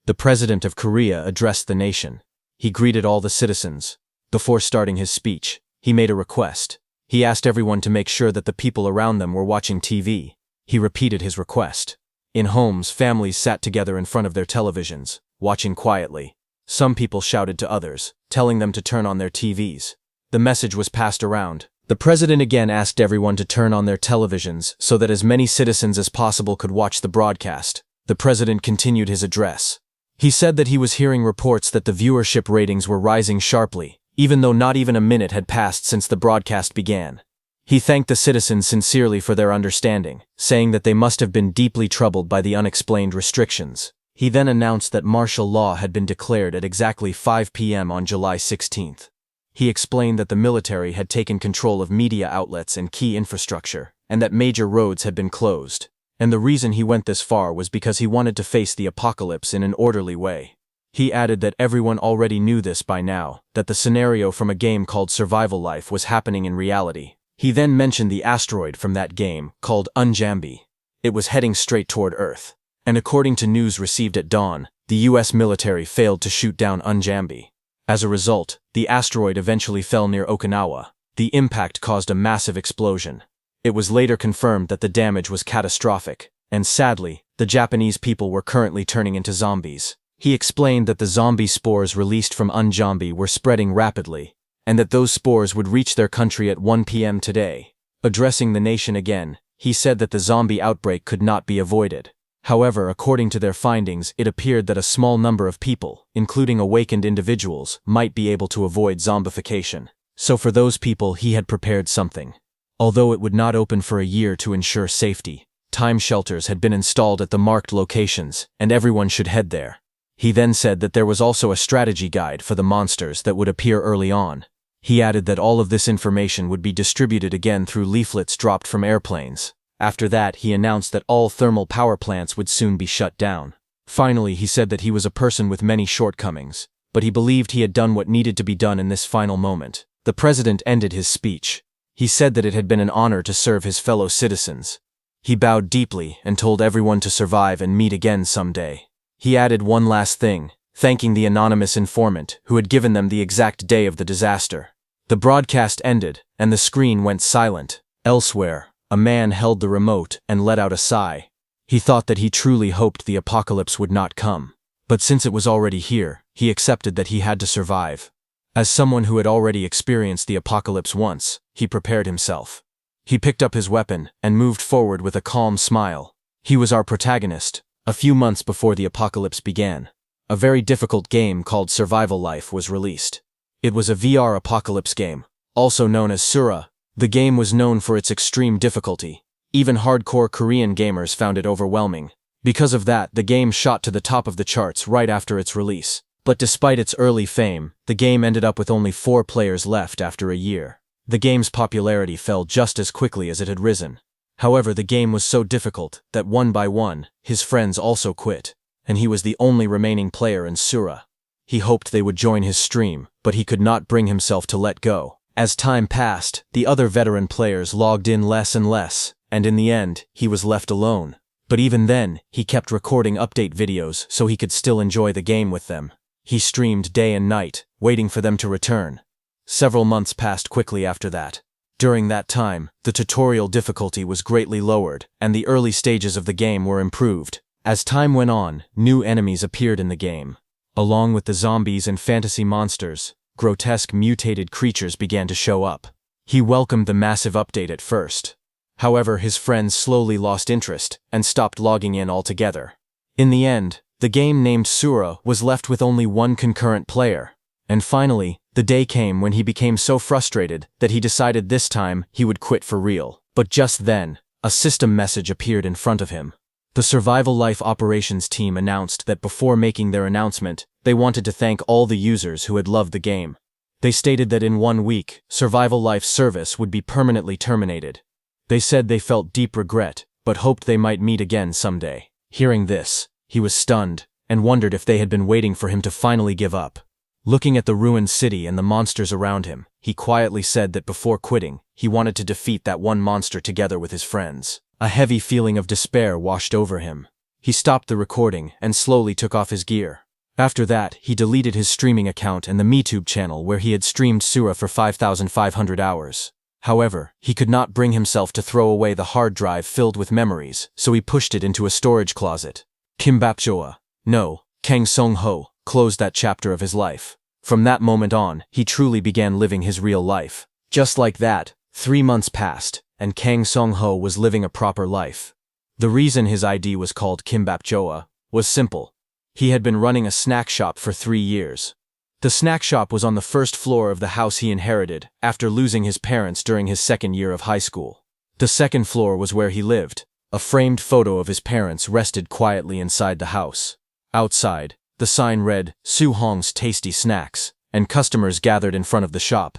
the President of Korea addressed the nation. He greeted all the citizens. Before starting his speech, he made a request. He asked everyone to make sure that the people around them were watching TV. He repeated his request. In homes, families sat together in front of their televisions, watching quietly. Some people shouted to others, telling them to turn on their TVs. The message was passed around. The president again asked everyone to turn on their televisions so that as many citizens as possible could watch the broadcast. The president continued his address. He said that he was hearing reports that the viewership ratings were rising sharply, even though not even a minute had passed since the broadcast began. He thanked the citizens sincerely for their understanding, saying that they must have been deeply troubled by the unexplained restrictions. He then announced that martial law had been declared at exactly 5 p.m. on July 16th. He explained that the military had taken control of media outlets and key infrastructure, and that major roads had been closed. And the reason he went this far was because he wanted to face the apocalypse in an orderly way. He added that everyone already knew this by now, that the scenario from a game called Survival Life was happening in reality. He then mentioned the asteroid from that game, called Unjambi. It was heading straight toward Earth. And according to news received at dawn, the US military failed to shoot down Unjambi. As a result, the asteroid eventually fell near Okinawa. The impact caused a massive explosion. It was later confirmed that the damage was catastrophic, and sadly, the Japanese people were currently turning into zombies. He explained that the zombie spores released from Unjambi were spreading rapidly, and that those spores would reach their country at 1 p.m. today. Addressing the nation again, he said that the zombie outbreak could not be avoided. However, according to their findings, it appeared that a small number of people, including awakened individuals, might be able to avoid zombification. So for those people, he had prepared something. Although it would not open for a year to ensure safety, time shelters had been installed at the marked locations, and everyone should head there. He then said that there was also a strategy guide for the monsters that would appear early on. He added that all of this information would be distributed again through leaflets dropped from airplanes. After that, he announced that all thermal power plants would soon be shut down. Finally, he said that he was a person with many shortcomings, but he believed he had done what needed to be done in this final moment. The president ended his speech. He said that it had been an honor to serve his fellow citizens. He bowed deeply and told everyone to survive and meet again someday. He added one last thing, thanking the anonymous informant who had given them the exact day of the disaster. The broadcast ended, and the screen went silent. Elsewhere, a man held the remote and let out a sigh. He thought that he truly hoped the apocalypse would not come. But since it was already here, he accepted that he had to survive. As someone who had already experienced the apocalypse once, he prepared himself. He picked up his weapon and moved forward with a calm smile. He was our protagonist, a few months before the apocalypse began. A very difficult game called Survival Life was released. It was a VR apocalypse game, also known as Sura. The game was known for its extreme difficulty. Even hardcore Korean gamers found it overwhelming. Because of that, the game shot to the top of the charts right after its release. But despite its early fame, the game ended up with only 4 players left after a year. The game's popularity fell just as quickly as it had risen. However, the game was so difficult that one by one, his friends also quit, and he was the only remaining player in Sura. He hoped they would join his stream, but he could not bring himself to let go. As time passed, the other veteran players logged in less and less, and in the end, he was left alone. But even then, he kept recording update videos so he could still enjoy the game with them. He streamed day and night, waiting for them to return. Several months passed quickly after that. During that time, the tutorial difficulty was greatly lowered, and the early stages of the game were improved. As time went on, new enemies appeared in the game. Along with the zombies and fantasy monsters, grotesque mutated creatures began to show up. He welcomed the massive update at first. However, his friends slowly lost interest and stopped logging in altogether. In the end, the game named Sura was left with only one concurrent player. And finally, the day came when he became so frustrated that he decided this time he would quit for real. But just then, a system message appeared in front of him. The Survival Life operations team announced that before making their announcement, they wanted to thank all the users who had loved the game. They stated that in 1 week, Survival Life's service would be permanently terminated. They said they felt deep regret, but hoped they might meet again someday. Hearing this, he was stunned and wondered if they had been waiting for him to finally give up. Looking at the ruined city and the monsters around him, he quietly said that before quitting, he wanted to defeat that one monster together with his friends. A heavy feeling of despair washed over him. He stopped the recording and slowly took off his gear. After that, he deleted his streaming account and the MeTube channel where he had streamed Sura for 5,500 hours. However, he could not bring himself to throw away the hard drive filled with memories, so he pushed it into a storage closet. Kimbap Joa, no, Kang Song-ho, closed that chapter of his life. From that moment on, he truly began living his real life. Just like that, 3 months passed, and Kang Song-ho was living a proper life. The reason his ID was called Kimbap Joa was simple. He had been running a snack shop for 3 years. The snack shop was on the first floor of the house he inherited after losing his parents during his 2nd year of high school. The 2nd floor was where he lived. A framed photo of his parents rested quietly inside the house. Outside, the sign read, Soo-hong's Tasty Snacks, and customers gathered in front of the shop.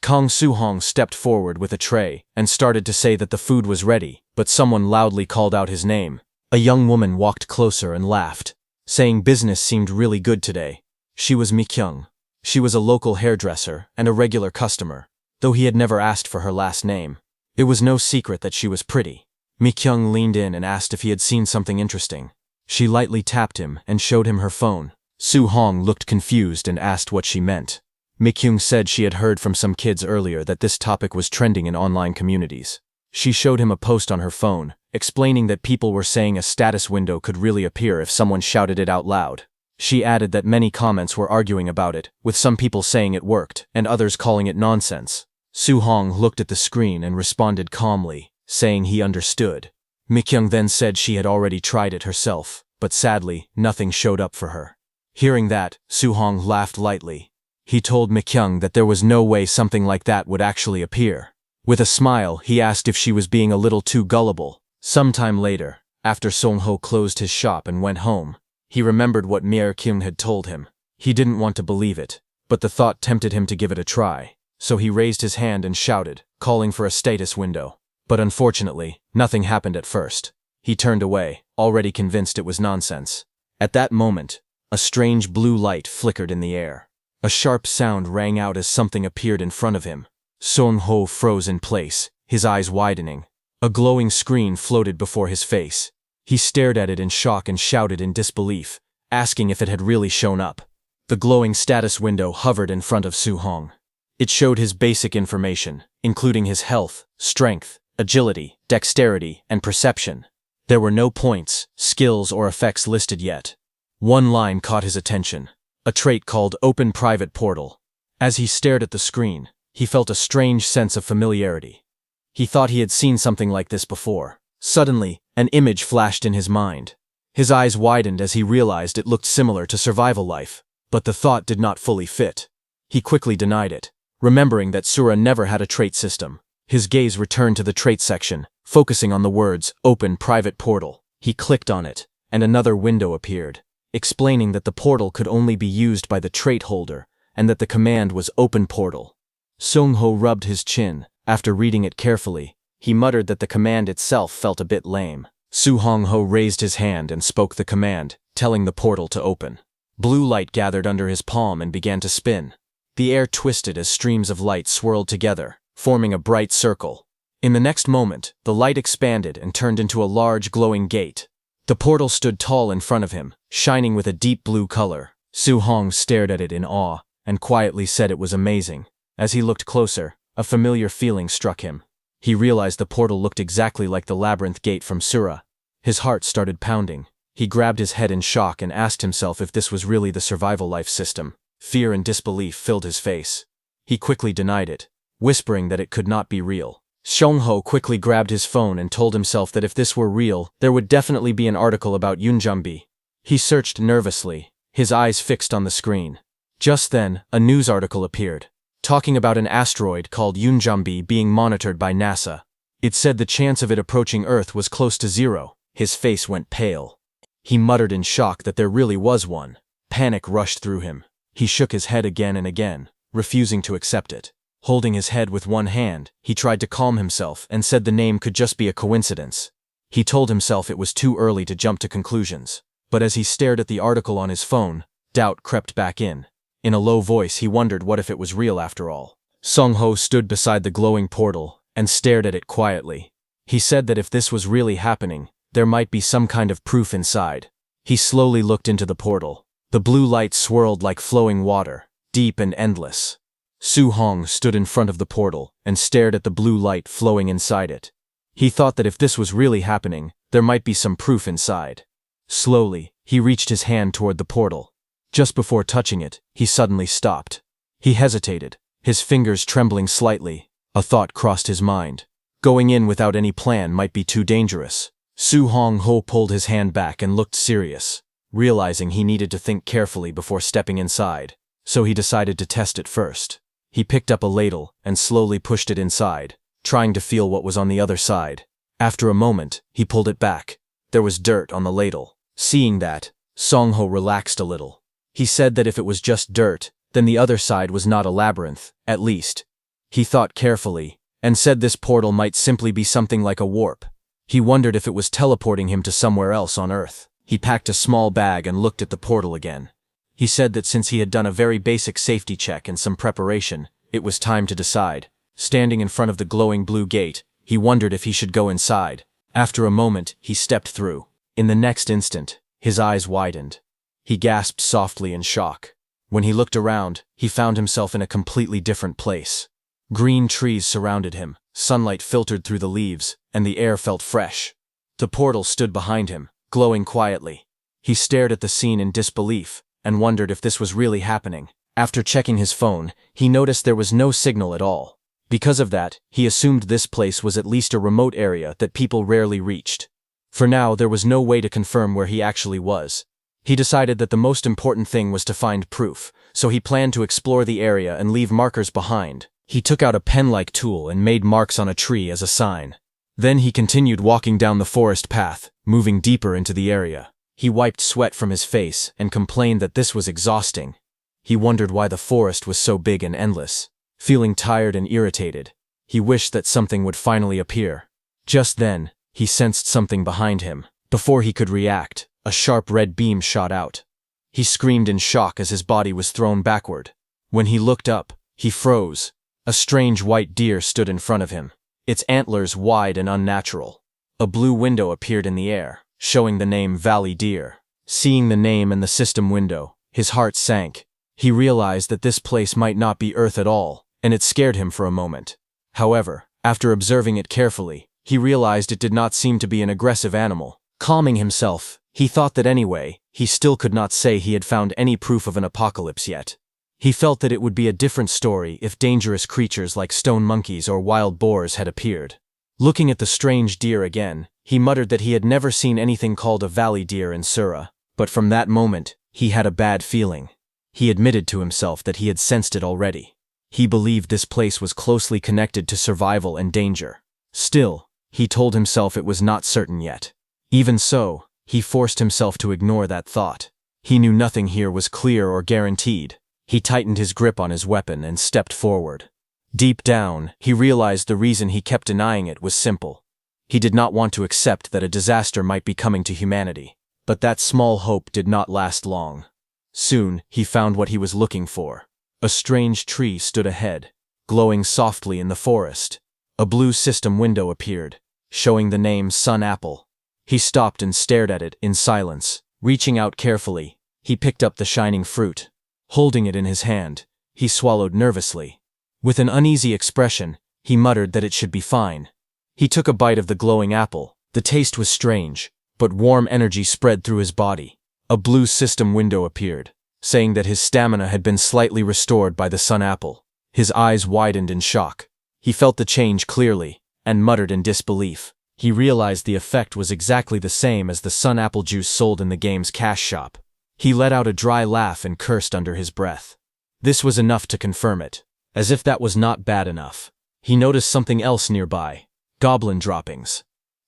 Kang Soo-hong stepped forward with a tray and started to say that the food was ready, but someone loudly called out his name. A young woman walked closer and laughed, saying business seemed really good today. She was Mi-kyung. She was a local hairdresser and a regular customer, though he had never asked for her last name. It was no secret that she was pretty. Mi-kyung leaned in and asked if he had seen something interesting. She lightly tapped him and showed him her phone. Soo-hong looked confused and asked what she meant. Mi-kyung said she had heard from some kids earlier that this topic was trending in online communities. She showed him a post on her phone, explaining that people were saying a status window could really appear if someone shouted it out loud. She added that many comments were arguing about it, with some people saying it worked and others calling it nonsense. Soo-hong looked at the screen and responded calmly, saying he understood. Mi-kyung then said she had already tried it herself, but sadly, nothing showed up for her. Hearing that, Soo-hong laughed lightly. He told Mi-kyung that there was no way something like that would actually appear. With a smile, he asked if she was being a little too gullible. Sometime later, after Song-ho closed his shop and went home, he remembered what Mi-kyung had told him. He didn't want to believe it, but the thought tempted him to give it a try. So he raised his hand and shouted, calling for a status window. But unfortunately, nothing happened at first. He turned away, already convinced it was nonsense. At that moment, a strange blue light flickered in the air. A sharp sound rang out as something appeared in front of him. Song-ho froze in place, his eyes widening. A glowing screen floated before his face. He stared at it in shock and shouted in disbelief, asking if it had really shown up. The glowing status window hovered in front of Soo-hong. It showed his basic information, including his health, strength, agility, dexterity, and perception. There were no points, skills, or effects listed yet. One line caught his attention. A trait called Open Private Portal. As he stared at the screen, he felt a strange sense of familiarity. He thought he had seen something like this before. Suddenly, an image flashed in his mind. His eyes widened as he realized it looked similar to survival life, but the thought did not fully fit. He quickly denied it, remembering that Sura never had a trait system. His gaze returned to the trait section, focusing on the words, Open Private Portal. He clicked on it, and another window appeared, explaining that the portal could only be used by the trait holder, and that the command was Open Portal. Song-ho rubbed his chin. After reading it carefully, he muttered that the command itself felt a bit lame. Soo-hong-ho raised his hand and spoke the command, telling the portal to open. Blue light gathered under his palm and began to spin. The air twisted as streams of light swirled together, forming a bright circle. In the next moment, the light expanded and turned into a large glowing gate. The portal stood tall in front of him, shining with a deep blue color. Soo-hong stared at it in awe, and quietly said it was amazing. As he looked closer, a familiar feeling struck him. He realized the portal looked exactly like the labyrinth gate from Sura. His heart started pounding. He grabbed his head in shock and asked himself if this was really the survival life system. Fear and disbelief filled his face. He quickly denied it, whispering that it could not be real. Song-ho quickly grabbed his phone and told himself that if this were real, there would definitely be an article about Yunjumbi. He searched nervously, his eyes fixed on the screen. Just then, a news article appeared, talking about an asteroid called Yunjumbi being monitored by NASA. It said the chance of it approaching Earth was close to 0. His face went pale. He muttered in shock that there really was one. Panic rushed through him. He shook his head again and again, refusing to accept it. Holding his head with one hand, he tried to calm himself and said the name could just be a coincidence. He told himself it was too early to jump to conclusions. But as he stared at the article on his phone, doubt crept back in. In a low voice, he wondered what if it was real after all. Song-ho stood beside the glowing portal and stared at it quietly. He said that if this was really happening, There might be some kind of proof inside. He slowly looked into the portal. The blue light swirled like flowing water, deep and endless. Su Hong stood in front of the portal and stared at the blue light flowing inside it. He thought that if this was really happening, there might be some proof inside. Slowly, he reached his hand toward the portal. Just before touching it, he suddenly stopped. He hesitated, his fingers trembling slightly. A thought crossed his mind. Going in without any plan might be too dangerous. Su Hong Ho pulled his hand back and looked serious, realizing he needed to think carefully before stepping inside, so he decided to test it first. He picked up a ladle and slowly pushed it inside, trying to feel what was on the other side. After a moment, he pulled it back. There was dirt on the ladle. Seeing that, Song Ho relaxed a little. He said that if it was just dirt, then the other side was not a labyrinth, at least. He thought carefully, and said this portal might simply be something like a warp. He wondered if it was teleporting him to somewhere else on Earth. He packed a small bag and looked at the portal again. He said that since he had done a very basic safety check and some preparation, it was time to decide. Standing in front of the glowing blue gate, he wondered if he should go inside. After a moment, he stepped through. In the next instant, his eyes widened. He gasped softly in shock. When he looked around, he found himself in a completely different place. Green trees surrounded him, sunlight filtered through the leaves, and the air felt fresh. The portal stood behind him, glowing quietly. He stared at the scene in disbelief, and wondered if this was really happening. After checking his phone, he noticed there was no signal at all. Because of that, he assumed this place was at least a remote area that people rarely reached. For now, there was no way to confirm where he actually was. He decided that the most important thing was to find proof, so he planned to explore the area and leave markers behind. He took out a pen-like tool and made marks on a tree as a sign. Then he continued walking down the forest path, moving deeper into the area. He wiped sweat from his face and complained that this was exhausting. He wondered why the forest was so big and endless. Feeling tired and irritated, he wished that something would finally appear. Just then, he sensed something behind him. Before he could react, a sharp red beam shot out. He screamed in shock as his body was thrown backward. When he looked up, he froze. A strange white deer stood in front of him, its antlers wide and unnatural. A blue window appeared in the air, showing the name Valley Deer. Seeing the name and the system window, his heart sank. He realized that this place might not be Earth at all, and it scared him for a moment. However, after observing it carefully, he realized it did not seem to be an aggressive animal. Calming himself, he thought that anyway, he still could not say he had found any proof of an apocalypse yet. He felt that it would be a different story if dangerous creatures like stone monkeys or wild boars had appeared. Looking at the strange deer again, he muttered that he had never seen anything called a valley deer in Sura, but from that moment, he had a bad feeling. He admitted to himself that he had sensed it already. He believed this place was closely connected to survival and danger. Still, he told himself it was not certain yet. Even so, he forced himself to ignore that thought. He knew nothing here was clear or guaranteed. He tightened his grip on his weapon and stepped forward. Deep down, he realized the reason he kept denying it was simple. He did not want to accept that a disaster might be coming to humanity. But that small hope did not last long. Soon, he found what he was looking for. A strange tree stood ahead, glowing softly in the forest. A blue system window appeared, showing the name Sun Apple. He stopped and stared at it in silence. Reaching out carefully, he picked up the shining fruit. Holding it in his hand, he swallowed nervously. With an uneasy expression, he muttered that it should be fine. He took a bite of the glowing apple. The taste was strange, but warm energy spread through his body. A blue system window appeared, saying that his stamina had been slightly restored by the sun apple. His eyes widened in shock. He felt the change clearly, and muttered in disbelief. He realized the effect was exactly the same as the sun apple juice sold in the game's cash shop. He let out a dry laugh and cursed under his breath. This was enough to confirm it. As if that was not bad enough, he noticed something else nearby: goblin droppings.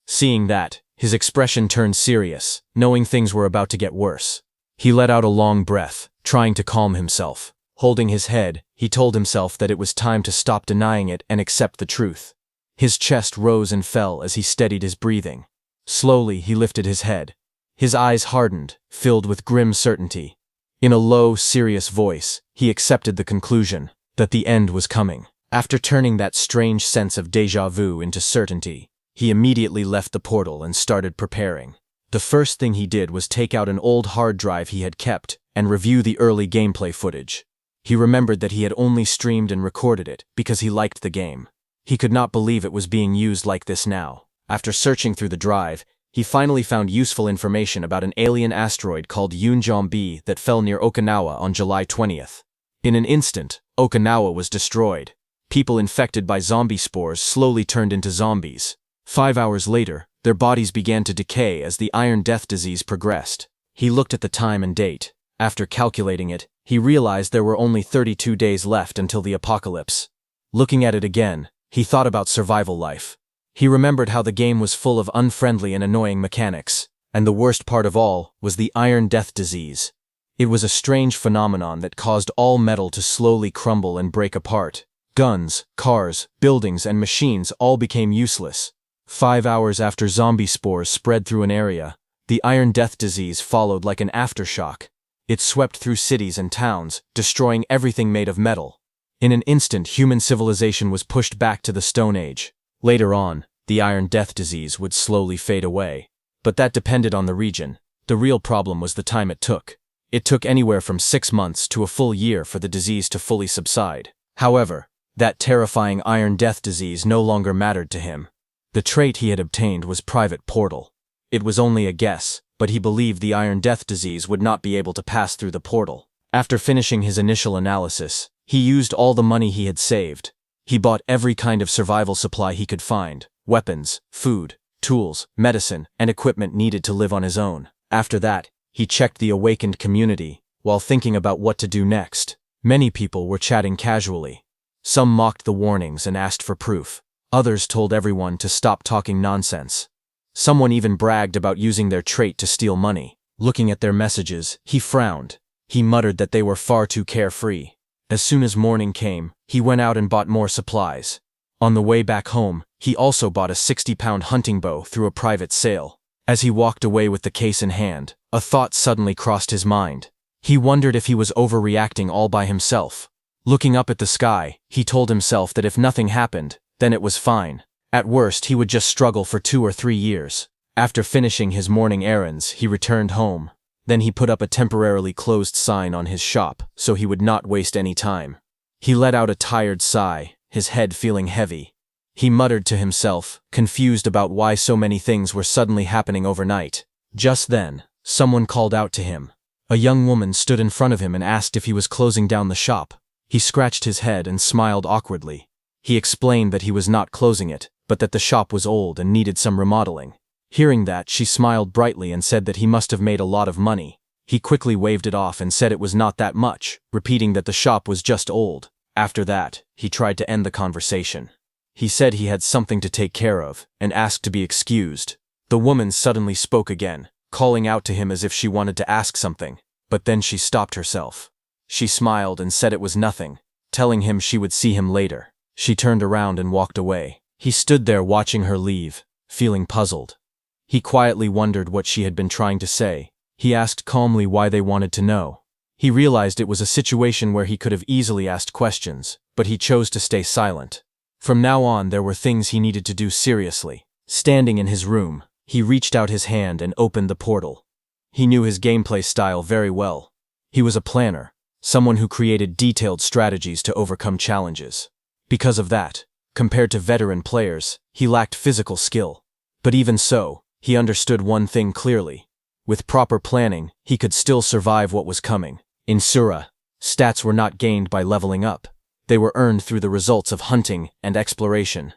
Seeing that, his expression turned serious, knowing things were about to get worse. He let out a long breath, trying to calm himself. Holding his head, he told himself that it was time to stop denying it and accept the truth. His chest rose and fell as he steadied his breathing. Slowly, he lifted his head. His eyes hardened, filled with grim certainty. In a low, serious voice, he accepted the conclusion that the end was coming. After turning that strange sense of déjà vu into certainty, He immediately left the portal and started preparing. The first thing he did was take out an old hard drive he had kept and review the early gameplay footage. He remembered that he had only streamed and recorded it because he liked the game. He could not believe it was being used like this now. After searching through the drive, he finally found useful information about an alien asteroid called Yunjom B that fell near Okinawa on July 20th. In an instant, Okinawa was destroyed. People infected by zombie spores slowly turned into zombies. 5 hours later, their bodies began to decay as the Iron Death disease progressed. He looked at the time and date. After calculating it, he realized there were only 32 days left until the apocalypse. Looking at it again, he thought about survival life. He remembered how the game was full of unfriendly and annoying mechanics, and the worst part of all was the Iron Death disease. It was a strange phenomenon that caused all metal to slowly crumble and break apart. Guns, cars, buildings, and machines all became useless. 5 hours after zombie spores spread through an area, the Iron Death disease followed like an aftershock. It swept through cities and towns, destroying everything made of metal. In an instant, human civilization was pushed back to the Stone Age. Later on, the Iron Death disease would slowly fade away. But that depended on the region. The real problem was the time it took. It took anywhere from 6 months to a full year for the disease to fully subside. However, that terrifying Iron Death disease no longer mattered to him. The trait he had obtained was Private Portal. It was only a guess, but he believed the Iron Death disease would not be able to pass through the portal. After finishing his initial analysis, he used all the money he had saved. He bought every kind of survival supply he could find: weapons, food, tools, medicine, and equipment needed to live on his own. After that, he checked the awakened community, while thinking about what to do next. Many people were chatting casually. Some mocked the warnings and asked for proof. Others told everyone to stop talking nonsense. Someone even bragged about using their trait to steal money. Looking at their messages, he frowned. He muttered that they were far too carefree. As soon as morning came, he went out and bought more supplies. On the way back home, he also bought a 60-pound hunting bow through a private sale. As he walked away with the case in hand, a thought suddenly crossed his mind. He wondered if he was overreacting all by himself. Looking up at the sky, he told himself that if nothing happened, then it was fine. At worst, he would just struggle for 2 or 3 years. After finishing his morning errands, he returned home. Then he put up a temporarily closed sign on his shop, so he would not waste any time. He let out a tired sigh, his head feeling heavy. He muttered to himself, confused about why so many things were suddenly happening overnight. Just then, someone called out to him. A young woman stood in front of him and asked if he was closing down the shop. He scratched his head and smiled awkwardly. He explained that he was not closing it, but that the shop was old and needed some remodeling. Hearing that, she smiled brightly and said that he must have made a lot of money. He quickly waved it off and said it was not that much, repeating that the shop was just old. After that, he tried to end the conversation. He said he had something to take care of, and asked to be excused. The woman suddenly spoke again, calling out to him as if she wanted to ask something, but then she stopped herself. She smiled and said it was nothing, telling him she would see him later. She turned around and walked away. He stood there watching her leave, feeling puzzled. He quietly wondered what she had been trying to say. He asked calmly why they wanted to know. He realized it was a situation where he could have easily asked questions, but he chose to stay silent. From now on, there were things he needed to do seriously. Standing in his room, he reached out his hand and opened the portal. He knew his gameplay style very well. He was a planner, someone who created detailed strategies to overcome challenges. Because of that, compared to veteran players, he lacked physical skill. But even so, he understood one thing clearly. With proper planning, he could still survive what was coming. In Sura, stats were not gained by leveling up. They were earned through the results of hunting and exploration.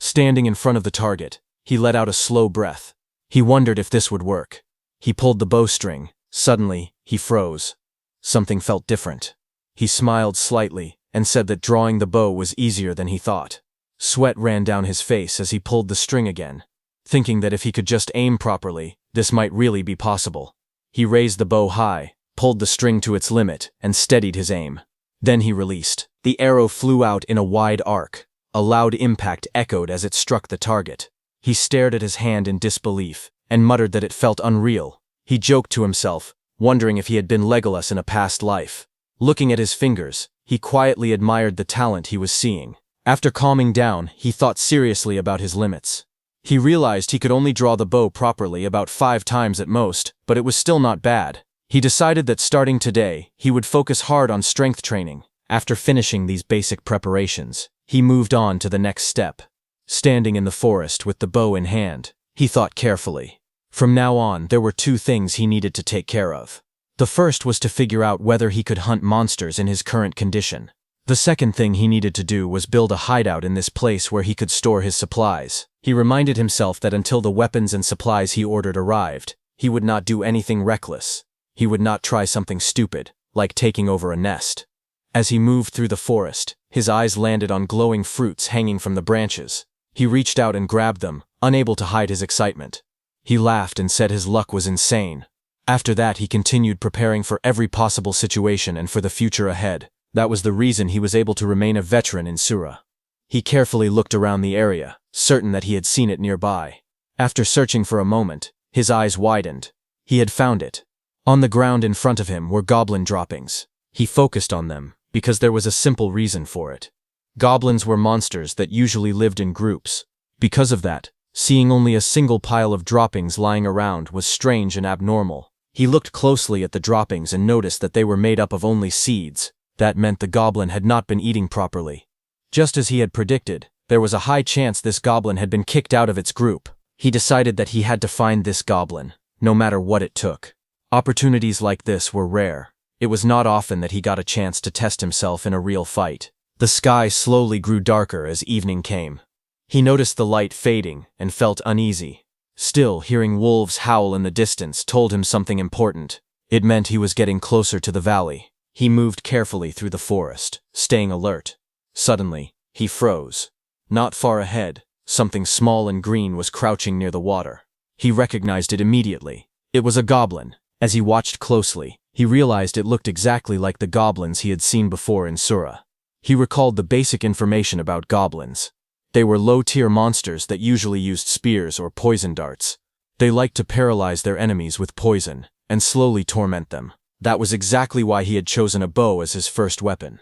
Standing in front of the target, he let out a slow breath. He wondered if this would work. He pulled the bowstring. Suddenly, he froze. Something felt different. He smiled slightly and said that drawing the bow was easier than he thought. Sweat ran down his face as he pulled the string again, thinking that if he could just aim properly, this might really be possible. He raised the bow high, pulled the string to its limit, and steadied his aim. Then he released. The arrow flew out in a wide arc. A loud impact echoed as it struck the target. He stared at his hand in disbelief, and muttered that it felt unreal. He joked to himself, wondering if he had been Legolas in a past life. Looking at his fingers, he quietly admired the talent he was seeing. After calming down, he thought seriously about his limits. He realized he could only draw the bow properly about 5 times at most, but it was still not bad. He decided that starting today, he would focus hard on strength training. After finishing these basic preparations, he moved on to the next step. Standing in the forest with the bow in hand, he thought carefully. From now on, there were 2 things he needed to take care of. The first was to figure out whether he could hunt monsters in his current condition. The second thing he needed to do was build a hideout in this place where he could store his supplies. He reminded himself that until the weapons and supplies he ordered arrived, he would not do anything reckless. He would not try something stupid, like taking over a nest. As he moved through the forest, his eyes landed on glowing fruits hanging from the branches. He reached out and grabbed them, unable to hide his excitement. He laughed and said his luck was insane. After that, he continued preparing for every possible situation and for the future ahead. That was the reason he was able to remain a veteran in Sura. He carefully looked around the area, certain that he had seen it nearby. After searching for a moment, his eyes widened. He had found it. On the ground in front of him were goblin droppings. He focused on them, because there was a simple reason for it. Goblins were monsters that usually lived in groups. Because of that, seeing only a single pile of droppings lying around was strange and abnormal. He looked closely at the droppings and noticed that they were made up of only seeds. That meant the goblin had not been eating properly. Just as he had predicted, there was a high chance this goblin had been kicked out of its group. He decided that he had to find this goblin, no matter what it took. Opportunities like this were rare. It was not often that he got a chance to test himself in a real fight. The sky slowly grew darker as evening came. He noticed the light fading and felt uneasy. Still, hearing wolves howl in the distance told him something important. It meant he was getting closer to the valley. He moved carefully through the forest, staying alert. Suddenly, he froze. Not far ahead, something small and green was crouching near the water. He recognized it immediately. It was a goblin. As he watched closely, he realized it looked exactly like the goblins he had seen before in Sura. He recalled the basic information about goblins. They were low-tier monsters that usually used spears or poison darts. They liked to paralyze their enemies with poison and slowly torment them. That was exactly why he had chosen a bow as his first weapon.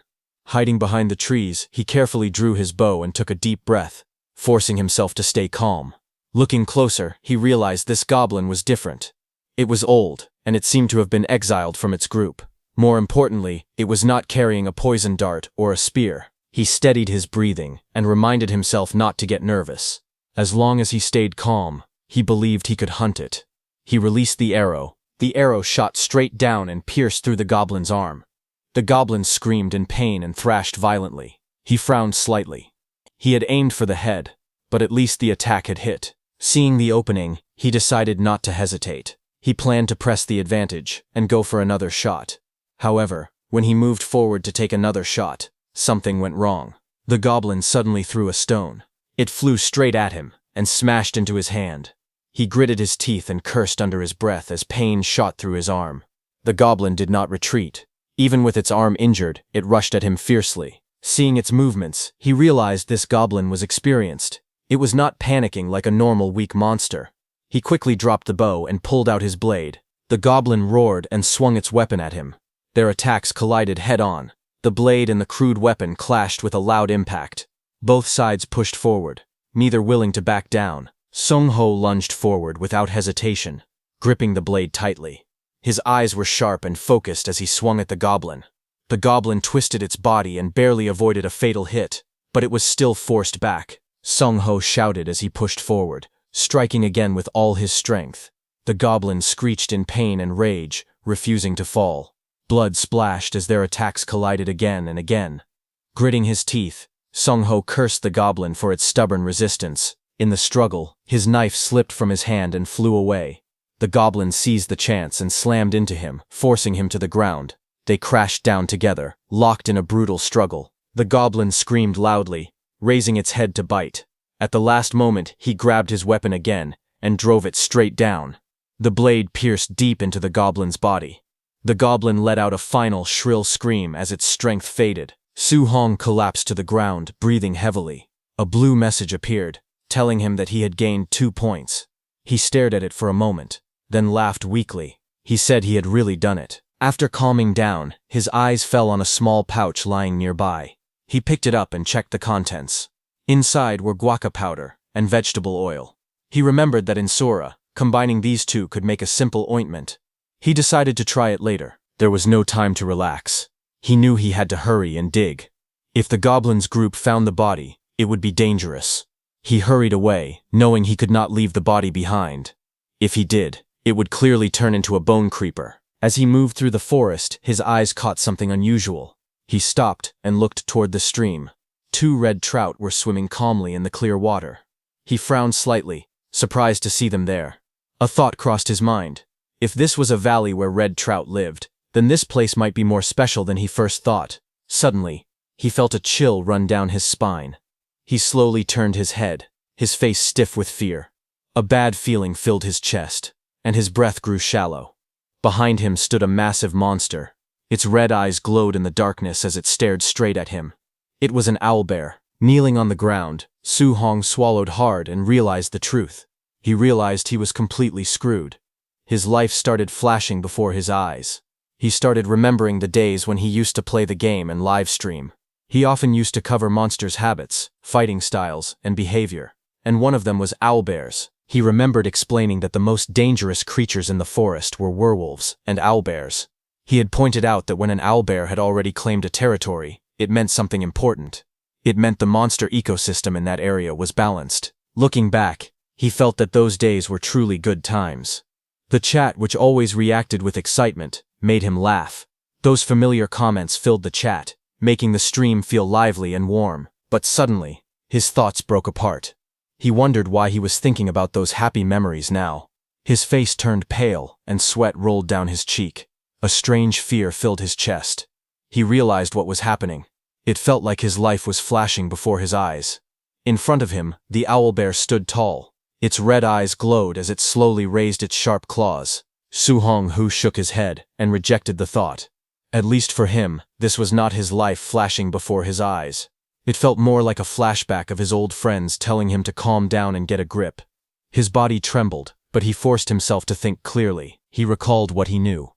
Hiding behind the trees, he carefully drew his bow and took a deep breath, forcing himself to stay calm. Looking closer, he realized this goblin was different. It was old, and it seemed to have been exiled from its group. More importantly, it was not carrying a poison dart or a spear. He steadied his breathing and reminded himself not to get nervous. As long as he stayed calm, he believed he could hunt it. He released the arrow. The arrow shot straight down and pierced through the goblin's arm. The goblin screamed in pain and thrashed violently. He frowned slightly. He had aimed for the head, but at least the attack had hit. Seeing the opening, he decided not to hesitate. He planned to press the advantage and go for another shot. However, when he moved forward to take another shot, something went wrong. The goblin suddenly threw a stone. It flew straight at him and smashed into his hand. He gritted his teeth and cursed under his breath as pain shot through his arm. The goblin did not retreat. Even with its arm injured, it rushed at him fiercely. Seeing its movements, he realized this goblin was experienced. It was not panicking like a normal weak monster. He quickly dropped the bow and pulled out his blade. The goblin roared and swung its weapon at him. Their attacks collided head-on. The blade and the crude weapon clashed with a loud impact. Both sides pushed forward, neither willing to back down. Sung Ho lunged forward without hesitation, gripping the blade tightly. His eyes were sharp and focused as he swung at the goblin. The goblin twisted its body and barely avoided a fatal hit, but it was still forced back. Sung Ho shouted as he pushed forward, striking again with all his strength. The goblin screeched in pain and rage, refusing to fall. Blood splashed as their attacks collided again and again. Gritting his teeth, Sung Ho cursed the goblin for its stubborn resistance. In the struggle, his knife slipped from his hand and flew away. The goblin seized the chance and slammed into him, forcing him to the ground. They crashed down together, locked in a brutal struggle. The goblin screamed loudly, raising its head to bite. At the last moment, he grabbed his weapon again and drove it straight down. The blade pierced deep into the goblin's body. The goblin let out a final shrill scream as its strength faded. Su Hong collapsed to the ground, breathing heavily. A blue message appeared, telling him that he had gained 2 points. He stared at it for a moment, then laughed weakly. He said he had really done it. After calming down, his eyes fell on a small pouch lying nearby. He picked it up and checked the contents. Inside were guaca powder and vegetable oil. He remembered that in Sora, combining these two could make a simple ointment. He decided to try it later. There was no time to relax. He knew he had to hurry and dig. If the goblins' group found the body, it would be dangerous. He hurried away, knowing he could not leave the body behind. If he did, it would clearly turn into a bone creeper. As he moved through the forest, his eyes caught something unusual. He stopped and looked toward the stream. 2 red trout were swimming calmly in the clear water. He frowned slightly, surprised to see them there. A thought crossed his mind. If this was a valley where red trout lived, then this place might be more special than he first thought. Suddenly, he felt a chill run down his spine. He slowly turned his head, his face stiff with fear. A bad feeling filled his chest, and his breath grew shallow. Behind him stood a massive monster. Its red eyes glowed in the darkness as it stared straight at him. It was an owlbear. Kneeling on the ground, Su Hong swallowed hard and realized the truth. He realized he was completely screwed. His life started flashing before his eyes. He started remembering the days when he used to play the game and live stream. He often used to cover monsters' habits, fighting styles, and behavior. And one of them was owlbears. He remembered explaining that the most dangerous creatures in the forest were werewolves and owlbears. He had pointed out that when an owlbear had already claimed a territory, it meant something important. It meant the monster ecosystem in that area was balanced. Looking back, he felt that those days were truly good times. The chat, which always reacted with excitement, made him laugh. Those familiar comments filled the chat, making the stream feel lively and warm. But suddenly, his thoughts broke apart. He wondered why he was thinking about those happy memories now. His face turned pale, and sweat rolled down his cheek. A strange fear filled his chest. He realized what was happening. It felt like his life was flashing before his eyes. In front of him, the owlbear stood tall. Its red eyes glowed as it slowly raised its sharp claws. Su Hong shook his head and rejected the thought. At least for him, this was not his life flashing before his eyes. It felt more like a flashback of his old friends telling him to calm down and get a grip. His body trembled, but he forced himself to think clearly. He recalled what he knew.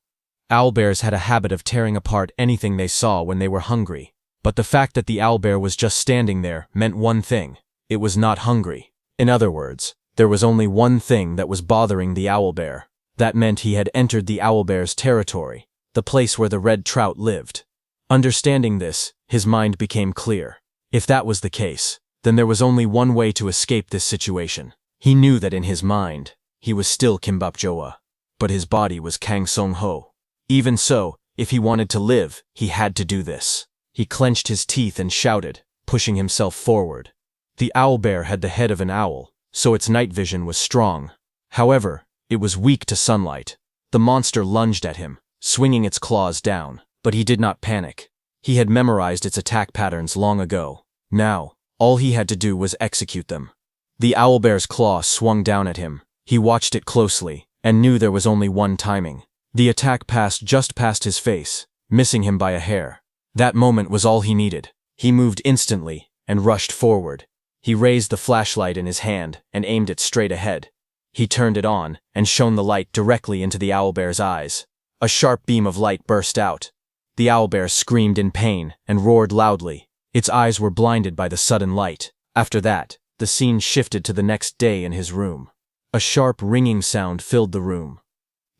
Owlbears had a habit of tearing apart anything they saw when they were hungry. But the fact that the owlbear was just standing there meant one thing. It was not hungry. In other words, there was only one thing that was bothering the owlbear. That meant he had entered the owlbear's territory, the place where the red trout lived. Understanding this, his mind became clear. If that was the case, then there was only one way to escape this situation. He knew that in his mind, he was still Kimbap Joa, but his body was Kang Song Ho. Even so, if he wanted to live, he had to do this. He clenched his teeth and shouted, pushing himself forward. The owlbear had the head of an owl, so its night vision was strong. However, it was weak to sunlight. The monster lunged at him, swinging its claws down, but he did not panic. He had memorized its attack patterns long ago. Now, all he had to do was execute them. The owlbear's claw swung down at him. He watched it closely, and knew there was only one timing. The attack passed just past his face, missing him by a hair. That moment was all he needed. He moved instantly and rushed forward. He raised the flashlight in his hand and aimed it straight ahead. He turned it on and shone the light directly into the owlbear's eyes. A sharp beam of light burst out. The owlbear screamed in pain and roared loudly. Its eyes were blinded by the sudden light. After that, the scene shifted to the next day in his room. A sharp ringing sound filled the room.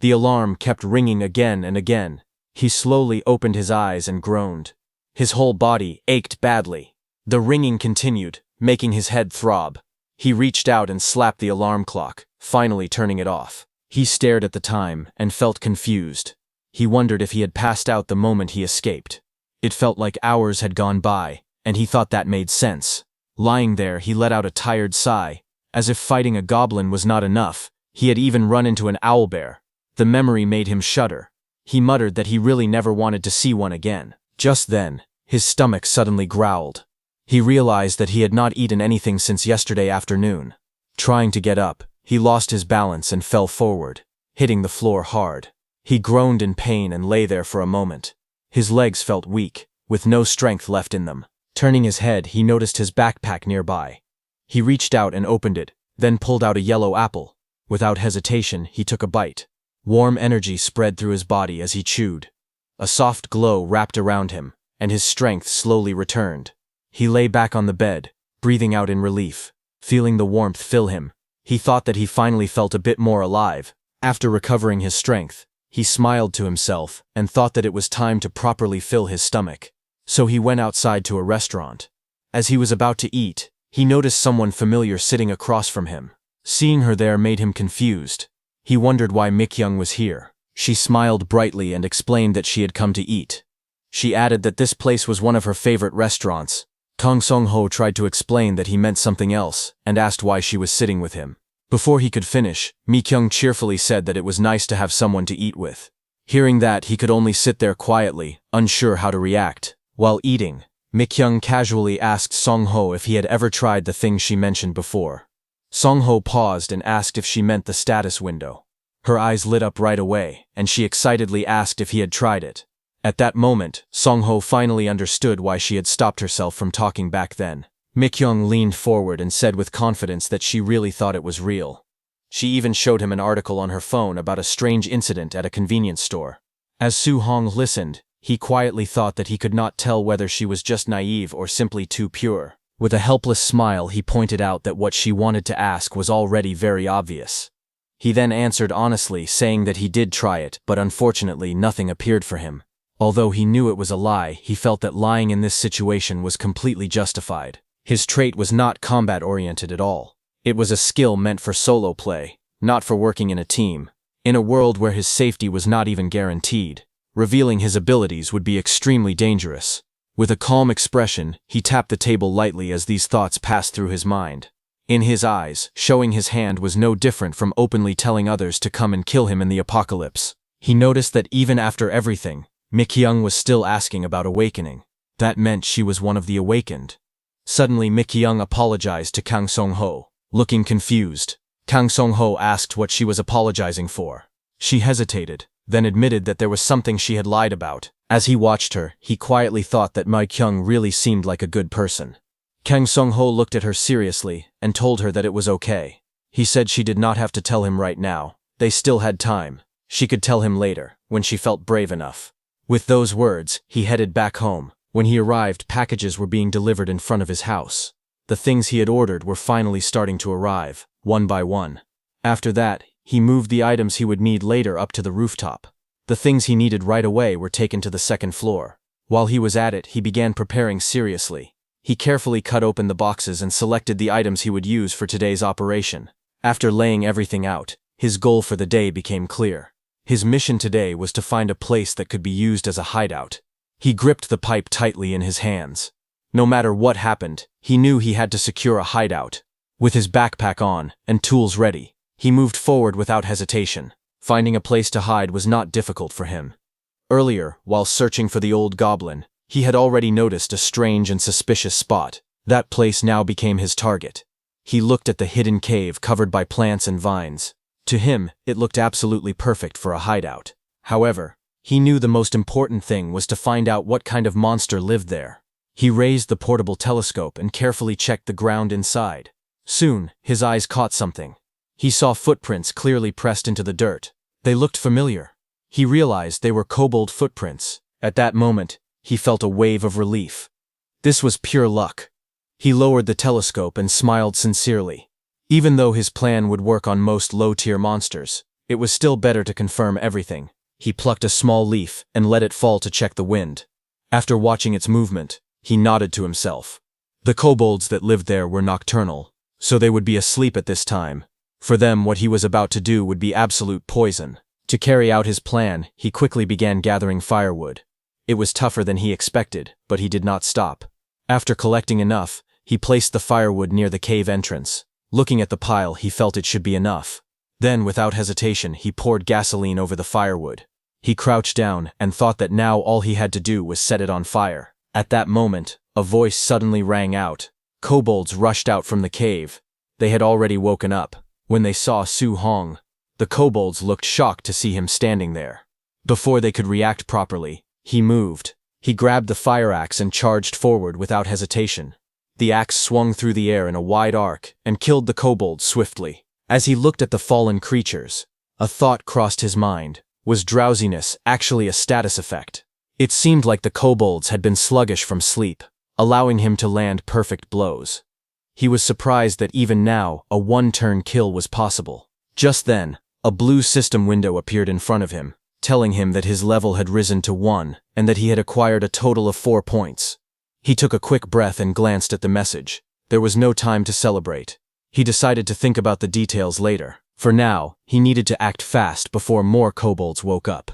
The alarm kept ringing again and again. He slowly opened his eyes and groaned. His whole body ached badly. The ringing continued, making his head throb. He reached out and slapped the alarm clock, finally turning it off. He stared at the time and felt confused. He wondered if he had passed out the moment he escaped. It felt like hours had gone by, and he thought that made sense. Lying there, he let out a tired sigh. As if fighting a goblin was not enough, he had even run into an owlbear. The memory made him shudder. He muttered that he really never wanted to see one again. Just then, his stomach suddenly growled. He realized that he had not eaten anything since yesterday afternoon. Trying to get up, he lost his balance and fell forward, hitting the floor hard. He groaned in pain and lay there for a moment. His legs felt weak, with no strength left in them. Turning his head, he noticed his backpack nearby. He reached out and opened it, then pulled out a yellow apple. Without hesitation, he took a bite. Warm energy spread through his body as he chewed. A soft glow wrapped around him, and his strength slowly returned. He lay back on the bed, breathing out in relief. Feeling the warmth fill him, He thought that he finally felt a bit more alive. After recovering his strength, he smiled to himself and thought that it was time to properly fill his stomach. So he went outside to a restaurant. As he was about to eat, he noticed someone familiar sitting across from him. Seeing her there made him confused. He wondered why Mi-kyung was here. She smiled brightly and explained that she had come to eat. She added that this place was one of her favorite restaurants. Kang Song-ho tried to explain that he meant something else and asked why she was sitting with him. Before he could finish, Mi-kyung cheerfully said that it was nice to have someone to eat with. Hearing that, he could only sit there quietly, unsure how to react. While eating, Mi-kyung casually asked Song-ho if he had ever tried the thing she mentioned before. Song-ho paused and asked if she meant the status window. Her eyes lit up right away, and she excitedly asked if he had tried it. At that moment, Song-ho finally understood why she had stopped herself from talking back then. Mi-kyung leaned forward and said with confidence that she really thought it was real. She even showed him an article on her phone about a strange incident at a convenience store. As Soo-hong listened, he quietly thought that he could not tell whether she was just naive or simply too pure. With a helpless smile, he pointed out that what she wanted to ask was already very obvious. He then answered honestly, saying that he did try it, but unfortunately nothing appeared for him. Although he knew it was a lie, he felt that lying in this situation was completely justified. His trait was not combat-oriented at all. It was a skill meant for solo play, not for working in a team. In a world where his safety was not even guaranteed, revealing his abilities would be extremely dangerous. With a calm expression, he tapped the table lightly as these thoughts passed through his mind. In his eyes, showing his hand was no different from openly telling others to come and kill him in the apocalypse. He noticed that even after everything, Mi-kyung was still asking about awakening. That meant she was one of the awakened. Suddenly Mi-kyung apologized to Kang Song-ho. Looking confused, Kang Song-ho asked what she was apologizing for. She hesitated, then admitted that there was something she had lied about. As he watched her, he quietly thought that Mi-kyung really seemed like a good person. Kang Song-ho looked at her seriously and told her that it was okay. He said she did not have to tell him right now. They still had time. She could tell him later, when she felt brave enough. With those words, he headed back home. When he arrived, packages were being delivered in front of his house. The things he had ordered were finally starting to arrive, one by one. After that, he moved the items he would need later up to the rooftop. The things he needed right away were taken to the second floor. While he was at it, he began preparing seriously. He carefully cut open the boxes and selected the items he would use for today's operation. After laying everything out, his goal for the day became clear. His mission today was to find a place that could be used as a hideout. He gripped the pipe tightly in his hands. No matter what happened, he knew he had to secure a hideout. With his backpack on and tools ready, he moved forward without hesitation. Finding a place to hide was not difficult for him. Earlier, while searching for the old goblin, he had already noticed a strange and suspicious spot. That place now became his target. He looked at the hidden cave covered by plants and vines. To him, it looked absolutely perfect for a hideout. However, he knew the most important thing was to find out what kind of monster lived there. He raised the portable telescope and carefully checked the ground inside. Soon, his eyes caught something. He saw footprints clearly pressed into the dirt. They looked familiar. He realized they were kobold footprints. At that moment, he felt a wave of relief. This was pure luck. He lowered the telescope and smiled sincerely. Even though his plan would work on most low-tier monsters, it was still better to confirm everything. He plucked a small leaf and let it fall to check the wind. After watching its movement, he nodded to himself. The kobolds that lived there were nocturnal, so they would be asleep at this time. For them, what he was about to do would be absolute poison. To carry out his plan, he quickly began gathering firewood. It was tougher than he expected, but he did not stop. After collecting enough, he placed the firewood near the cave entrance. Looking at the pile, he felt it should be enough. Then, without hesitation, he poured gasoline over the firewood. He crouched down and thought that now all he had to do was set it on fire. At that moment, a voice suddenly rang out. Kobolds rushed out from the cave. They had already woken up. When they saw Soo-hong, the kobolds looked shocked to see him standing there. Before they could react properly, he moved. He grabbed the fire axe and charged forward without hesitation. The axe swung through the air in a wide arc and killed the kobolds swiftly. As he looked at the fallen creatures, a thought crossed his mind. Was drowsiness actually a status effect? It seemed like the kobolds had been sluggish from sleep, allowing him to land perfect blows. He was surprised that even now, a one-turn kill was possible. Just then, a blue system window appeared in front of him, telling him that his level had risen to 1 and that he had acquired a total of 4 points. He took a quick breath and glanced at the message. There was no time to celebrate. He decided to think about the details later. For now, he needed to act fast before more kobolds woke up.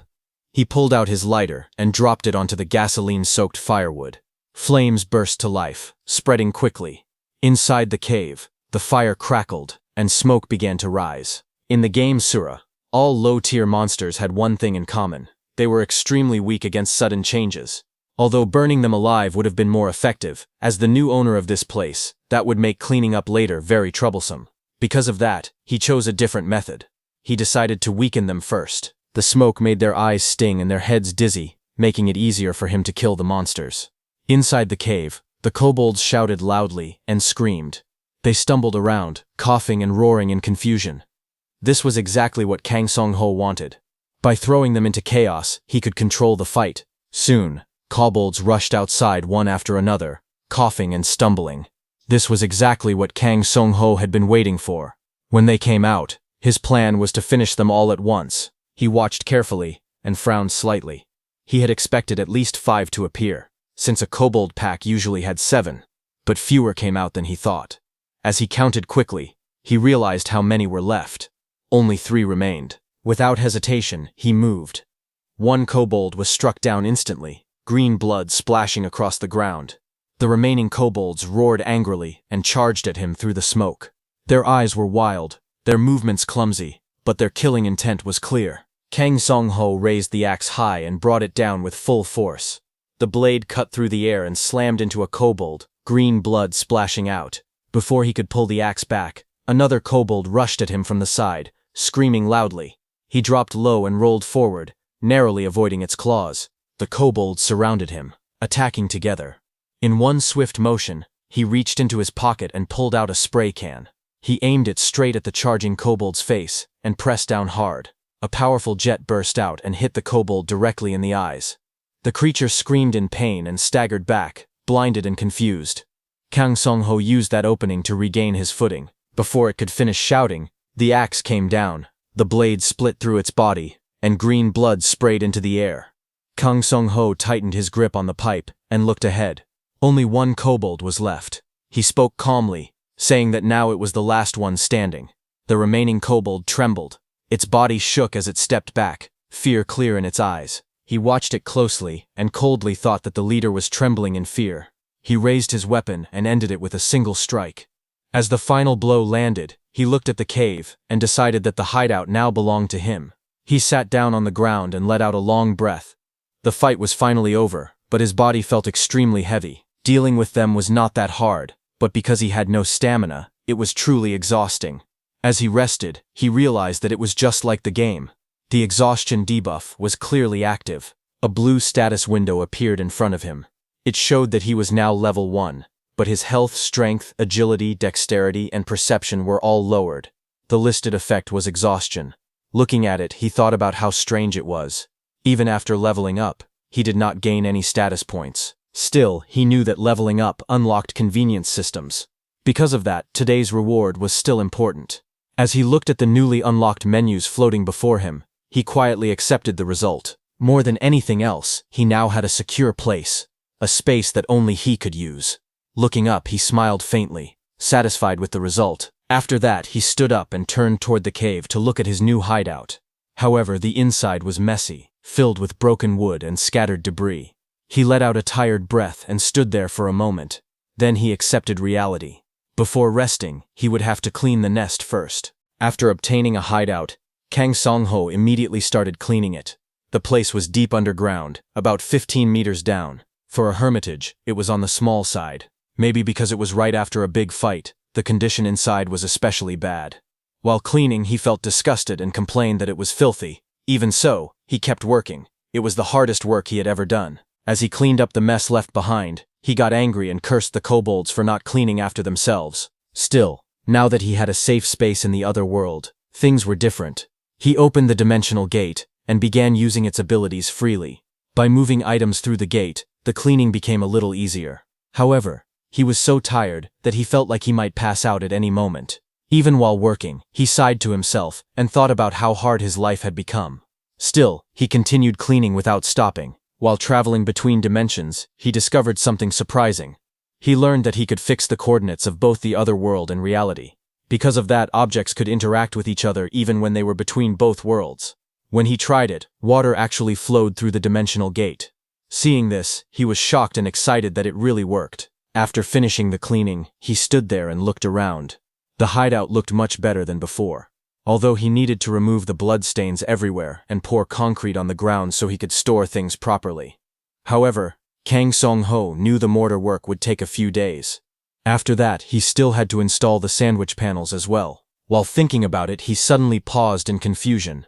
He pulled out his lighter and dropped it onto the gasoline-soaked firewood. Flames burst to life, spreading quickly. Inside the cave, the fire crackled, and smoke began to rise. In the game Sura, all low-tier monsters had one thing in common. They were extremely weak against sudden changes. Although burning them alive would have been more effective, as the new owner of this place, that would make cleaning up later very troublesome. Because of that, he chose a different method. He decided to weaken them first. The smoke made their eyes sting and their heads dizzy, making it easier for him to kill the monsters. Inside the cave, the kobolds shouted loudly and screamed. They stumbled around, coughing and roaring in confusion. This was exactly what Kang Song-ho wanted. By throwing them into chaos, he could control the fight. Soon, kobolds rushed outside one after another, coughing and stumbling. This was exactly what Kang Song-ho had been waiting for. When they came out, his plan was to finish them all at once. He watched carefully and frowned slightly. He had expected at least 5 to appear, since a kobold pack usually had 7, but fewer came out than he thought. As he counted quickly, he realized how many were left. Only 3 remained. Without hesitation, he moved. One kobold was struck down instantly, green blood splashing across the ground. The remaining kobolds roared angrily and charged at him through the smoke. Their eyes were wild, their movements clumsy, but their killing intent was clear. Kang Song-ho raised the axe high and brought it down with full force. The blade cut through the air and slammed into a kobold, green blood splashing out. Before he could pull the axe back, another kobold rushed at him from the side, screaming loudly. He dropped low and rolled forward, narrowly avoiding its claws. The kobolds surrounded him, attacking together. In one swift motion, he reached into his pocket and pulled out a spray can. He aimed it straight at the charging kobold's face and pressed down hard. A powerful jet burst out and hit the kobold directly in the eyes. The creature screamed in pain and staggered back, blinded and confused. Kang Song-ho used that opening to regain his footing. Before it could finish shouting, the axe came down. The blade split through its body, and green blood sprayed into the air. Kang Song-ho tightened his grip on the pipe and looked ahead. Only one kobold was left. He spoke calmly, saying that now it was the last one standing. The remaining kobold trembled. Its body shook as it stepped back, fear clear in its eyes. He watched it closely and coldly thought that the leader was trembling in fear. He raised his weapon and ended it with a single strike. As the final blow landed, he looked at the cave and decided that the hideout now belonged to him. He sat down on the ground and let out a long breath. The fight was finally over, but his body felt extremely heavy. Dealing with them was not that hard, but because he had no stamina, it was truly exhausting. As he rested, he realized that it was just like the game. The exhaustion debuff was clearly active. A blue status window appeared in front of him. It showed that he was now level 1, but his health, strength, agility, dexterity, and perception were all lowered. The listed effect was exhaustion. Looking at it, he thought about how strange it was. Even after leveling up, he did not gain any status points. Still, he knew that leveling up unlocked convenience systems. Because of that, today's reward was still important. As he looked at the newly unlocked menus floating before him, he quietly accepted the result. More than anything else, he now had a secure place, a space that only he could use. Looking up, he smiled faintly, satisfied with the result. After that, he stood up and turned toward the cave to look at his new hideout. However, the inside was messy, filled with broken wood and scattered debris. He let out a tired breath and stood there for a moment. Then he accepted reality. Before resting, he would have to clean the nest first. After obtaining a hideout, Kang Song-ho immediately started cleaning it. The place was deep underground, about 15 meters down. For a hermitage, it was on the small side. Maybe because it was right after a big fight, the condition inside was especially bad. While cleaning, he felt disgusted and complained that it was filthy. Even so, he kept working. It was the hardest work he had ever done. As he cleaned up the mess left behind, he got angry and cursed the kobolds for not cleaning after themselves. Still, now that he had a safe space in the other world, things were different. He opened the dimensional gate and began using its abilities freely. By moving items through the gate, the cleaning became a little easier. However, He was so tired that he felt like he might pass out at any moment. Even while working, he sighed to himself and thought about how hard his life had become. Still, he continued cleaning without stopping. While traveling between dimensions, he discovered something surprising. He learned that he could fix the coordinates of both the other world and reality. Because of that, objects could interact with each other even when they were between both worlds. When he tried it, water actually flowed through the dimensional gate. Seeing this, he was shocked and excited that it really worked. After finishing the cleaning, he stood there and looked around. The hideout looked much better than before. Although he needed to remove the bloodstains everywhere and pour concrete on the ground so he could store things properly. However, Kang Song-ho knew the mortar work would take a few days. After that, he still had to install the sandwich panels as well. While thinking about it, he suddenly paused in confusion.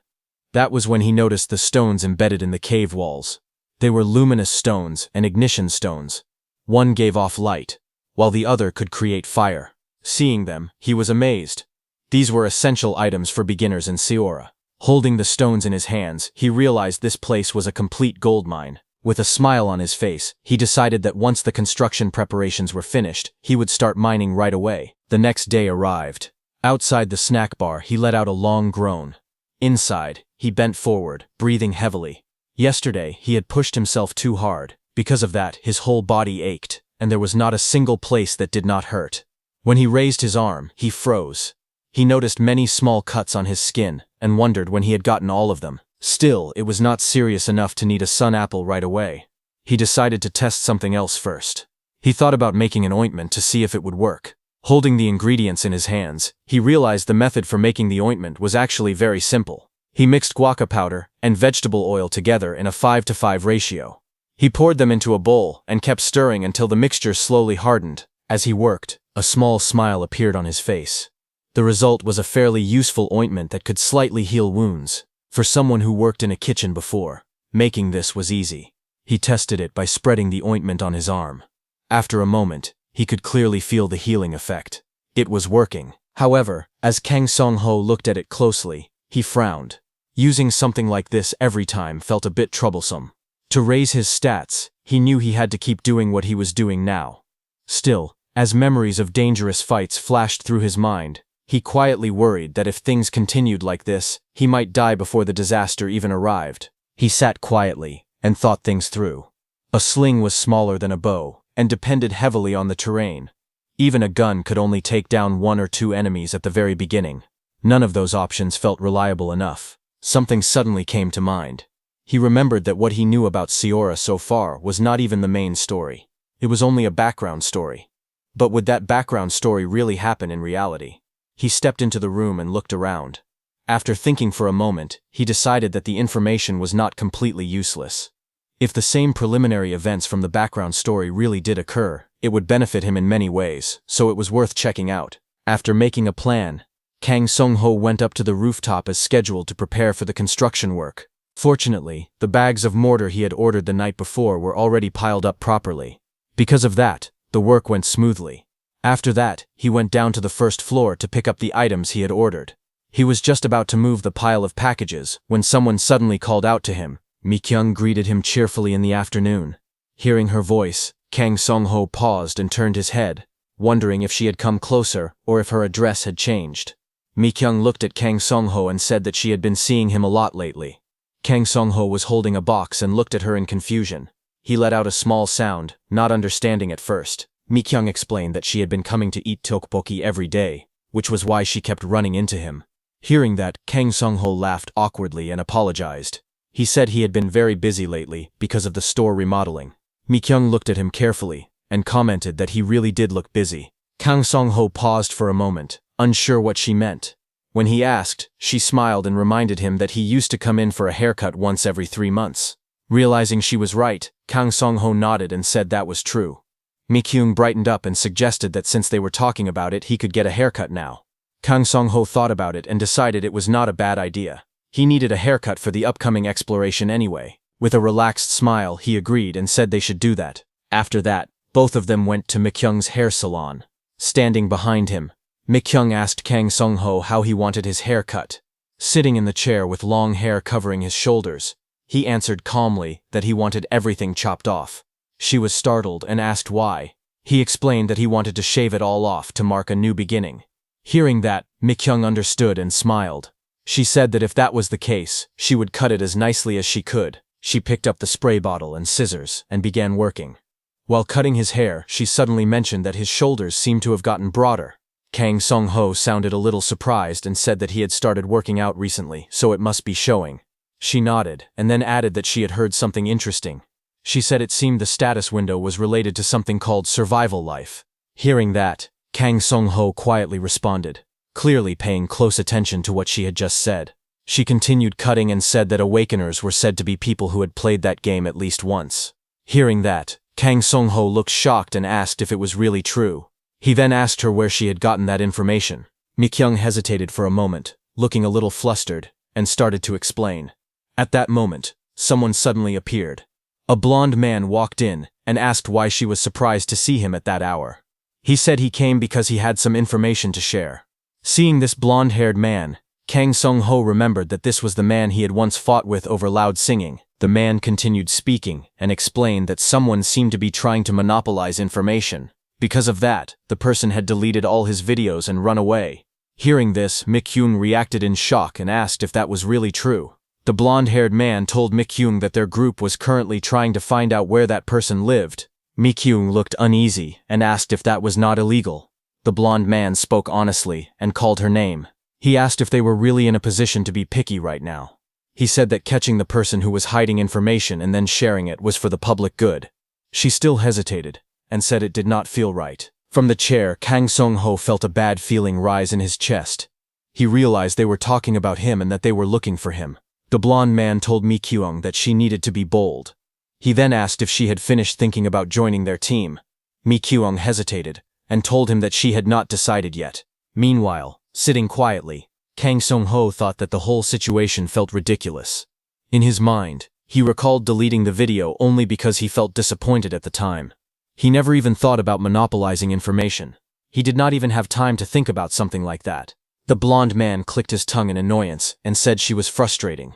That was when he noticed the stones embedded in the cave walls. They were luminous stones and ignition stones. One gave off light, while the other could create fire. Seeing them, he was amazed. These were essential items for beginners in Seora. Holding the stones in his hands, he realized this place was a complete gold mine. With a smile on his face, he decided that once the construction preparations were finished, he would start mining right away. The next day arrived. Outside the snack bar, he let out a long groan. Inside, he bent forward, breathing heavily. Yesterday, he had pushed himself too hard. Because of that, his whole body ached, and there was not a single place that did not hurt. When he raised his arm, he froze. He noticed many small cuts on his skin, and wondered when he had gotten all of them. Still, it was not serious enough to need a sun apple right away. He decided to test something else first. He thought about making an ointment to see if it would work. Holding the ingredients in his hands, he realized the method for making the ointment was actually very simple. He mixed guaca powder and vegetable oil together in a 5:5 ratio. He poured them into a bowl and kept stirring until the mixture slowly hardened. As he worked, a small smile appeared on his face. The result was a fairly useful ointment that could slightly heal wounds. For someone who worked in a kitchen before, making this was easy. He tested it by spreading the ointment on his arm. After a moment, he could clearly feel the healing effect. It was working. However, as Kang Song-ho looked at it closely, he frowned. Using something like this every time felt a bit troublesome. To raise his stats, he knew he had to keep doing what he was doing now. Still, as memories of dangerous fights flashed through his mind, he quietly worried that if things continued like this, he might die before the disaster even arrived. He sat quietly and thought things through. A sling was smaller than a bow and depended heavily on the terrain. Even a gun could only take down 1 or 2 enemies at the very beginning. None of those options felt reliable enough. Something suddenly came to mind. He remembered that what he knew about Seora so far was not even the main story. It was only a background story. But would that background story really happen in reality? He stepped into the room and looked around. After thinking for a moment, he decided that the information was not completely useless. If the same preliminary events from the background story really did occur, it would benefit him in many ways, so it was worth checking out. After making a plan, Kang Song-ho went up to the rooftop as scheduled to prepare for the construction work. Fortunately, the bags of mortar he had ordered the night before were already piled up properly. Because of that, the work went smoothly. After that, he went down to the first floor to pick up the items he had ordered. He was just about to move the pile of packages when someone suddenly called out to him. Mi-kyung greeted him cheerfully in the afternoon. Hearing her voice, Kang Song-ho paused and turned his head, wondering if she had come closer or if her address had changed. Mi-kyung looked at Kang Song-ho and said that she had been seeing him a lot lately. Kang Song-ho was holding a box and looked at her in confusion. He let out a small sound, not understanding at first. Mi-kyung explained that she had been coming to eat tteokbokki every day, which was why she kept running into him. Hearing that, Kang Song-ho laughed awkwardly and apologized. He said he had been very busy lately because of the store remodeling. Mi-kyung looked at him carefully and commented that he really did look busy. Kang Song-ho paused for a moment, unsure what she meant. When he asked, she smiled and reminded him that he used to come in for a haircut once every 3 months. Realizing she was right, Kang Song-ho nodded and said that was true. Mi-kyung brightened up and suggested that since they were talking about it, he could get a haircut now. Kang Song-ho thought about it and decided it was not a bad idea. He needed a haircut for the upcoming exploration anyway. With a relaxed smile, he agreed and said they should do that. After that, both of them went to Mi-kyung's hair salon. Standing behind him, Mi-kyung asked Kang Song-ho how he wanted his hair cut. Sitting in the chair with long hair covering his shoulders, he answered calmly that he wanted everything chopped off. She was startled and asked why. He explained that he wanted to shave it all off to mark a new beginning. Hearing that, Mi-kyung understood and smiled. She said that if that was the case, she would cut it as nicely as she could. She picked up the spray bottle and scissors and began working. While cutting his hair, she suddenly mentioned that his shoulders seemed to have gotten broader. Kang Sung-ho sounded a little surprised and said that he had started working out recently, so it must be showing. She nodded, and then added that she had heard something interesting. She said it seemed the status window was related to something called survival life. Hearing that, Kang Sung-ho quietly responded, clearly paying close attention to what she had just said. She continued cutting and said that awakeners were said to be people who had played that game at least once. Hearing that, Kang Sung-ho looked shocked and asked if it was really true. He then asked her where she had gotten that information. Mi-kyung hesitated for a moment, looking a little flustered, and started to explain. At that moment, someone suddenly appeared. A blond man walked in and asked why she was surprised to see him at that hour. He said he came because he had some information to share. Seeing this blonde-haired man, Kang Sung-ho remembered that this was the man he had once fought with over loud singing. The man continued speaking and explained that someone seemed to be trying to monopolize information. Because of that, the person had deleted all his videos and run away. Hearing this, Mi-kyung reacted in shock and asked if that was really true. The blonde-haired man told Mi-kyung that their group was currently trying to find out where that person lived. Mi-kyung looked uneasy and asked if that was not illegal. The blonde man spoke honestly and called her name. He asked if they were really in a position to be picky right now. He said that catching the person who was hiding information and then sharing it was for the public good. She still hesitated and said it did not feel right. From the chair, Kang Sung-ho felt a bad feeling rise in his chest. He realized they were talking about him and that they were looking for him. The blonde man told Mi-kyung that she needed to be bold. He then asked if she had finished thinking about joining their team. Mi-kyung hesitated and told him that she had not decided yet. Meanwhile, sitting quietly, Kang Sung-ho thought that the whole situation felt ridiculous. In his mind, he recalled deleting the video only because he felt disappointed at the time. He never even thought about monopolizing information. He did not even have time to think about something like that. The blonde man clicked his tongue in annoyance and said she was frustrating.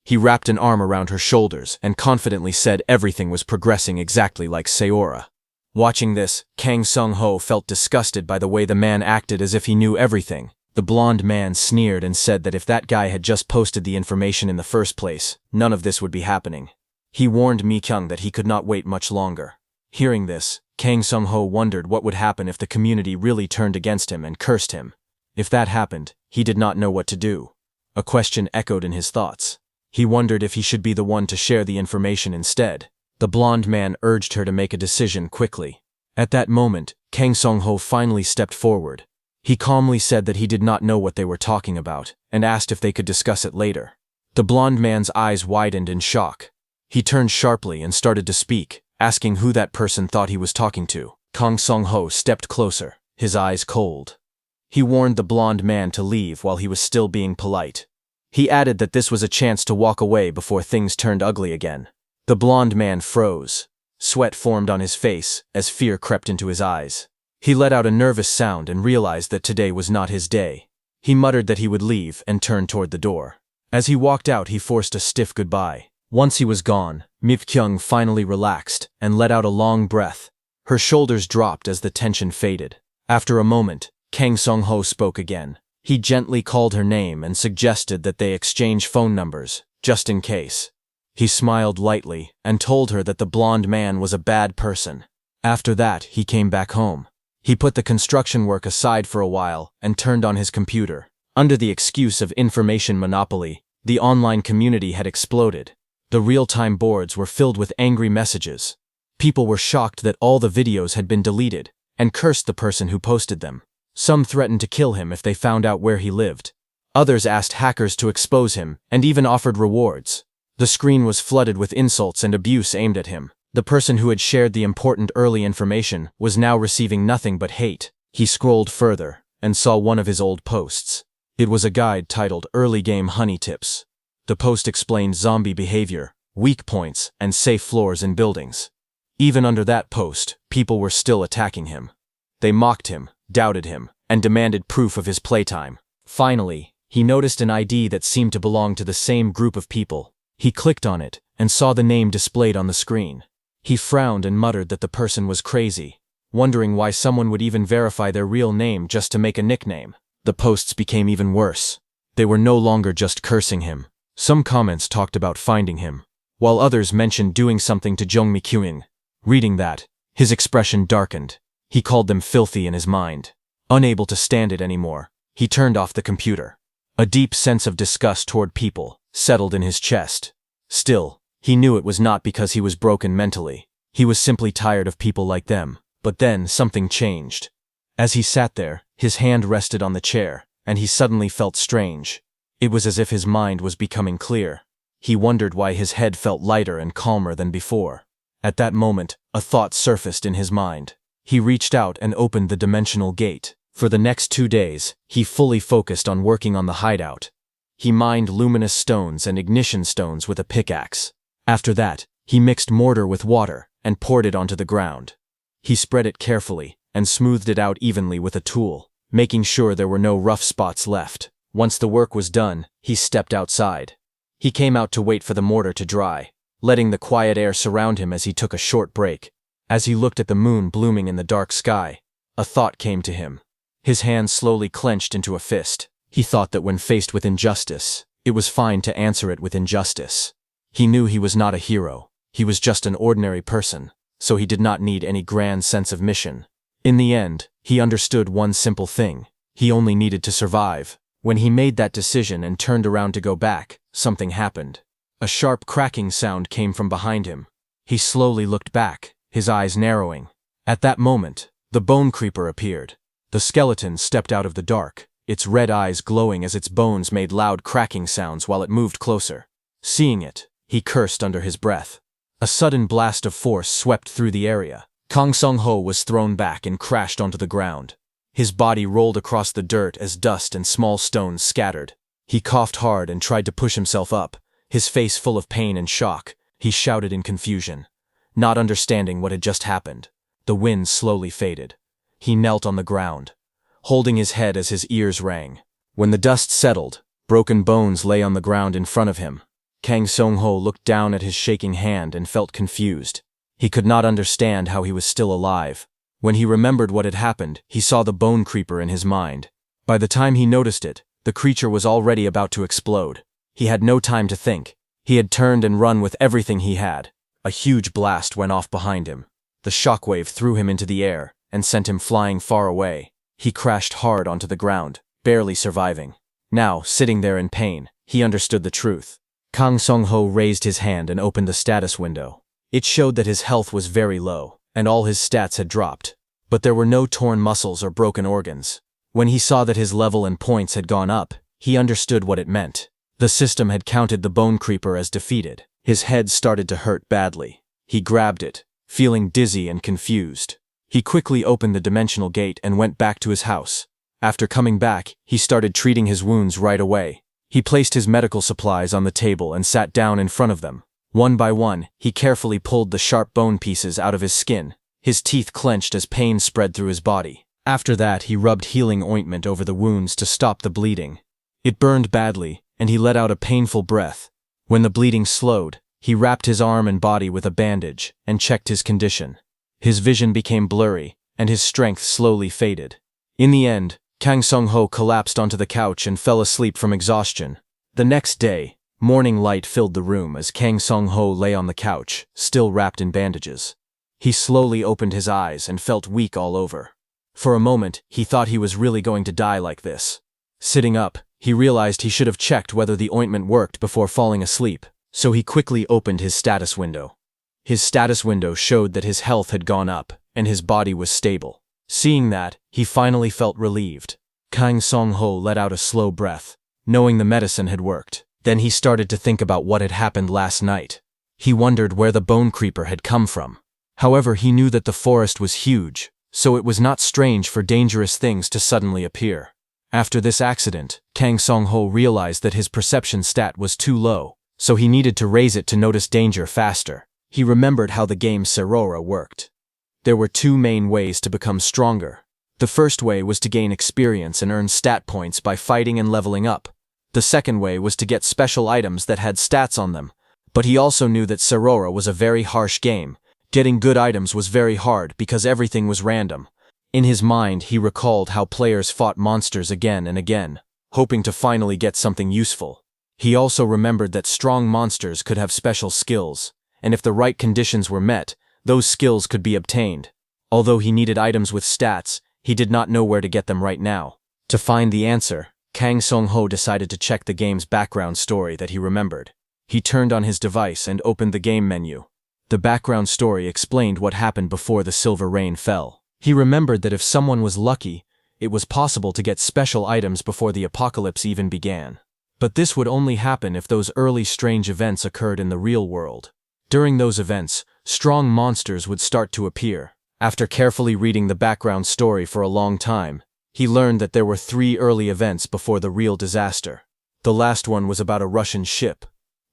He wrapped an arm around her shoulders and confidently said everything was progressing exactly like Seora. Watching this, Kang Sung-ho felt disgusted by the way the man acted as if he knew everything. The blonde man sneered and said that if that guy had just posted the information in the first place, none of this would be happening. He warned Mi-kyung that he could not wait much longer. Hearing this, Kang Sung-ho wondered what would happen if the community really turned against him and cursed him. If that happened, he did not know what to do. A question echoed in his thoughts. He wondered if he should be the one to share the information instead. The blonde man urged her to make a decision quickly. At that moment, Kang Sung-ho finally stepped forward. He calmly said that he did not know what they were talking about, and asked if they could discuss it later. The blonde man's eyes widened in shock. He turned sharply and started to speak, asking who that person thought he was talking to. Kang Sung-ho stepped closer, his eyes cold. He warned the blonde man to leave while he was still being polite. He added that this was a chance to walk away before things turned ugly again. The blonde man froze. Sweat formed on his face as fear crept into his eyes. He let out a nervous sound and realized that today was not his day. He muttered that he would leave and turned toward the door. As he walked out, he forced a stiff goodbye. Once he was gone, Mi-kyung finally relaxed and let out a long breath. Her shoulders dropped as the tension faded. After a moment, Kang Sung-ho spoke again. He gently called her name and suggested that they exchange phone numbers, just in case. He smiled lightly and told her that the blonde man was a bad person. After that, he came back home. He put the construction work aside for a while and turned on his computer. Under the excuse of information monopoly, the online community had exploded. The real-time boards were filled with angry messages. People were shocked that all the videos had been deleted and cursed the person who posted them. Some threatened to kill him if they found out where he lived. Others asked hackers to expose him and even offered rewards. The screen was flooded with insults and abuse aimed at him. The person who had shared the important early information was now receiving nothing but hate. He scrolled further and saw one of his old posts. It was a guide titled Early Game Honey Tips. The post explained zombie behavior, weak points, and safe floors in buildings. Even under that post, people were still attacking him. They mocked him, doubted him, and demanded proof of his playtime. Finally, he noticed an ID that seemed to belong to the same group of people. He clicked on it and saw the name displayed on the screen. He frowned and muttered that the person was crazy. wondering why someone would even verify their real name just to make a nickname. The posts became even worse. They were no longer just cursing him. Some comments talked about finding him, while others mentioned doing something to Jung Mi-kyung. Reading that, his expression darkened. He called them filthy in his mind. Unable to stand it anymore, he turned off the computer. A deep sense of disgust toward people settled in his chest. Still, he knew it was not because he was broken mentally. He was simply tired of people like them. But then something changed. As he sat there, his hand rested on the chair, and he suddenly felt strange. It was as if his mind was becoming clear. He wondered why his head felt lighter and calmer than before. At that moment, a thought surfaced in his mind. He reached out and opened the dimensional gate. For the next 2 days, he fully focused on working on the hideout. He mined luminous stones and ignition stones with a pickaxe. After that, he mixed mortar with water and poured it onto the ground. He spread it carefully and smoothed it out evenly with a tool, making sure there were no rough spots left. Once the work was done, he stepped outside. He came out to wait for the mortar to dry, letting the quiet air surround him as he took a short break. As he looked at the moon blooming in the dark sky, a thought came to him. His hand slowly clenched into a fist. He thought that when faced with injustice, it was fine to answer it with injustice. He knew he was not a hero. He was just an ordinary person, so he did not need any grand sense of mission. In the end, he understood one simple thing. He only needed to survive. When he made that decision and turned around to go back, something happened. A sharp cracking sound came from behind him. He slowly looked back, his eyes narrowing. At that moment, the bone creeper appeared. The skeleton stepped out of the dark, its red eyes glowing as its bones made loud cracking sounds while it moved closer. Seeing it, he cursed under his breath. A sudden blast of force swept through the area. Kang Sung-ho was thrown back and crashed onto the ground. His body rolled across the dirt as dust and small stones scattered. He coughed hard and tried to push himself up, his face full of pain and shock. He shouted in confusion, not understanding what had just happened. The wind slowly faded. He knelt on the ground, holding his head as his ears rang. When the dust settled, broken bones lay on the ground in front of him. Kang Sung-ho looked down at his shaking hand and felt confused. He could not understand how he was still alive. When he remembered what had happened, he saw the bone creeper in his mind. By the time he noticed it, the creature was already about to explode. He had no time to think. He had turned and run with everything he had. A huge blast went off behind him. The shockwave threw him into the air and sent him flying far away. He crashed hard onto the ground, barely surviving. Now, sitting there in pain, he understood the truth. Kang Sung-ho raised his hand and opened the status window. It showed that his health was very low, and all his stats had dropped. But there were no torn muscles or broken organs. When he saw that his level and points had gone up, he understood what it meant. The system had counted the bone creeper as defeated. His head started to hurt badly. He grabbed it, feeling dizzy and confused. He quickly opened the dimensional gate and went back to his house. After coming back, he started treating his wounds right away. He placed his medical supplies on the table and sat down in front of them. One by one, he carefully pulled the sharp bone pieces out of his skin. His teeth clenched as pain spread through his body. After that, he rubbed healing ointment over the wounds to stop the bleeding. It burned badly, and he let out a painful breath. When the bleeding slowed, he wrapped his arm and body with a bandage and checked his condition. His vision became blurry, and his strength slowly faded. In the end, Kang Sung-ho collapsed onto the couch and fell asleep from exhaustion. The next day, morning light filled the room as Kang Sung-ho lay on the couch, still wrapped in bandages. He slowly opened his eyes and felt weak all over. For a moment, he thought he was really going to die like this. Sitting up, he realized he should have checked whether the ointment worked before falling asleep, so he quickly opened his status window. His status window showed that his health had gone up, and his body was stable. Seeing that, he finally felt relieved. Kang Sung-ho let out a slow breath, knowing the medicine had worked. Then he started to think about what had happened last night. He wondered where the bone creeper had come from. However, he knew that the forest was huge, so it was not strange for dangerous things to suddenly appear. After this accident, Kang Sung-ho realized that his perception stat was too low, so he needed to raise it to notice danger faster. He remembered how the game Serora worked. There were two main ways to become stronger. The first way was to gain experience and earn stat points by fighting and leveling up. The second way was to get special items that had stats on them. But he also knew that Serora was a very harsh game, Getting good items was very hard because everything was random. In his mind, he recalled how players fought monsters again and again, hoping to finally get something useful. He also remembered that strong monsters could have special skills, and if the right conditions were met, those skills could be obtained. Although he needed items with stats, he did not know where to get them right now. To find the answer, Kang Song-ho decided to check the game's background story that he remembered. He turned on his device and opened the game menu. The background story explained what happened before the silver rain fell. He remembered that if someone was lucky, it was possible to get special items before the apocalypse even began. But this would only happen if those early strange events occurred in the real world. During those events, strong monsters would start to appear. After carefully reading the background story for a long time, he learned that there were 3 early events before the real disaster. The last one was about a Russian ship.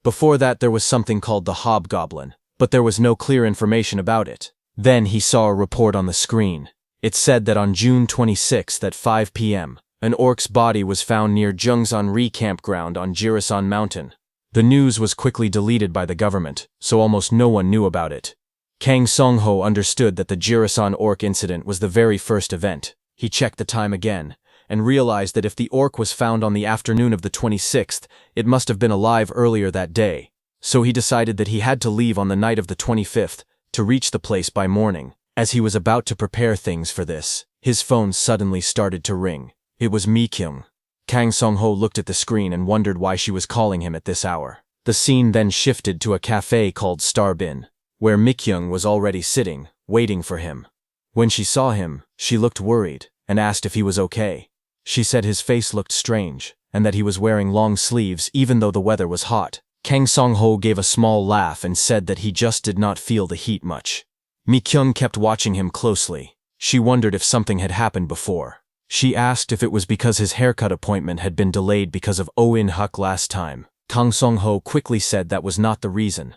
Before that there was something called the Hobgoblin, but there was no clear information about it. Then he saw a report on the screen. It said that on June 26th at 5 p.m., an orc's body was found near Jungsan-ri campground on Jirisan Mountain. The news was quickly deleted by the government, so almost no one knew about it. Kang Song-ho understood that the Jirisan orc incident was the very first event. He checked the time again, and realized that if the orc was found on the afternoon of the 26th, it must have been alive earlier that day. So he decided that he had to leave on the night of the 25th to reach the place by morning. As he was about to prepare things for this, his phone suddenly started to ring. It was Mi-kyung. Kang Song-ho looked at the screen and wondered why she was calling him at this hour. The scene then shifted to a cafe called Starbin, where Mi-kyung was already sitting, waiting for him. When she saw him, she looked worried and asked if he was okay. She said his face looked strange and that he was wearing long sleeves even though the weather was hot. Kang Song-ho gave a small laugh and said that he just did not feel the heat much. Mi-kyung kept watching him closely. She wondered if something had happened before. She asked if it was because his haircut appointment had been delayed because of Oh In-huk last time. Kang Song-ho quickly said that was not the reason.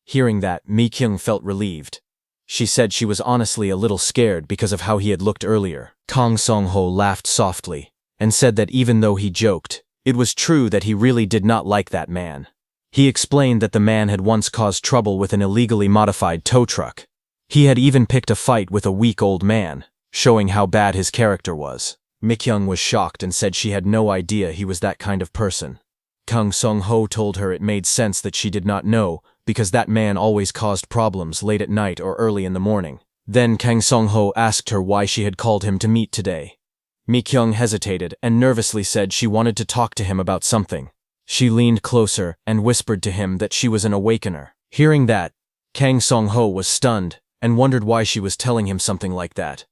Hearing that, Mi-kyung felt relieved. She said she was honestly a little scared because of how he had looked earlier. Kang Song-ho laughed softly and said that even though he joked, it was true that he really did not like that man. He explained that the man had once caused trouble with an illegally modified tow truck. He had even picked a fight with a weak old man, showing how bad his character was. Mi-kyung was shocked and said she had no idea he was that kind of person. Kang Song-ho told her it made sense that she did not know because that man always caused problems late at night or early in the morning. Then Kang Song-ho asked her why she had called him to meet today. Mi-kyung hesitated and nervously said she wanted to talk to him about something. She leaned closer and whispered to him that she was an awakener. Hearing that, Kang Song-ho was stunned and wondered why she was telling him something like that.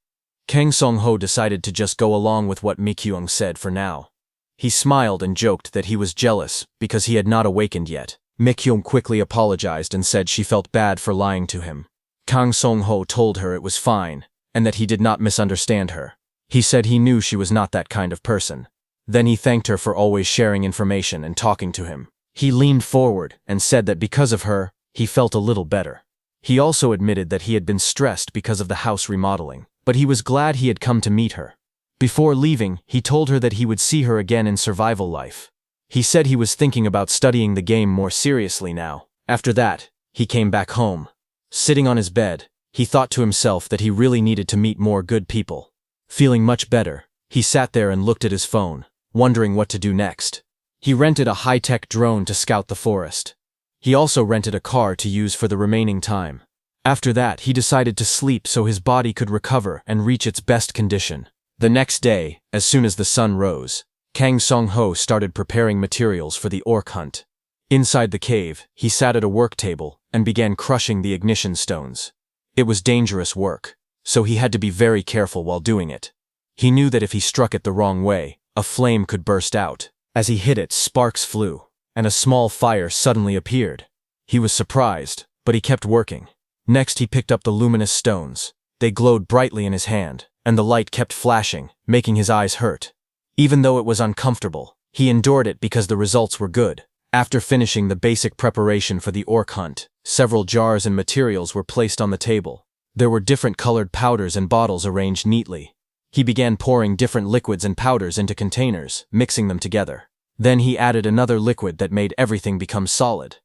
Kang Song-ho decided to just go along with what Mi-kyung said for now. He smiled and joked that he was jealous because he had not awakened yet. Mi-kyung quickly apologized and said she felt bad for lying to him. Kang Song-ho told her it was fine and that he did not misunderstand her. He said he knew she was not that kind of person. Then he thanked her for always sharing information and talking to him. He leaned forward and said that because of her, he felt a little better. He also admitted that he had been stressed because of the house remodeling, but he was glad he had come to meet her. Before leaving, he told her that he would see her again in survival life. He said he was thinking about studying the game more seriously now. After that, he came back home. Sitting on his bed, he thought to himself that he really needed to meet more good people. Feeling much better, he sat there and looked at his phone, wondering what to do next. He rented a high-tech drone to scout the forest. He also rented a car to use for the remaining time. After that, he decided to sleep so his body could recover and reach its best condition. The next day, as soon as the sun rose, Kang Song-ho started preparing materials for the orc hunt. Inside the cave, he sat at a work table and began crushing the ignition stones. It was dangerous work, so he had to be very careful while doing it. He knew that if he struck it the wrong way, a flame could burst out. As he hit it, sparks flew, and a small fire suddenly appeared. He was surprised, but he kept working. Next he picked up the luminous stones. They glowed brightly in his hand, and the light kept flashing, making his eyes hurt. Even though it was uncomfortable, he endured it because the results were good. After finishing the basic preparation for the orc hunt, several jars and materials were placed on the table. There were different colored powders and bottles arranged neatly. He began pouring different liquids and powders into containers, mixing them together. Then he added another liquid that made everything become solid.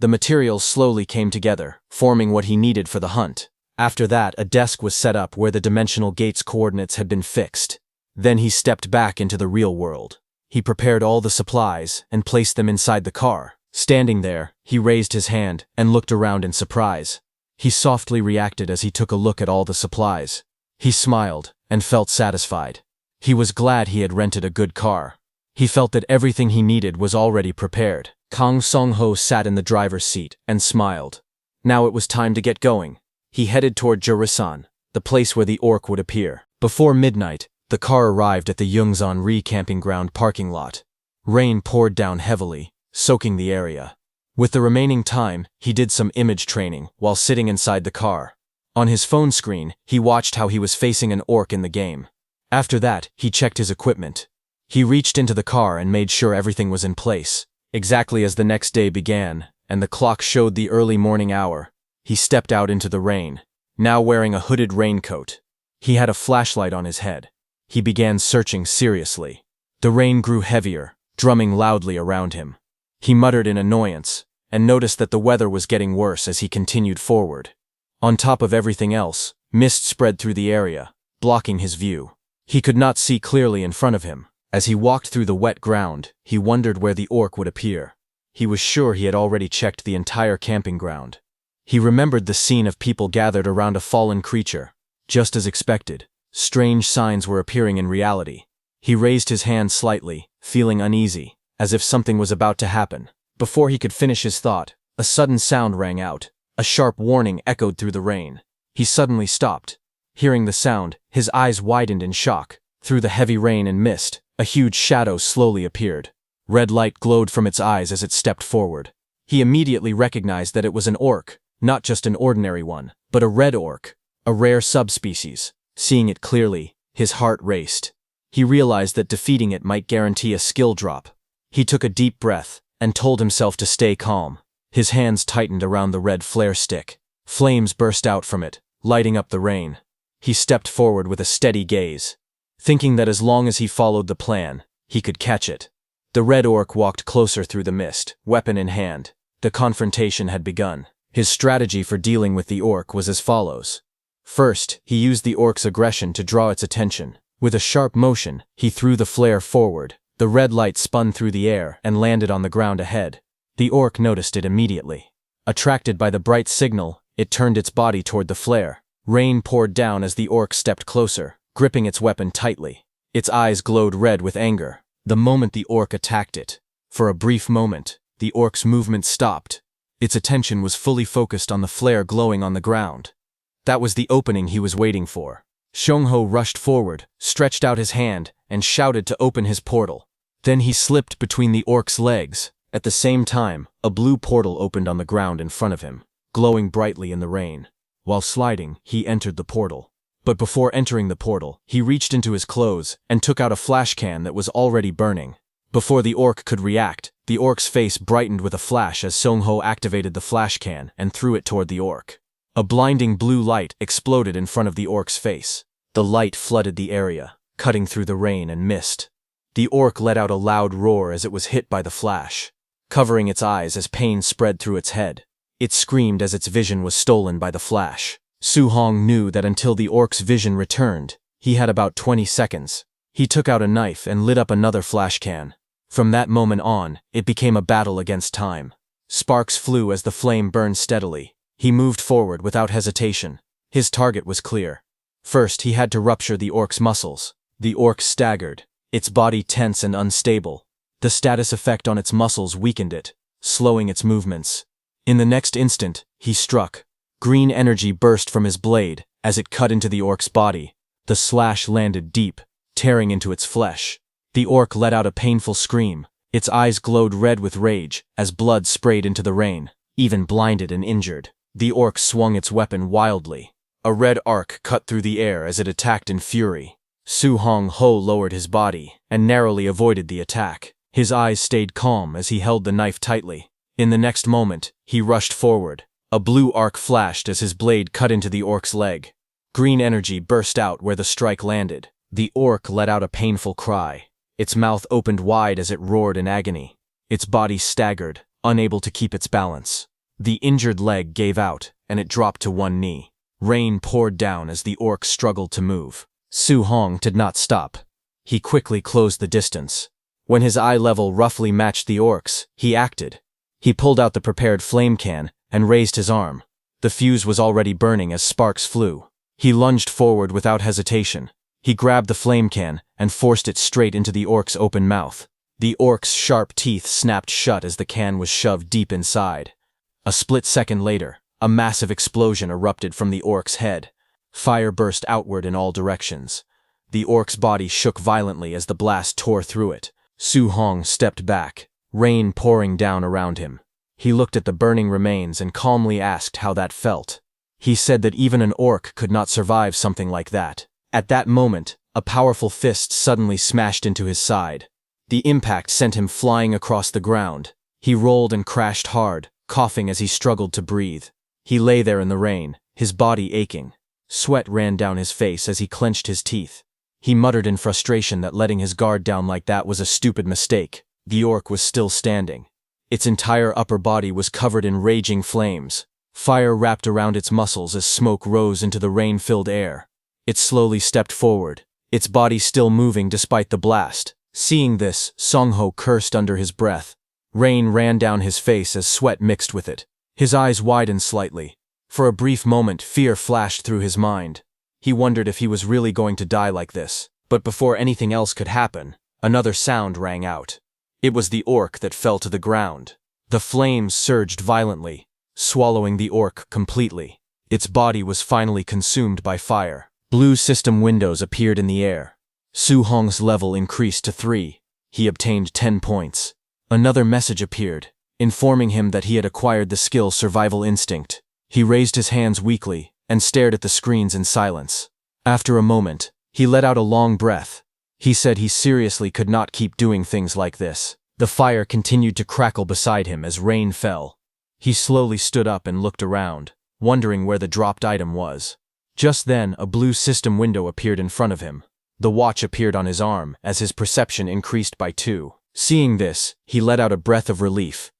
The materials slowly came together, forming what he needed for the hunt. After that, a desk was set up where the dimensional gate's coordinates had been fixed. Then he stepped back into the real world. He prepared all the supplies and placed them inside the car. Standing there, he raised his hand and looked around in surprise. He softly reacted as he took a look at all the supplies. He smiled and felt satisfied. He was glad he had rented a good car. He felt that everything he needed was already prepared. Kang Song-ho sat in the driver's seat and smiled. Now it was time to get going. He headed toward Jurisan, the place where the orc would appear. Before midnight, the car arrived at the Yungsan-ri camping ground parking lot. Rain poured down heavily, soaking the area. With the remaining time, he did some image training while sitting inside the car. On his phone screen, he watched how he was facing an orc in the game. After that, he checked his equipment. He reached into the car and made sure everything was in place. Exactly as the next day began, and the clock showed the early morning hour, he stepped out into the rain, now wearing a hooded raincoat. He had a flashlight on his head. He began searching seriously. The rain grew heavier, drumming loudly around him. He muttered in annoyance, and noticed that the weather was getting worse as he continued forward. On top of everything else, mist spread through the area, blocking his view. He could not see clearly in front of him. As he walked through the wet ground, he wondered where the orc would appear. He was sure he had already checked the entire camping ground. He remembered the scene of people gathered around a fallen creature. Just as expected, strange signs were appearing in reality. He raised his hand slightly, feeling uneasy, as if something was about to happen. Before he could finish his thought, a sudden sound rang out. A sharp warning echoed through the rain. He suddenly stopped. Hearing the sound, his eyes widened in shock. Through the heavy rain and mist, a huge shadow slowly appeared. Red light glowed from its eyes as it stepped forward. He immediately recognized that it was an orc, not just an ordinary one, but a red orc, a rare subspecies. Seeing it clearly, his heart raced. He realized that defeating it might guarantee a skill drop. He took a deep breath and told himself to stay calm. His hands tightened around the red flare stick. Flames burst out from it, lighting up the rain. He stepped forward with a steady gaze, thinking that as long as he followed the plan, he could catch it. The red orc walked closer through the mist, weapon in hand. The confrontation had begun. His strategy for dealing with the orc was as follows. First, he used the orc's aggression to draw its attention. With a sharp motion, he threw the flare forward. The red light spun through the air and landed on the ground ahead. The orc noticed it immediately. Attracted by the bright signal, it turned its body toward the flare. Rain poured down as the orc stepped closer, gripping its weapon tightly. Its eyes glowed red with anger. The moment the orc attacked it, for a brief moment, the orc's movement stopped. Its attention was fully focused on the flare glowing on the ground. That was the opening he was waiting for. Song-ho rushed forward, stretched out his hand, and shouted to open his portal. Then he slipped between the orc's legs. At the same time, a blue portal opened on the ground in front of him, glowing brightly in the rain. While sliding, he entered the portal. But before entering the portal, he reached into his clothes and took out a flash can that was already burning. Before the orc could react, the orc's face brightened with a flash as Song-ho activated the flash can and threw it toward the orc. A blinding blue light exploded in front of the orc's face. The light flooded the area, cutting through the rain and mist. The orc let out a loud roar as it was hit by the flash, covering its eyes as pain spread through its head. It screamed as its vision was stolen by the flash. Su-hong knew that until the orc's vision returned, he had about 20 seconds. He took out a knife and lit up another flash can. From that moment on, it became a battle against time. Sparks flew as the flame burned steadily. He moved forward without hesitation. His target was clear. First, he had to rupture the orc's muscles. The orc staggered, its body tense and unstable. The status effect on its muscles weakened it, slowing its movements. In the next instant, he struck. Green energy burst from his blade as it cut into the orc's body. The slash landed deep, tearing into its flesh. The orc let out a painful scream. Its eyes glowed red with rage as blood sprayed into the rain. Even blinded and injured, the orc swung its weapon wildly. A red arc cut through the air as it attacked in fury. Su-hong-ho lowered his body and narrowly avoided the attack. His eyes stayed calm as he held the knife tightly. In the next moment, he rushed forward. A blue arc flashed as his blade cut into the orc's leg. Green energy burst out where the strike landed. The orc let out a painful cry. Its mouth opened wide as it roared in agony. Its body staggered, unable to keep its balance. The injured leg gave out, and it dropped to one knee. Rain poured down as the orc struggled to move. Su Hong did not stop. He quickly closed the distance. When his eye level roughly matched the orc's, he acted. He pulled out the prepared flame can and raised his arm. The fuse was already burning as sparks flew. He lunged forward without hesitation. He grabbed the flame can and forced it straight into the orc's open mouth. The orc's sharp teeth snapped shut as the can was shoved deep inside. A split second later, a massive explosion erupted from the orc's head. Fire burst outward in all directions. The orc's body shook violently as the blast tore through it. Su Hong stepped back, rain pouring down around him. He looked at the burning remains and calmly asked how that felt. He said that even an orc could not survive something like that. At that moment, a powerful fist suddenly smashed into his side. The impact sent him flying across the ground. He rolled and crashed hard, coughing as he struggled to breathe. He lay there in the rain, his body aching. Sweat ran down his face as he clenched his teeth. He muttered in frustration that letting his guard down like that was a stupid mistake. The orc was still standing. Its entire upper body was covered in raging flames. Fire wrapped around its muscles as smoke rose into the rain-filled air. It slowly stepped forward, its body still moving despite the blast. Seeing this, Song-ho cursed under his breath. Rain ran down his face as sweat mixed with it. His eyes widened slightly. For a brief moment, fear flashed through his mind. He wondered if he was really going to die like this. But before anything else could happen, another sound rang out. It was the orc that fell to the ground. The flames surged violently, swallowing the orc completely. Its body was finally consumed by fire. Blue system windows appeared in the air. Su Hong's level increased to 3. He obtained 10 points. Another message appeared, informing him that he had acquired the skill Survival Instinct. He raised his hands weakly and stared at the screens in silence. After a moment, he let out a long breath. He said he seriously could not keep doing things like this. The fire continued to crackle beside him as rain fell. He slowly stood up and looked around, wondering where the dropped item was. Just then, a blue system window appeared in front of him. The watch appeared on his arm as his perception increased by 2. Seeing this, he let out a breath of relief.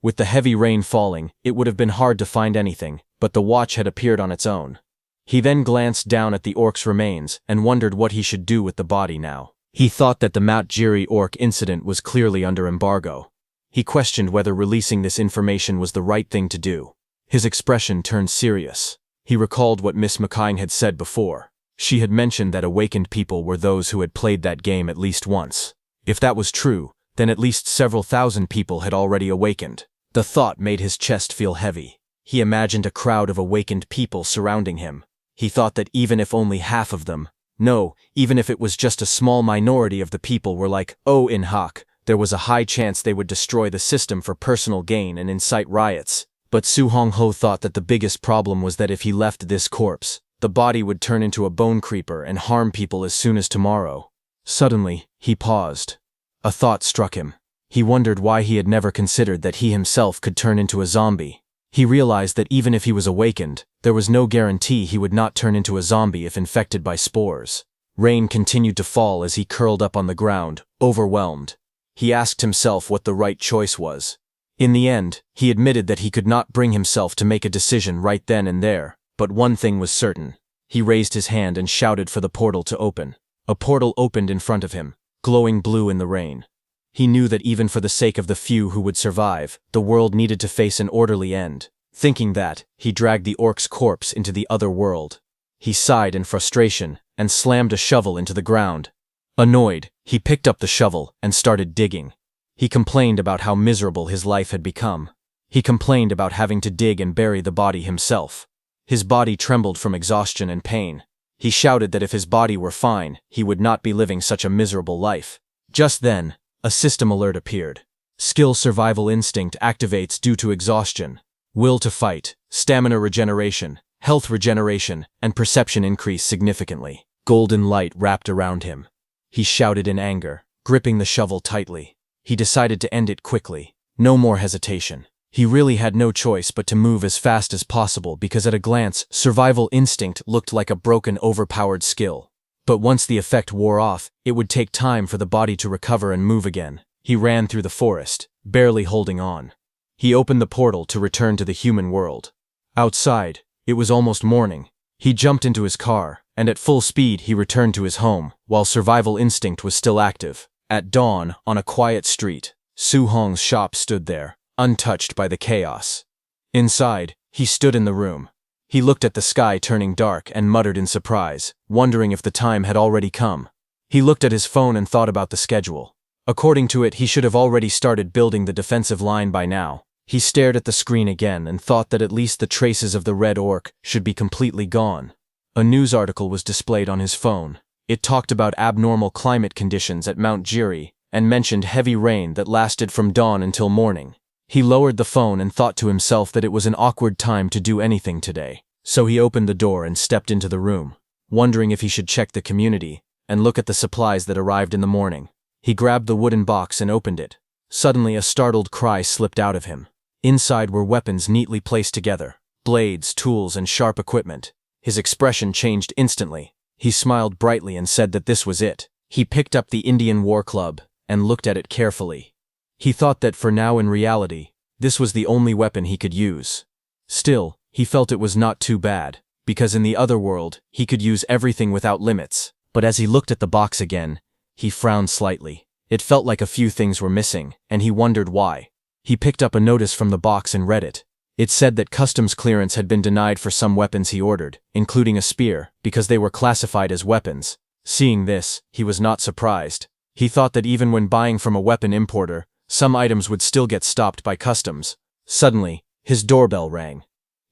With the heavy rain falling, it would have been hard to find anything, but the watch had appeared on its own. He then glanced down at the orc's remains and wondered what he should do with the body now. He thought that the Mount Jiri orc incident was clearly under embargo. He questioned whether releasing this information was the right thing to do. His expression turned serious. He recalled what Miss McKine had said before. She had mentioned that awakened people were those who had played that game at least once. If that was true, then at least several thousand people had already awakened. The thought made his chest feel heavy. He imagined a crowd of awakened people surrounding him. He thought that even if only half of them, no, even if it was just a small minority of the people were like Oh In Hak, there was a high chance they would destroy the system for personal gain and incite riots. But Su Hong-ho thought that the biggest problem was that if he left this corpse, the body would turn into a bone creeper and harm people as soon as tomorrow. Suddenly, he paused. A thought struck him. He wondered why he had never considered that he himself could turn into a zombie. He realized that even if he was awakened, there was no guarantee he would not turn into a zombie if infected by spores. Rain continued to fall as he curled up on the ground, overwhelmed. He asked himself what the right choice was. In the end, he admitted that he could not bring himself to make a decision right then and there, but one thing was certain. He raised his hand and shouted for the portal to open. A portal opened in front of him, glowing blue in the rain. He knew that even for the sake of the few who would survive, the world needed to face an orderly end. Thinking that, he dragged the orc's corpse into the other world. He sighed in frustration and slammed a shovel into the ground. Annoyed, he picked up the shovel and started digging. He complained about how miserable his life had become. He complained about having to dig and bury the body himself. His body trembled from exhaustion and pain. He shouted that if his body were fine, he would not be living such a miserable life. Just then, a system alert appeared. Skill Survival Instinct activates due to exhaustion. Will to fight, stamina regeneration, health regeneration, and perception increase significantly. Golden light wrapped around him. He shouted in anger, gripping the shovel tightly. He decided to end it quickly. No more hesitation. He really had no choice but to move as fast as possible because at a glance, Survival Instinct looked like a broken, overpowered skill. But once the effect wore off, it would take time for the body to recover and move again. He ran through the forest, barely holding on. He opened the portal to return to the human world. Outside, it was almost morning. He jumped into his car, and at full speed he returned to his home, while survival instinct was still active. At dawn, on a quiet street, Su Hong's shop stood there, untouched by the chaos. Inside, he stood in the room. He looked at the sky turning dark and muttered in surprise, wondering if the time had already come. He looked at his phone and thought about the schedule. According to it, he should have already started building the defensive line by now. He stared at the screen again and thought that at least the traces of the red orc should be completely gone. A news article was displayed on his phone. It talked about abnormal climate conditions at Mount Jiri and mentioned heavy rain that lasted from dawn until morning. He lowered the phone and thought to himself that it was an awkward time to do anything today. So he opened the door and stepped into the room, wondering if he should check the community and look at the supplies that arrived in the morning. He grabbed the wooden box and opened it. Suddenly, a startled cry slipped out of him. Inside were weapons neatly placed together, blades, tools, and sharp equipment. His expression changed instantly. He smiled brightly and said that this was it. He picked up the Indian war club and looked at it carefully. He thought that for now, in reality, this was the only weapon he could use. Still, he felt it was not too bad, because in the other world, he could use everything without limits. But as he looked at the box again, he frowned slightly. It felt like a few things were missing, and he wondered why. He picked up a notice from the box and read it. It said that customs clearance had been denied for some weapons he ordered, including a spear, because they were classified as weapons. Seeing this, he was not surprised. He thought that even when buying from a weapon importer, some items would still get stopped by customs. Suddenly, his doorbell rang.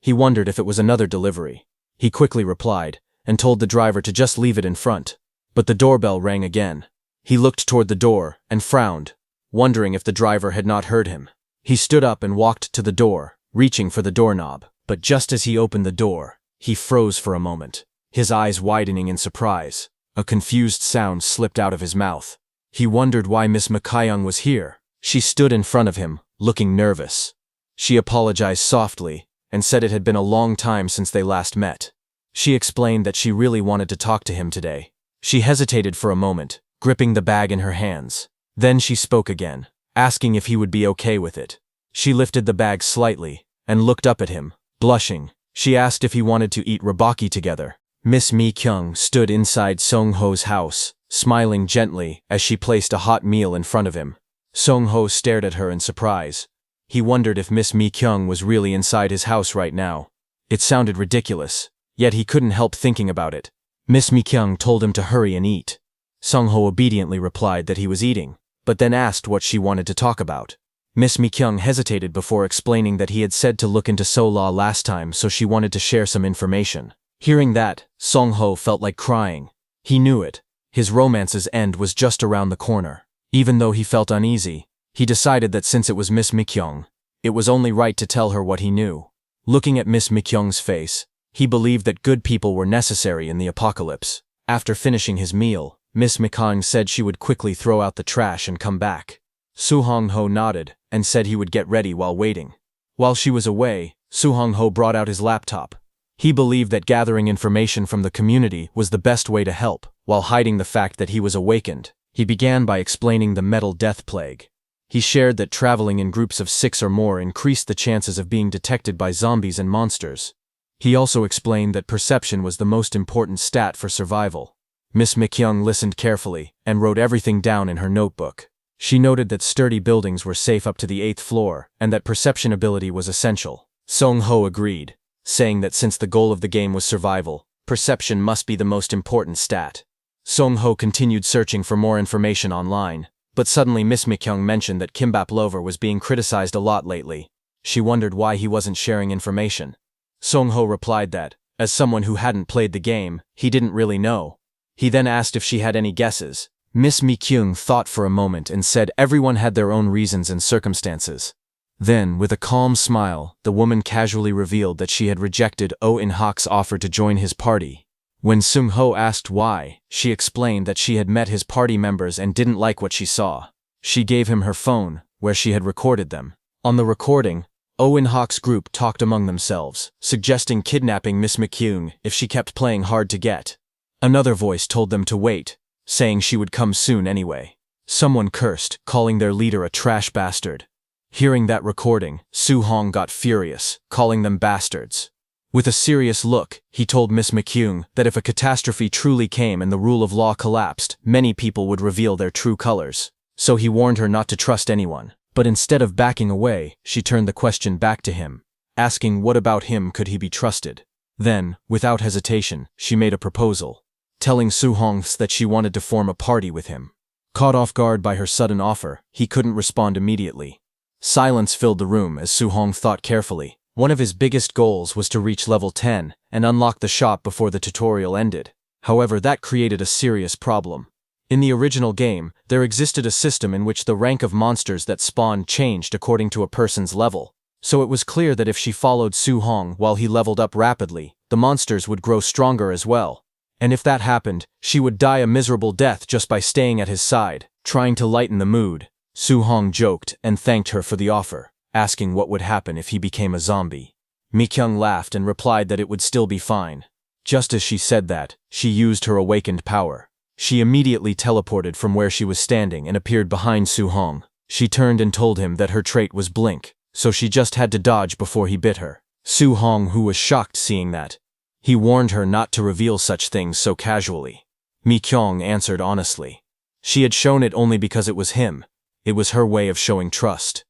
He wondered if it was another delivery. He quickly replied, and told the driver to just leave it in front. But the doorbell rang again. He looked toward the door and frowned, wondering if the driver had not heard him. He stood up and walked to the door, reaching for the doorknob. But just as he opened the door, he froze for a moment, his eyes widening in surprise. A confused sound slipped out of his mouth. He wondered why Miss McKyoung was here. She stood in front of him, looking nervous. She apologized softly and said it had been a long time since they last met. She explained that she really wanted to talk to him today. She hesitated for a moment, gripping the bag in her hands. Then she spoke again, asking if he would be okay with it. She lifted the bag slightly and looked up at him, blushing. She asked if he wanted to eat rabaki together. Miss Mi-kyung stood inside Song-ho's house, smiling gently as she placed a hot meal in front of him. Song-ho stared at her in surprise. He wondered if Miss Mi-kyung was really inside his house right now. It sounded ridiculous, yet he couldn't help thinking about it. Miss Mi-kyung told him to hurry and eat. Song-ho obediently replied that he was eating, but then asked what she wanted to talk about. Miss Mi-kyung hesitated before explaining that he had said to look into So-la last time, so she wanted to share some information. Hearing that, Song-ho felt like crying. He knew it. His romance's end was just around the corner. Even though he felt uneasy, he decided that since it was Miss Mi-kyung, it was only right to tell her what he knew. Looking at Miss Mi-kyung's face, he believed that good people were necessary in the apocalypse. After finishing his meal, Miss Mi-kyung said she would quickly throw out the trash and come back. Su Hong-ho nodded and said he would get ready while waiting. While she was away, Su Hong-ho brought out his laptop. He believed that gathering information from the community was the best way to help, while hiding the fact that he was awakened. He began by explaining the metal death plague. He shared that traveling in groups of 6 or more increased the chances of being detected by zombies and monsters. He also explained that perception was the most important stat for survival. Miss Mi-kyung listened carefully and wrote everything down in her notebook. She noted that sturdy buildings were safe up to the 8th floor and that perception ability was essential. Song-ho agreed, saying that since the goal of the game was survival, perception must be the most important stat. Song-ho continued searching for more information online, but suddenly Miss Mi-kyung mentioned that Kimbap Lover was being criticized a lot lately. She wondered why he wasn't sharing information. Song-ho replied that, as someone who hadn't played the game, he didn't really know. He then asked if she had any guesses. Miss Mi-kyung thought for a moment and said everyone had their own reasons and circumstances. Then, with a calm smile, the woman casually revealed that she had rejected Oh In-hak's offer to join his party. When Sung-ho asked why, she explained that she had met his party members and didn't like what she saw. She gave him her phone, where she had recorded them. On the recording, Oh In-hak's group talked among themselves, suggesting kidnapping Miss Mi-kyung if she kept playing hard to get. Another voice told them to wait, saying she would come soon anyway. Someone cursed, calling their leader a trash bastard. Hearing that recording, Su-hong got furious, calling them bastards. With a serious look, he told Miss McCune that if a catastrophe truly came and the rule of law collapsed, many people would reveal their true colors. So he warned her not to trust anyone. But instead of backing away, she turned the question back to him, asking what about him could he be trusted. Then, without hesitation, she made a proposal, telling Su-hong that she wanted to form a party with him. Caught off guard by her sudden offer, he couldn't respond immediately. Silence filled the room as Su-hong thought carefully. One of his biggest goals was to reach level 10 and unlock the shop before the tutorial ended. However, that created a serious problem. In the original game, there existed a system in which the rank of monsters that spawned changed according to a person's level. So it was clear that if she followed Su-hong while he leveled up rapidly, the monsters would grow stronger as well. And if that happened, she would die a miserable death just by staying at his side. Trying to lighten the mood, Su-hong joked and thanked her for the offer, asking what would happen if he became a zombie. Mi-kyung laughed and replied that it would still be fine. Just as she said that, she used her awakened power. She immediately teleported from where she was standing and appeared behind Su-hong. She turned and told him that her trait was blink, so she just had to dodge before he bit her. Su-hong, who was shocked seeing that. He warned her not to reveal such things so casually. Mi-kyung answered honestly. She had shown it only because it was him. It was her way of showing trust.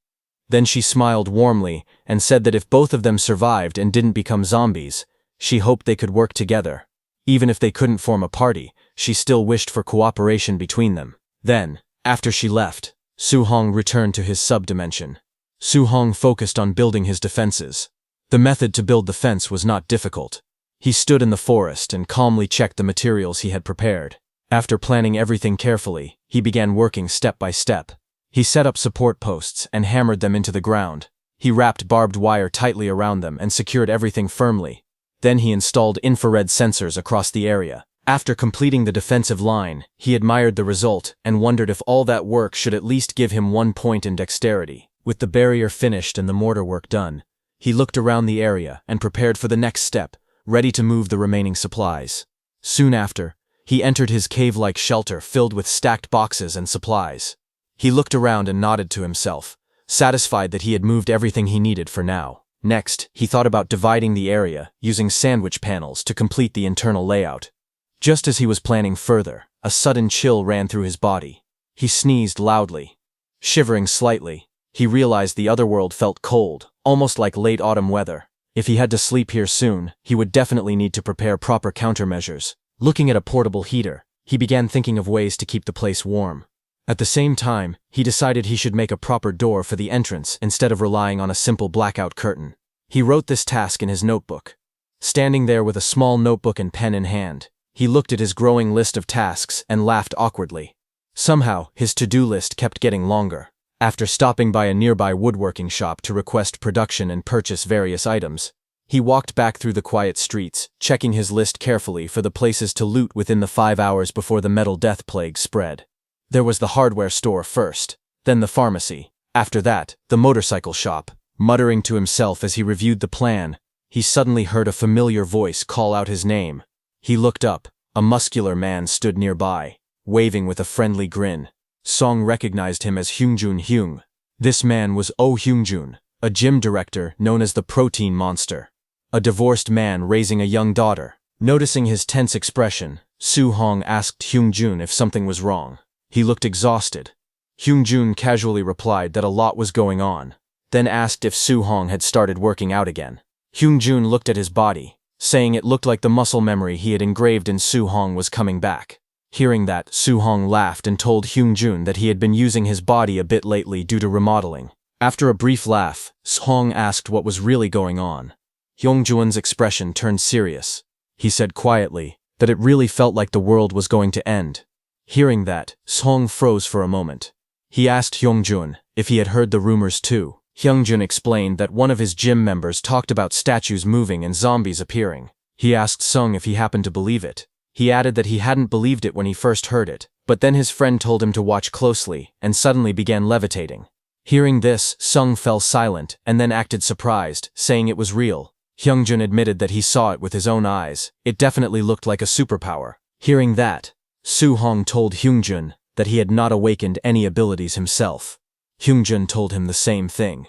Then she smiled warmly and said that if both of them survived and didn't become zombies, she hoped they could work together. Even if they couldn't form a party, she still wished for cooperation between them. Then, after she left, Su-hong returned to his sub-dimension. Su-hong focused on building his defenses. The method to build the fence was not difficult. He stood in the forest and calmly checked the materials he had prepared. After planning everything carefully, he began working step by step. He set up support posts and hammered them into the ground. He wrapped barbed wire tightly around them and secured everything firmly. Then he installed infrared sensors across the area. After completing the defensive line, he admired the result and wondered if all that work should at least give him 1 point in dexterity. With the barrier finished and the mortar work done, he looked around the area and prepared for the next step, ready to move the remaining supplies. Soon after, he entered his cave-like shelter filled with stacked boxes and supplies. He looked around and nodded to himself, satisfied that he had moved everything he needed for now. Next, he thought about dividing the area, using sandwich panels to complete the internal layout. Just as he was planning further, a sudden chill ran through his body. He sneezed loudly. Shivering slightly, he realized the other world felt cold, almost like late autumn weather. If he had to sleep here soon, he would definitely need to prepare proper countermeasures. Looking at a portable heater, he began thinking of ways to keep the place warm. At the same time, he decided he should make a proper door for the entrance instead of relying on a simple blackout curtain. He wrote this task in his notebook. Standing there with a small notebook and pen in hand, he looked at his growing list of tasks and laughed awkwardly. Somehow, his to-do list kept getting longer. After stopping by a nearby woodworking shop to request production and purchase various items, he walked back through the quiet streets, checking his list carefully for the places to loot within the 5 hours before the metal death plague spread. There was the hardware store first, then the pharmacy, after that, the motorcycle shop. Muttering to himself as he reviewed the plan, he suddenly heard a familiar voice call out his name. He looked up. A muscular man stood nearby, waving with a friendly grin. Song recognized him as Hyungjun. This man was Oh Hyungjun, a gym director known as the Protein Monster. A divorced man raising a young daughter. Noticing his tense expression, Su-hong asked Hyungjun if something was wrong. He looked exhausted. Hyungjun casually replied that a lot was going on, then asked if Su-hong had started working out again. Hyungjun looked at his body, saying it looked like the muscle memory he had engraved in Su-hong was coming back. Hearing that, Su-hong laughed and told Hyungjun that he had been using his body a bit lately due to remodeling. After a brief laugh, Su-hong asked what was really going on. Hyungjun's expression turned serious. He said quietly that it really felt like the world was going to end. Hearing that, Su-hong froze for a moment. He asked Hyungjun if he had heard the rumors too. Hyungjun explained that one of his gym members talked about statues moving and zombies appearing. He asked Sung if he happened to believe it. He added that he hadn't believed it when he first heard it, but then his friend told him to watch closely and suddenly began levitating. Hearing this, Sung fell silent and then acted surprised, saying it was real. Hyungjun admitted that he saw it with his own eyes. It definitely looked like a superpower. Hearing that, Su-hong told Hyungjun that he had not awakened any abilities himself. Hyungjun told him the same thing.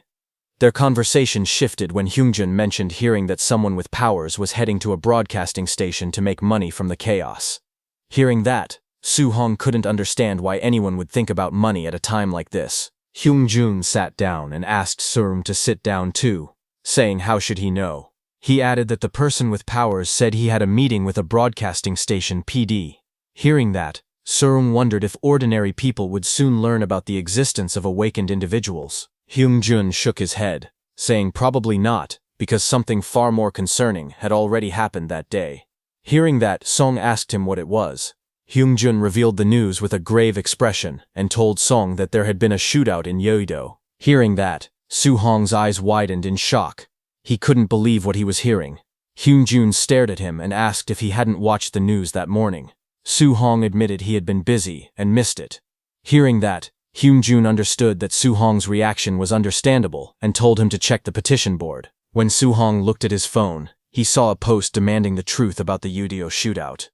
Their conversation shifted when Hyungjun mentioned hearing that someone with powers was heading to a broadcasting station to make money from the chaos. Hearing that, Soo-hong couldn't understand why anyone would think about money at a time like this. Hyungjun sat down and asked Surum to sit down too, saying how should he know. He added that the person with powers said he had a meeting with a broadcasting station PD. Hearing that, Surum wondered if ordinary people would soon learn about the existence of awakened individuals. Hyungjun shook his head, saying probably not, because something far more concerning had already happened that day. Hearing that, Song asked him what it was. Hyungjun revealed the news with a grave expression and told Song that there had been a shootout in Yeouido. Hearing that, Soo-hong's eyes widened in shock. He couldn't believe what he was hearing. Hyungjun stared at him and asked if he hadn't watched the news that morning. Soo-hong admitted he had been busy and missed it. Hearing that, Hyungjun understood that Soo-hong's reaction was understandable and told him to check the petition board. When Soo-hong looked at his phone, he saw a post demanding the truth about the Yeouido shootout.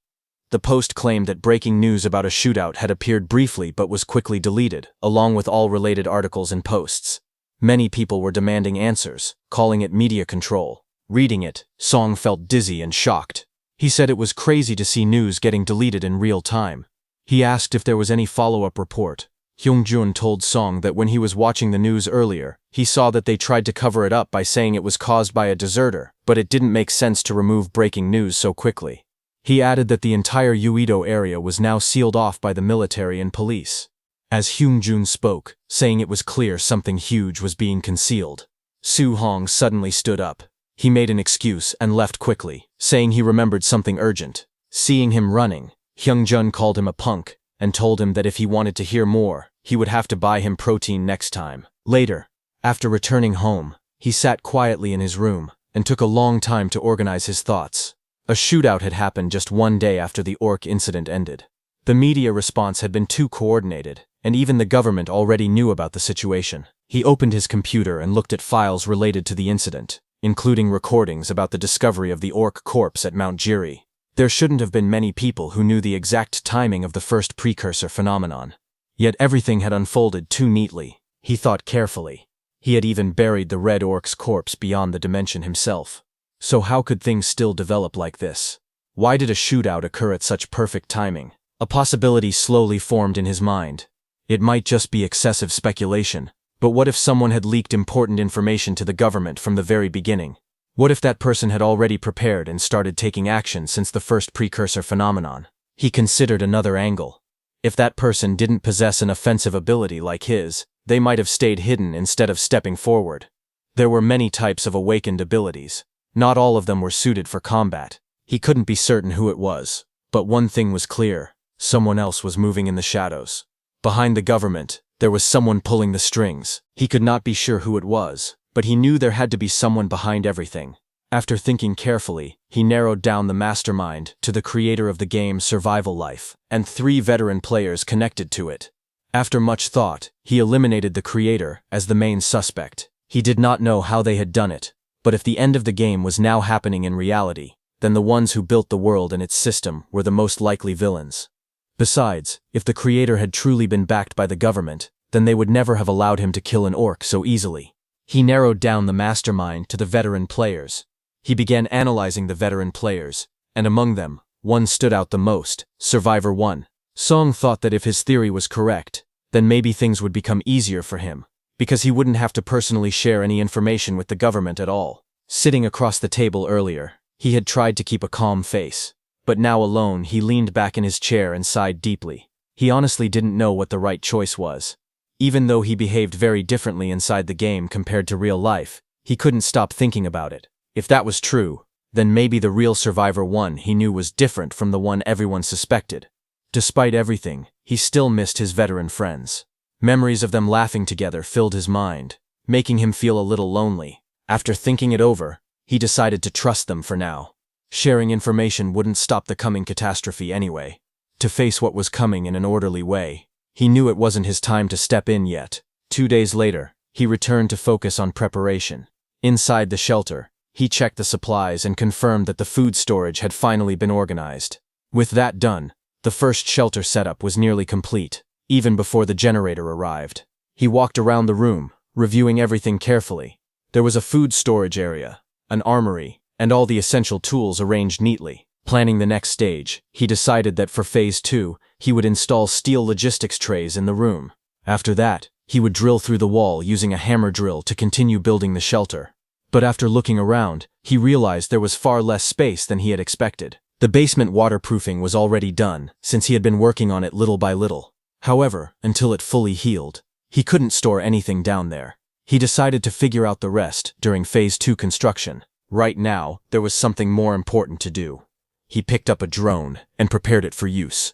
The post claimed that breaking news about a shootout had appeared briefly but was quickly deleted, along with all related articles and posts. Many people were demanding answers, calling it media control. Reading it, Song felt dizzy and shocked. He said it was crazy to see news getting deleted in real time. He asked if there was any follow-up report. Hyungjun told Song that when he was watching the news earlier, he saw that they tried to cover it up by saying it was caused by a deserter, but it didn't make sense to remove breaking news so quickly. He added that the entire Yeouido area was now sealed off by the military and police. As Hyungjun spoke, saying it was clear something huge was being concealed, Soo-hong suddenly stood up. He made an excuse and left quickly, saying he remembered something urgent. Seeing him running, Hyungjun called him a punk and told him that if he wanted to hear more, he would have to buy him protein next time. Later, after returning home, he sat quietly in his room and took a long time to organize his thoughts. A shootout had happened just one day after the orc incident ended. The media response had been too coordinated, and even the government already knew about the situation. He opened his computer and looked at files related to the incident, including recordings about the discovery of the orc corpse at Mount Jiri. There shouldn't have been many people who knew the exact timing of the first precursor phenomenon. Yet everything had unfolded too neatly. He thought carefully. He had even buried the red orc's corpse beyond the dimension himself. So how could things still develop like this? Why did a shootout occur at such perfect timing? A possibility slowly formed in his mind. It might just be excessive speculation, but what if someone had leaked important information to the government from the very beginning? What if that person had already prepared and started taking action since the first precursor phenomenon? He considered another angle. If that person didn't possess an offensive ability like his, they might have stayed hidden instead of stepping forward. There were many types of awakened abilities. Not all of them were suited for combat. He couldn't be certain who it was, but one thing was clear. Someone else was moving in the shadows. Behind the government, there was someone pulling the strings. He could not be sure who it was, but he knew there had to be someone behind everything. After thinking carefully, he narrowed down the mastermind to the creator of the game Survival Life, and 3 veteran players connected to it. After much thought, he eliminated the creator as the main suspect. He did not know how they had done it, but if the end of the game was now happening in reality, then the ones who built the world and its system were the most likely villains. Besides, if the creator had truly been backed by the government, then they would never have allowed him to kill an orc so easily. He narrowed down the mastermind to the veteran players. He began analyzing the veteran players, and among them, one stood out the most, Survivor 1. Song thought that if his theory was correct, then maybe things would become easier for him, because he wouldn't have to personally share any information with the government at all. Sitting across the table earlier, he had tried to keep a calm face, but now alone he leaned back in his chair and sighed deeply. He honestly didn't know what the right choice was. Even though he behaved very differently inside the game compared to real life, he couldn't stop thinking about it. If that was true, then maybe the real Survivor 1 he knew was different from the one everyone suspected. Despite everything, he still missed his veteran friends. Memories of them laughing together filled his mind, making him feel a little lonely. After thinking it over, he decided to trust them for now. Sharing information wouldn't stop the coming catastrophe anyway. To face what was coming in an orderly way, he knew it wasn't his time to step in yet. 2 days later, he returned to focus on preparation. Inside the shelter, he checked the supplies and confirmed that the food storage had finally been organized. With that done, the first shelter setup was nearly complete, even before the generator arrived. He walked around the room, reviewing everything carefully. There was a food storage area, an armory, and all the essential tools arranged neatly. Planning the next stage, he decided that for Phase 2, he would install steel logistics trays in the room. After that, he would drill through the wall using a hammer drill to continue building the shelter. But after looking around, he realized there was far less space than he had expected. The basement waterproofing was already done, since he had been working on it little by little. However, until it fully healed, he couldn't store anything down there. He decided to figure out the rest during Phase 2 construction. Right now, there was something more important to do. He picked up a drone and prepared it for use.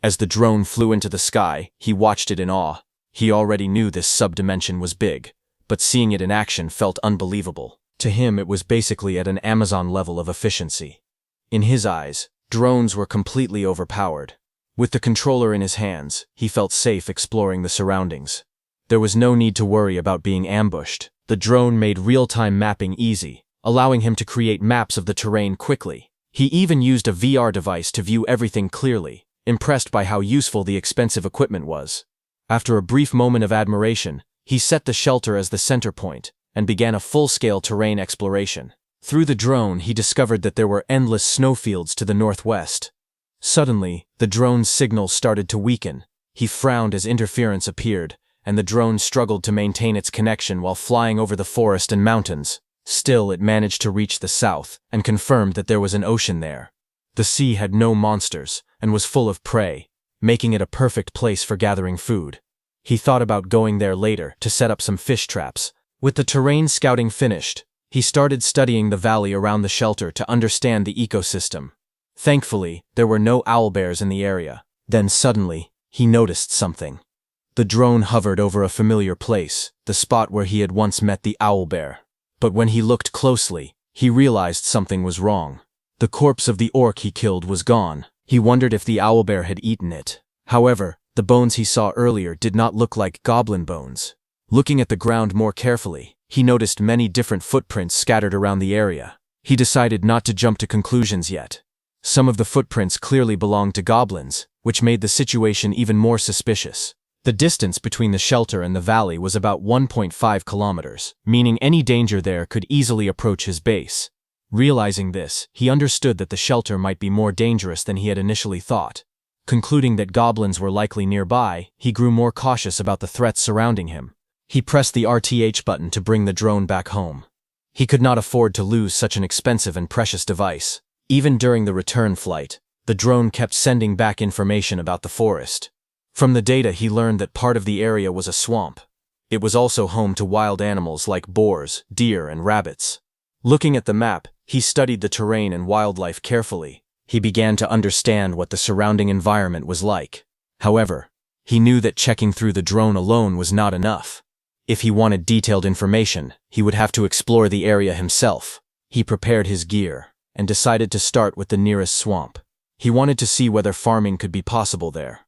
As the drone flew into the sky, he watched it in awe. He already knew this subdimension was big, but seeing it in action felt unbelievable. To him, it was basically at an Amazon level of efficiency. In his eyes, drones were completely overpowered. With the controller in his hands, he felt safe exploring the surroundings. There was no need to worry about being ambushed. The drone made real-time mapping easy, allowing him to create maps of the terrain quickly. He even used a VR device to view everything clearly, impressed by how useful the expensive equipment was. After a brief moment of admiration, he set the shelter as the center point and began a full-scale terrain exploration. Through the drone, he discovered that there were endless snowfields to the northwest. Suddenly, the drone's signal started to weaken. He frowned as interference appeared, and the drone struggled to maintain its connection while flying over the forest and mountains. Still, it managed to reach the south and confirmed that there was an ocean there. The sea had no monsters and was full of prey, making it a perfect place for gathering food. He thought about going there later to set up some fish traps. With the terrain scouting finished, he started studying the valley around the shelter to understand the ecosystem. Thankfully, there were no owlbears in the area. Then suddenly, he noticed something. The drone hovered over a familiar place, the spot where he had once met the owlbear. But when he looked closely, he realized something was wrong. The corpse of the orc he killed was gone. He wondered if the owlbear had eaten it. However, the bones he saw earlier did not look like goblin bones. Looking at the ground more carefully, he noticed many different footprints scattered around the area. He decided not to jump to conclusions yet. Some of the footprints clearly belonged to goblins, which made the situation even more suspicious. The distance between the shelter and the valley was about 1.5 kilometers, meaning any danger there could easily approach his base. Realizing this, he understood that the shelter might be more dangerous than he had initially thought. Concluding that goblins were likely nearby, he grew more cautious about the threats surrounding him. He pressed the RTH button to bring the drone back home. He could not afford to lose such an expensive and precious device. Even during the return flight, the drone kept sending back information about the forest. From the data, he learned that part of the area was a swamp. It was also home to wild animals like boars, deer, and rabbits. Looking at the map, he studied the terrain and wildlife carefully. He began to understand what the surrounding environment was like. However, he knew that checking through the drone alone was not enough. If he wanted detailed information, he would have to explore the area himself. He prepared his gear and decided to start with the nearest swamp. He wanted to see whether farming could be possible there.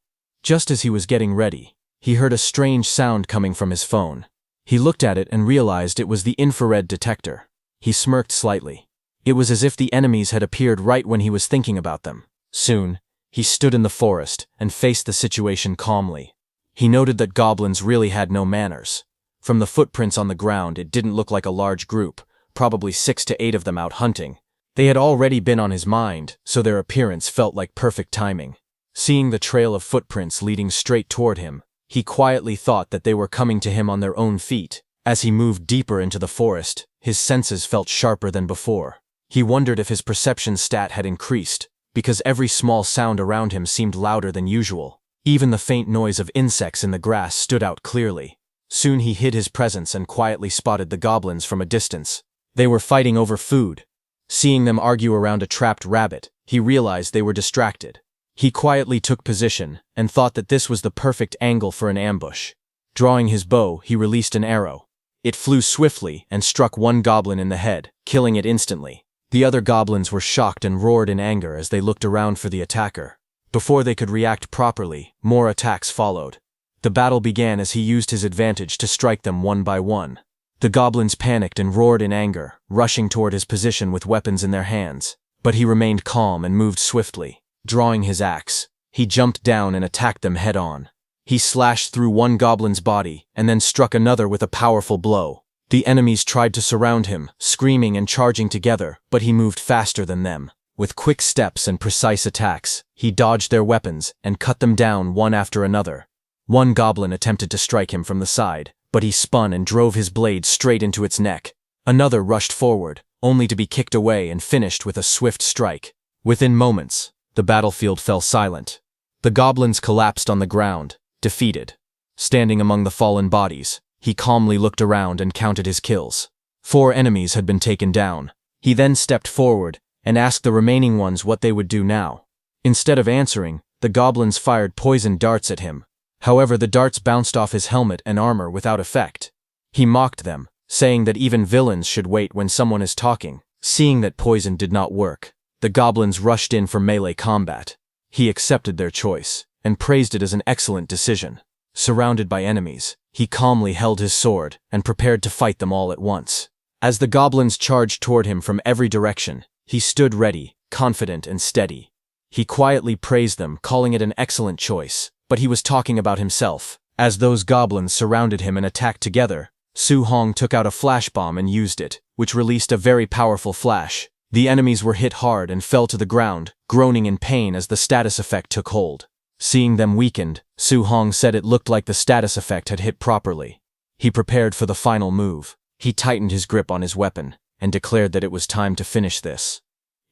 Just as he was getting ready, he heard a strange sound coming from his phone. He looked at it and realized it was the infrared detector. He smirked slightly. It was as if the enemies had appeared right when he was thinking about them. Soon, he stood in the forest and faced the situation calmly. He noted that goblins really had no manners. From the footprints on the ground, it didn't look like a large group, probably 6 to 8 of them out hunting. They had already been on his mind, so their appearance felt like perfect timing. Seeing the trail of footprints leading straight toward him, he quietly thought that they were coming to him on their own feet. As he moved deeper into the forest, his senses felt sharper than before. He wondered if his perception stat had increased, because every small sound around him seemed louder than usual. Even the faint noise of insects in the grass stood out clearly. Soon he hid his presence and quietly spotted the goblins from a distance. They were fighting over food. Seeing them argue around a trapped rabbit, he realized they were distracted. He quietly took position and thought that this was the perfect angle for an ambush. Drawing his bow, he released an arrow. It flew swiftly and struck one goblin in the head, killing it instantly. The other goblins were shocked and roared in anger as they looked around for the attacker. Before they could react properly, more attacks followed. The battle began as he used his advantage to strike them one by one. The goblins panicked and roared in anger, rushing toward his position with weapons in their hands. But he remained calm and moved swiftly. Drawing his axe, he jumped down and attacked them head-on. He slashed through one goblin's body and then struck another with a powerful blow. The enemies tried to surround him, screaming and charging together, but he moved faster than them. With quick steps and precise attacks, he dodged their weapons and cut them down one after another. One goblin attempted to strike him from the side, but he spun and drove his blade straight into its neck. Another rushed forward, only to be kicked away and finished with a swift strike. Within moments, the battlefield fell silent. The goblins collapsed on the ground, defeated. Standing among the fallen bodies, he calmly looked around and counted his kills. 4 enemies had been taken down. He then stepped forward and asked the remaining ones what they would do now. Instead of answering, the goblins fired poison darts at him. However, the darts bounced off his helmet and armor without effect. He mocked them, saying that even villains should wait when someone is talking. Seeing that poison did not work, the goblins rushed in for melee combat. He accepted their choice and praised it as an excellent decision. Surrounded by enemies, he calmly held his sword and prepared to fight them all at once. As the goblins charged toward him from every direction, he stood ready, confident and steady. He quietly praised them, calling it an excellent choice, but he was talking about himself. As those goblins surrounded him and attacked together, Su Hong took out a flash bomb and used it, which released a very powerful flash. The enemies were hit hard and fell to the ground, groaning in pain as the status effect took hold. Seeing them weakened, Su Hong said it looked like the status effect had hit properly. He prepared for the final move. He tightened his grip on his weapon and declared that it was time to finish this.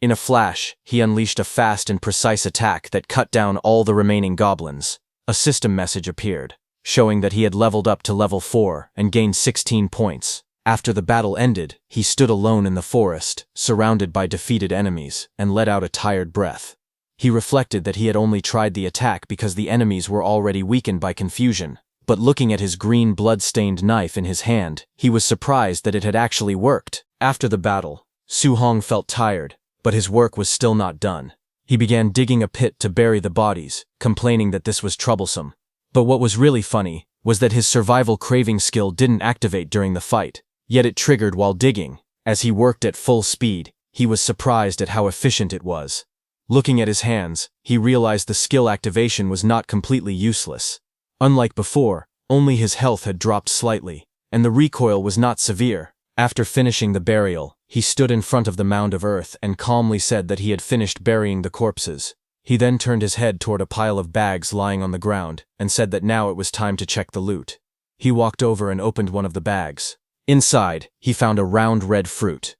In a flash, he unleashed a fast and precise attack that cut down all the remaining goblins. A system message appeared, showing that he had leveled up to level 4 and gained 16 points. After the battle ended, he stood alone in the forest, surrounded by defeated enemies, and let out a tired breath. He reflected that he had only tried the attack because the enemies were already weakened by confusion. But looking at his green blood-stained knife in his hand, he was surprised that it had actually worked. After the battle, Su Hong felt tired, but his work was still not done. He began digging a pit to bury the bodies, complaining that this was troublesome. But what was really funny was that his survival craving skill didn't activate during the fight, yet it triggered while digging. As he worked at full speed, he was surprised at how efficient it was. Looking at his hands, he realized the skill activation was not completely useless. Unlike before, only his health had dropped slightly, and the recoil was not severe. After finishing the burial, he stood in front of the mound of earth and calmly said that he had finished burying the corpses. He then turned his head toward a pile of bags lying on the ground and said that now it was time to check the loot. He walked over and opened one of the bags. Inside, he found a round red fruit.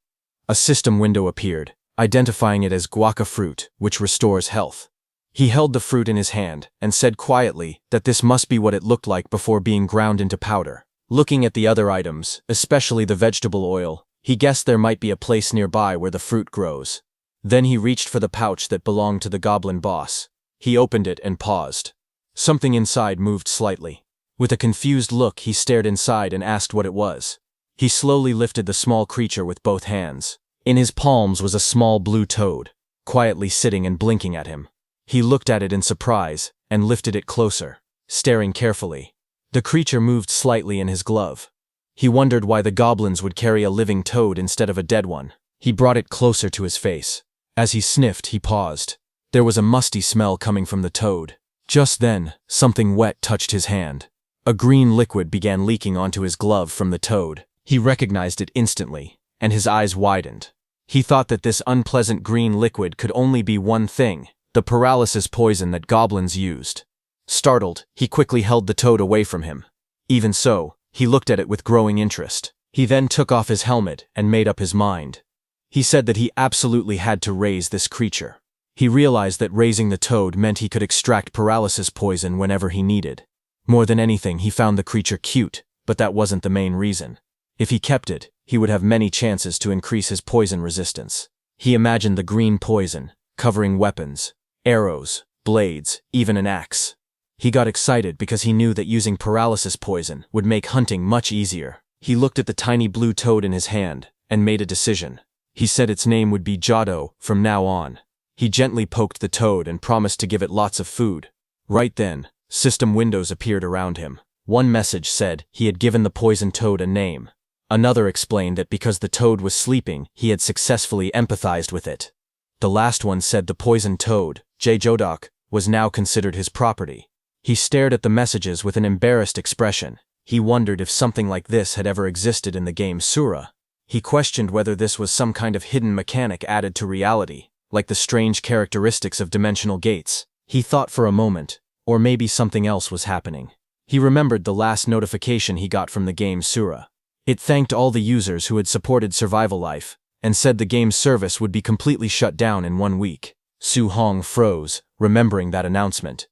A system window appeared, identifying it as guaca fruit, which restores health. He held the fruit in his hand and said quietly that this must be what it looked like before being ground into powder. Looking at the other items, especially the vegetable oil, he guessed there might be a place nearby where the fruit grows. Then he reached for the pouch that belonged to the goblin boss. He opened it and paused. Something inside moved slightly. With a confused look, he stared inside and asked what it was. He slowly lifted the small creature with both hands. In his palms was a small blue toad, quietly sitting and blinking at him. He looked at it in surprise and lifted it closer, staring carefully. The creature moved slightly in his glove. He wondered why the goblins would carry a living toad instead of a dead one. He brought it closer to his face. As he sniffed, he paused. There was a musty smell coming from the toad. Just then, something wet touched his hand. A green liquid began leaking onto his glove from the toad. He recognized it instantly, and his eyes widened. He thought that this unpleasant green liquid could only be one thing: the paralysis poison that goblins used. Startled, he quickly held the toad away from him. Even so, he looked at it with growing interest. He then took off his helmet and made up his mind. He said that he absolutely had to raise this creature. He realized that raising the toad meant he could extract paralysis poison whenever he needed. More than anything, he found the creature cute, but that wasn't the main reason. If he kept it, he would have many chances to increase his poison resistance. He imagined the green poison, covering weapons, arrows, blades, even an axe. He got excited because he knew that using paralysis poison would make hunting much easier. He looked at the tiny blue toad in his hand and made a decision. He said its name would be Jado from now on. He gently poked the toad and promised to give it lots of food. Right then, system windows appeared around him. One message said he had given the poison toad a name. Another explained that because the toad was sleeping, he had successfully empathized with it. The last one said the poisoned toad, J. Jodok, was now considered his property. He stared at the messages with an embarrassed expression. He wondered if something like this had ever existed in the game Sura. He questioned whether this was some kind of hidden mechanic added to reality, like the strange characteristics of dimensional gates. He thought for a moment, or maybe something else was happening. He remembered the last notification he got from the game Sura. It thanked all the users who had supported Survival Life, and said the game's service would be completely shut down in 1 week. Su Hong froze, remembering that announcement.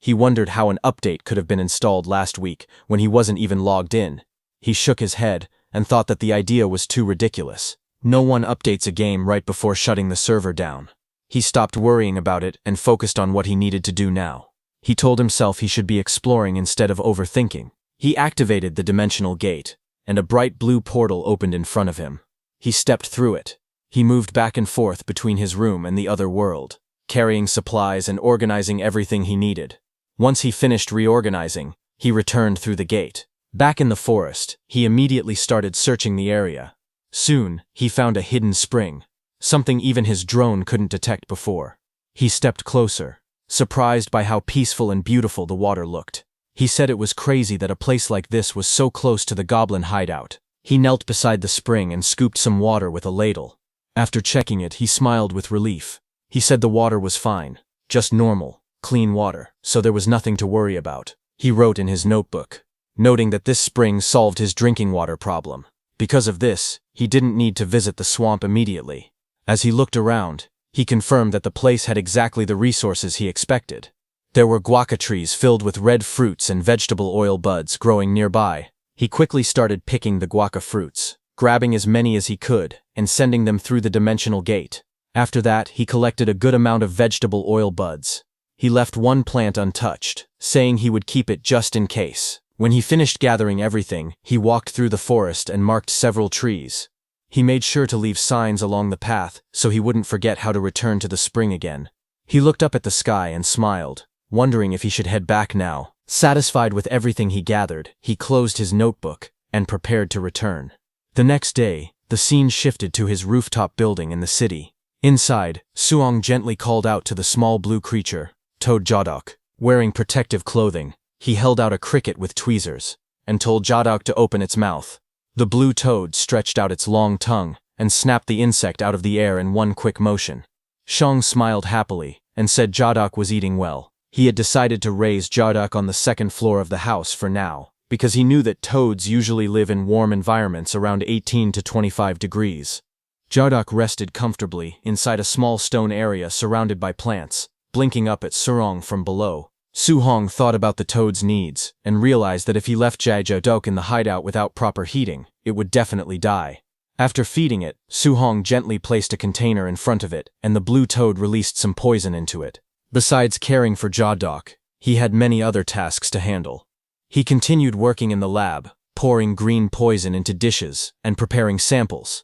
He wondered how an update could have been installed last week when he wasn't even logged in. He shook his head and thought that the idea was too ridiculous. No one updates a game right before shutting the server down. He stopped worrying about it and focused on what he needed to do now. He told himself he should be exploring instead of overthinking. He activated the dimensional gate, and a bright blue portal opened in front of him. He stepped through it. He moved back and forth between his room and the other world, carrying supplies and organizing everything he needed. Once he finished reorganizing, he returned through the gate. Back in the forest, he immediately started searching the area. Soon, he found a hidden spring, something even his drone couldn't detect before. He stepped closer, surprised by how peaceful and beautiful the water looked. He said it was crazy that a place like this was so close to the goblin hideout. He knelt beside the spring and scooped some water with a ladle. After checking it, he smiled with relief. He said the water was fine, just normal, clean water, so there was nothing to worry about. He wrote in his notebook, noting that this spring solved his drinking water problem. Because of this, he didn't need to visit the swamp immediately. As he looked around, he confirmed that the place had exactly the resources he expected. There were guava trees filled with red fruits and vegetable oil buds growing nearby. He quickly started picking the guava fruits, grabbing as many as he could, and sending them through the dimensional gate. After that, he collected a good amount of vegetable oil buds. He left one plant untouched, saying he would keep it just in case. When he finished gathering everything, he walked through the forest and marked several trees. He made sure to leave signs along the path so he wouldn't forget how to return to the spring again. He looked up at the sky and smiled, wondering if he should head back now. Satisfied with everything he gathered, he closed his notebook and prepared to return. The next day, the scene shifted to his rooftop building in the city. Inside, Suong gently called out to the small blue creature, Toad Jadok. Wearing protective clothing, he held out a cricket with tweezers and told Jadok to open its mouth. The blue toad stretched out its long tongue and snapped the insect out of the air in one quick motion. Shang smiled happily and said Jadok was eating well. He had decided to raise Jadok on the second floor of the house for now, because he knew that toads usually live in warm environments around 18 to 25 degrees. Jadok rested comfortably inside a small stone area surrounded by plants, blinking up at Surong from below. Su Hong thought about the toad's needs and realized that if he left Jadok in the hideout without proper heating, it would definitely die. After feeding it, Su Hong gently placed a container in front of it, and the blue toad released some poison into it. Besides caring for Jadok, he had many other tasks to handle. He continued working in the lab, pouring green poison into dishes and preparing samples.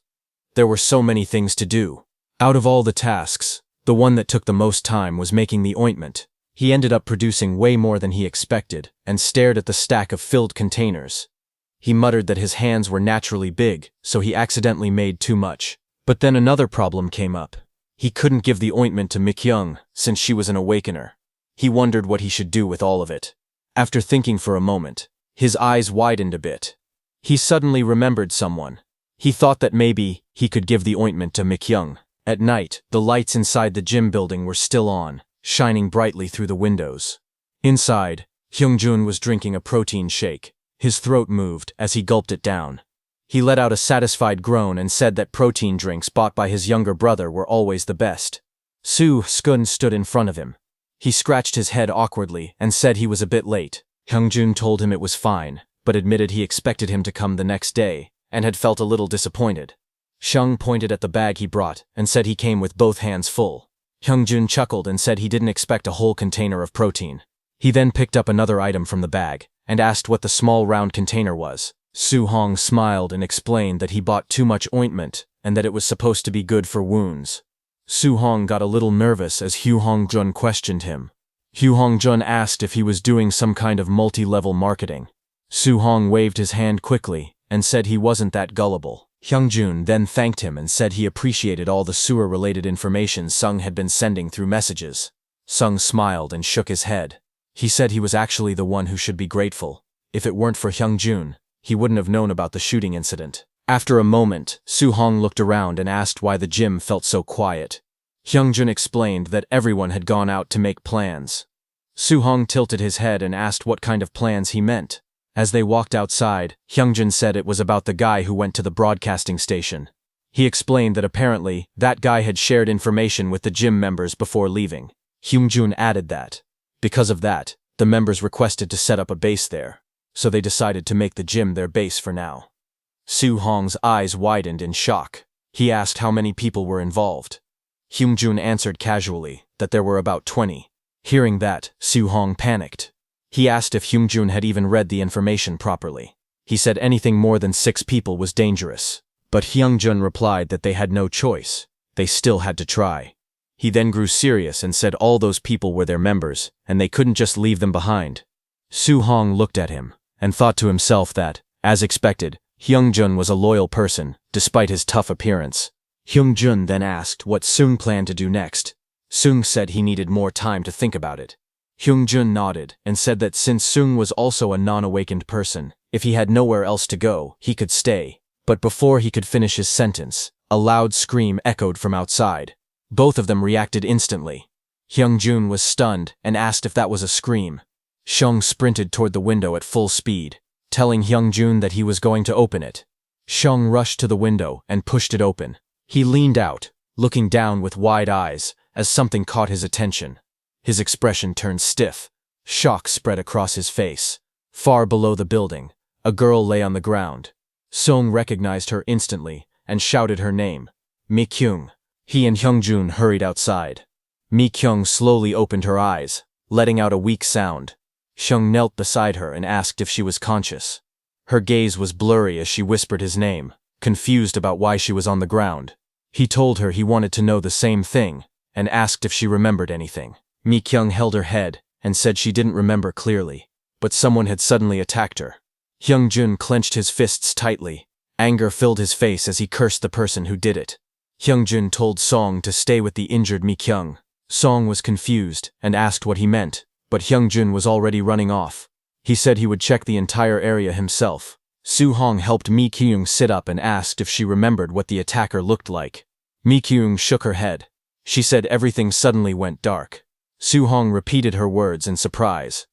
There were so many things to do. Out of all the tasks, the one that took the most time was making the ointment. He ended up producing way more than he expected and stared at the stack of filled containers. He muttered that his hands were naturally big, so he accidentally made too much. But then another problem came up. He couldn't give the ointment to Mikyung since she was an awakener. He wondered what he should do with all of it. After thinking for a moment, his eyes widened a bit. He suddenly remembered someone. He thought that maybe he could give the ointment to Mikyung. At night, the lights inside the gym building were still on, shining brightly through the windows. Inside, Hyungjun was drinking a protein shake. His throat moved as he gulped it down. He let out a satisfied groan and said that protein drinks bought by his younger brother were always the best. Su Skun stood in front of him. He scratched his head awkwardly and said he was a bit late. Hyungjun told him it was fine, but admitted he expected him to come the next day and had felt a little disappointed. Shung pointed at the bag he brought and said he came with both hands full. Hyungjun chuckled and said he didn't expect a whole container of protein. He then picked up another item from the bag and asked what the small round container was. Su Hong smiled and explained that he bought too much ointment and that it was supposed to be good for wounds. Su Hong got a little nervous as Hyu Hongjun questioned him. Hyu Hongjun asked if he was doing some kind of multi-level marketing. Su Hong waved his hand quickly and said he wasn't that gullible. Hyungjun then thanked him and said he appreciated all the sewer-related information Sung had been sending through messages. Sung smiled and shook his head. He said he was actually the one who should be grateful. If it weren't for Hyungjun, he wouldn't have known about the shooting incident. After a moment, Soo-hong looked around and asked why the gym felt so quiet. Hyungjun explained that everyone had gone out to make plans. Soo-hong tilted his head and asked what kind of plans he meant. As they walked outside, Hyungjun said it was about the guy who went to the broadcasting station. He explained that apparently, that guy had shared information with the gym members before leaving. Hyungjun added that, because of that, the members requested to set up a base there, so they decided to make the gym their base for now. Soo-hong's eyes widened in shock. He asked how many people were involved. Hyungjun answered casually that there were about 20. Hearing that, Soo-hong panicked. He asked if Hyungjun had even read the information properly. He said anything more than 6 people was dangerous. But Hyungjun replied that they had no choice. They still had to try. He then grew serious and said all those people were their members, and they couldn't just leave them behind. Soo-hong looked at him, and thought to himself that, as expected, Hyungjun was a loyal person, despite his tough appearance. Hyungjun then asked what Seung planned to do next. Seung said he needed more time to think about it. Hyungjun nodded and said that since Seung was also a non-awakened person, if he had nowhere else to go, he could stay. But before he could finish his sentence, a loud scream echoed from outside. Both of them reacted instantly. Hyungjun was stunned and asked if that was a scream. Seung sprinted toward the window at full speed, telling Hyungjun that he was going to open it. Seung rushed to the window and pushed it open. He leaned out, looking down with wide eyes, as something caught his attention. His expression turned stiff. Shock spread across his face. Far below the building, a girl lay on the ground. Seung recognized her instantly and shouted her name, Mi-kyung. He and Hyungjun hurried outside. Mi-kyung slowly opened her eyes, letting out a weak sound. Seung knelt beside her and asked if she was conscious. Her gaze was blurry as she whispered his name, confused about why she was on the ground. He told her he wanted to know the same thing, and asked if she remembered anything. Mi-kyung held her head and said she didn't remember clearly, but someone had suddenly attacked her. Hyungjun clenched his fists tightly. Anger filled his face as he cursed the person who did it. Hyungjun told Song to stay with the injured Mi-kyung. Song was confused and asked what he meant, but Hyungjun was already running off. He said he would check the entire area himself. Soo-hong helped Mi-kyung sit up and asked if she remembered what the attacker looked like. Mi-kyung shook her head. She said everything suddenly went dark. Soo-hong repeated her words in surprise.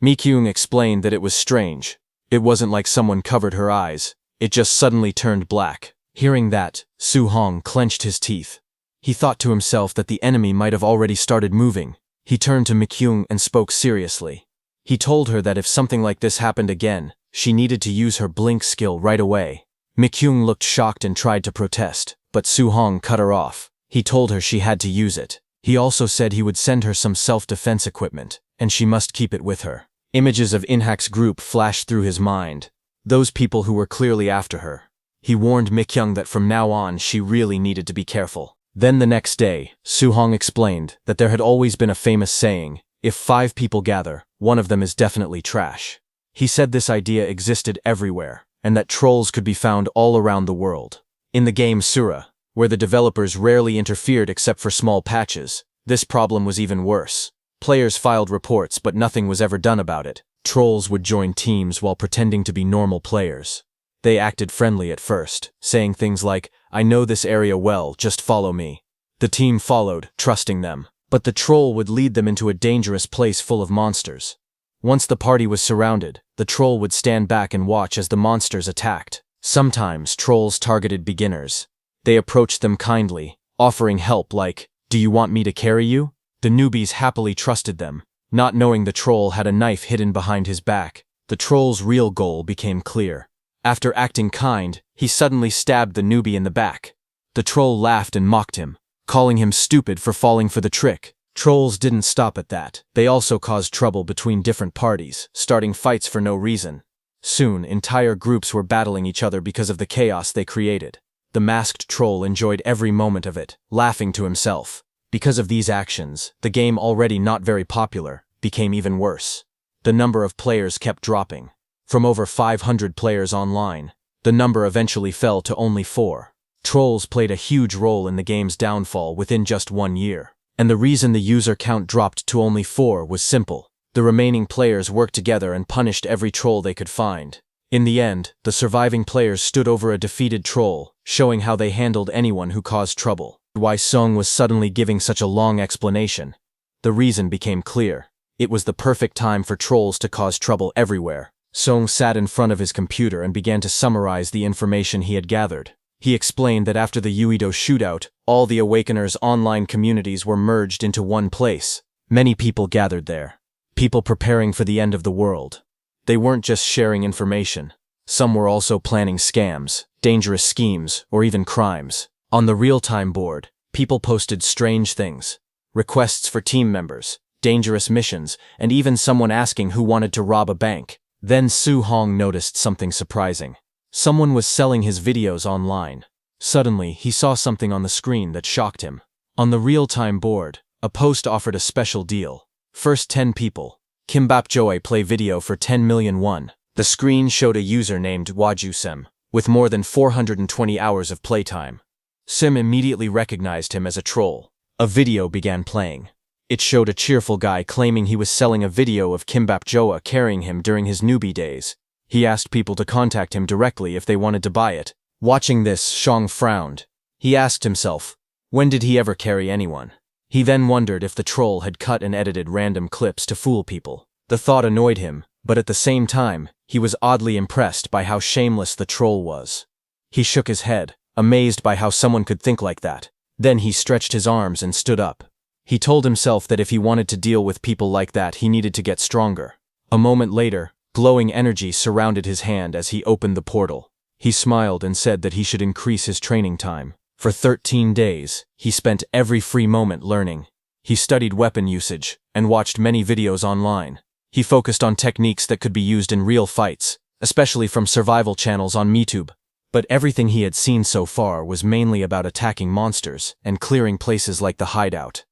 Mi-kyung explained that it was strange. It wasn't like someone covered her eyes. It just suddenly turned black. Hearing that, Soo-hong clenched his teeth. He thought to himself that the enemy might have already started moving. He turned to Mi-kyung and spoke seriously. He told her that if something like this happened again, she needed to use her blink skill right away. Mi-kyung looked shocked and tried to protest, but Soo-hong cut her off. He told her she had to use it. He also said he would send her some self-defense equipment, and she must keep it with her. Images of In-hak's group flashed through his mind. Those people who were clearly after her. He warned Mi-kyung that from now on she really needed to be careful. Then the next day, Soo-hong explained that there had always been a famous saying, if 5 people gather, one of them is definitely trash. He said this idea existed everywhere, and that trolls could be found all around the world. In the game Sura, where the developers rarely interfered except for small patches, this problem was even worse. Players filed reports but nothing was ever done about it. Trolls would join teams while pretending to be normal players. They acted friendly at first, saying things like, I know this area well, just follow me. The team followed, trusting them, but the troll would lead them into a dangerous place full of monsters. Once the party was surrounded, the troll would stand back and watch as the monsters attacked. Sometimes trolls targeted beginners. They approached them kindly, offering help like, do you want me to carry you? The newbies happily trusted them. Not knowing the troll had a knife hidden behind his back, the troll's real goal became clear. After acting kind, he suddenly stabbed the newbie in the back. The troll laughed and mocked him, calling him stupid for falling for the trick. Trolls didn't stop at that. They also caused trouble between different parties, starting fights for no reason. Soon, entire groups were battling each other because of the chaos they created. The masked troll enjoyed every moment of it, laughing to himself. Because of these actions, the game, already not very popular, became even worse. The number of players kept dropping. From over 500 players online, the number eventually fell to only 4. Trolls played a huge role in the game's downfall within just 1 year. And the reason the user count dropped to only 4 was simple. The remaining players worked together and punished every troll they could find. In the end, the surviving players stood over a defeated troll, showing how they handled anyone who caused trouble. Why Song was suddenly giving such a long explanation. The reason became clear. It was the perfect time for trolls to cause trouble everywhere. Song sat in front of his computer and began to summarize the information he had gathered. He explained that after the Uido shootout, all the Awakeners' online communities were merged into one place. Many people gathered there. People preparing for the end of the world. They weren't just sharing information. Some were also planning scams, dangerous schemes, or even crimes. On the real-time board, people posted strange things. Requests for team members, dangerous missions, and even someone asking who wanted to rob a bank. Then Su Hong noticed something surprising. Someone was selling his videos online. Suddenly, he saw something on the screen that shocked him. On the real-time board, a post offered a special deal. First 10 people. Kimbap Joy play video for 10 million won. The screen showed a user named Wajusem, with more than 420 hours of playtime. Sim immediately recognized him as a troll. A video began playing. It showed a cheerful guy claiming he was selling a video of Kimbap Joa carrying him during his newbie days. He asked people to contact him directly if they wanted to buy it. Watching this, Shang frowned. He asked himself, when did he ever carry anyone? He then wondered if the troll had cut and edited random clips to fool people. The thought annoyed him, but at the same time, he was oddly impressed by how shameless the troll was. He shook his head, amazed by how someone could think like that. Then he stretched his arms and stood up. He told himself that if he wanted to deal with people like that, he needed to get stronger. A moment later, glowing energy surrounded his hand as he opened the portal. He smiled and said that he should increase his training time. For 13 days, he spent every free moment learning. He studied weapon usage and watched many videos online. He focused on techniques that could be used in real fights, especially from survival channels on YouTube. But everything he had seen so far was mainly about attacking monsters and clearing places like the hideout.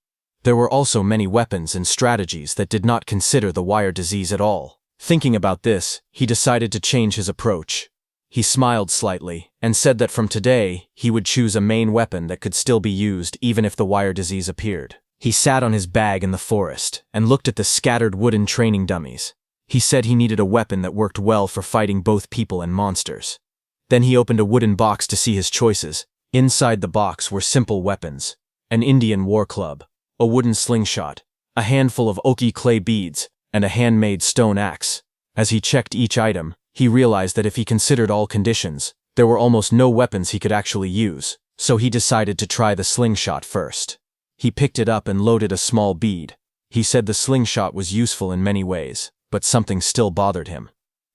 There were also many weapons and strategies that did not consider the wire disease at all. Thinking about this, he decided to change his approach. He smiled slightly and said that from today, he would choose a main weapon that could still be used even if the wire disease appeared. He sat on his bag in the forest and looked at the scattered wooden training dummies. He said he needed a weapon that worked well for fighting both people and monsters. Then he opened a wooden box to see his choices. Inside the box were simple weapons: an Indian war club, a wooden slingshot, a handful of oki clay beads, and a handmade stone axe. As he checked each item, he realized that if he considered all conditions, there were almost no weapons he could actually use, so he decided to try the slingshot first. He picked it up and loaded a small bead. He said the slingshot was useful in many ways, but something still bothered him.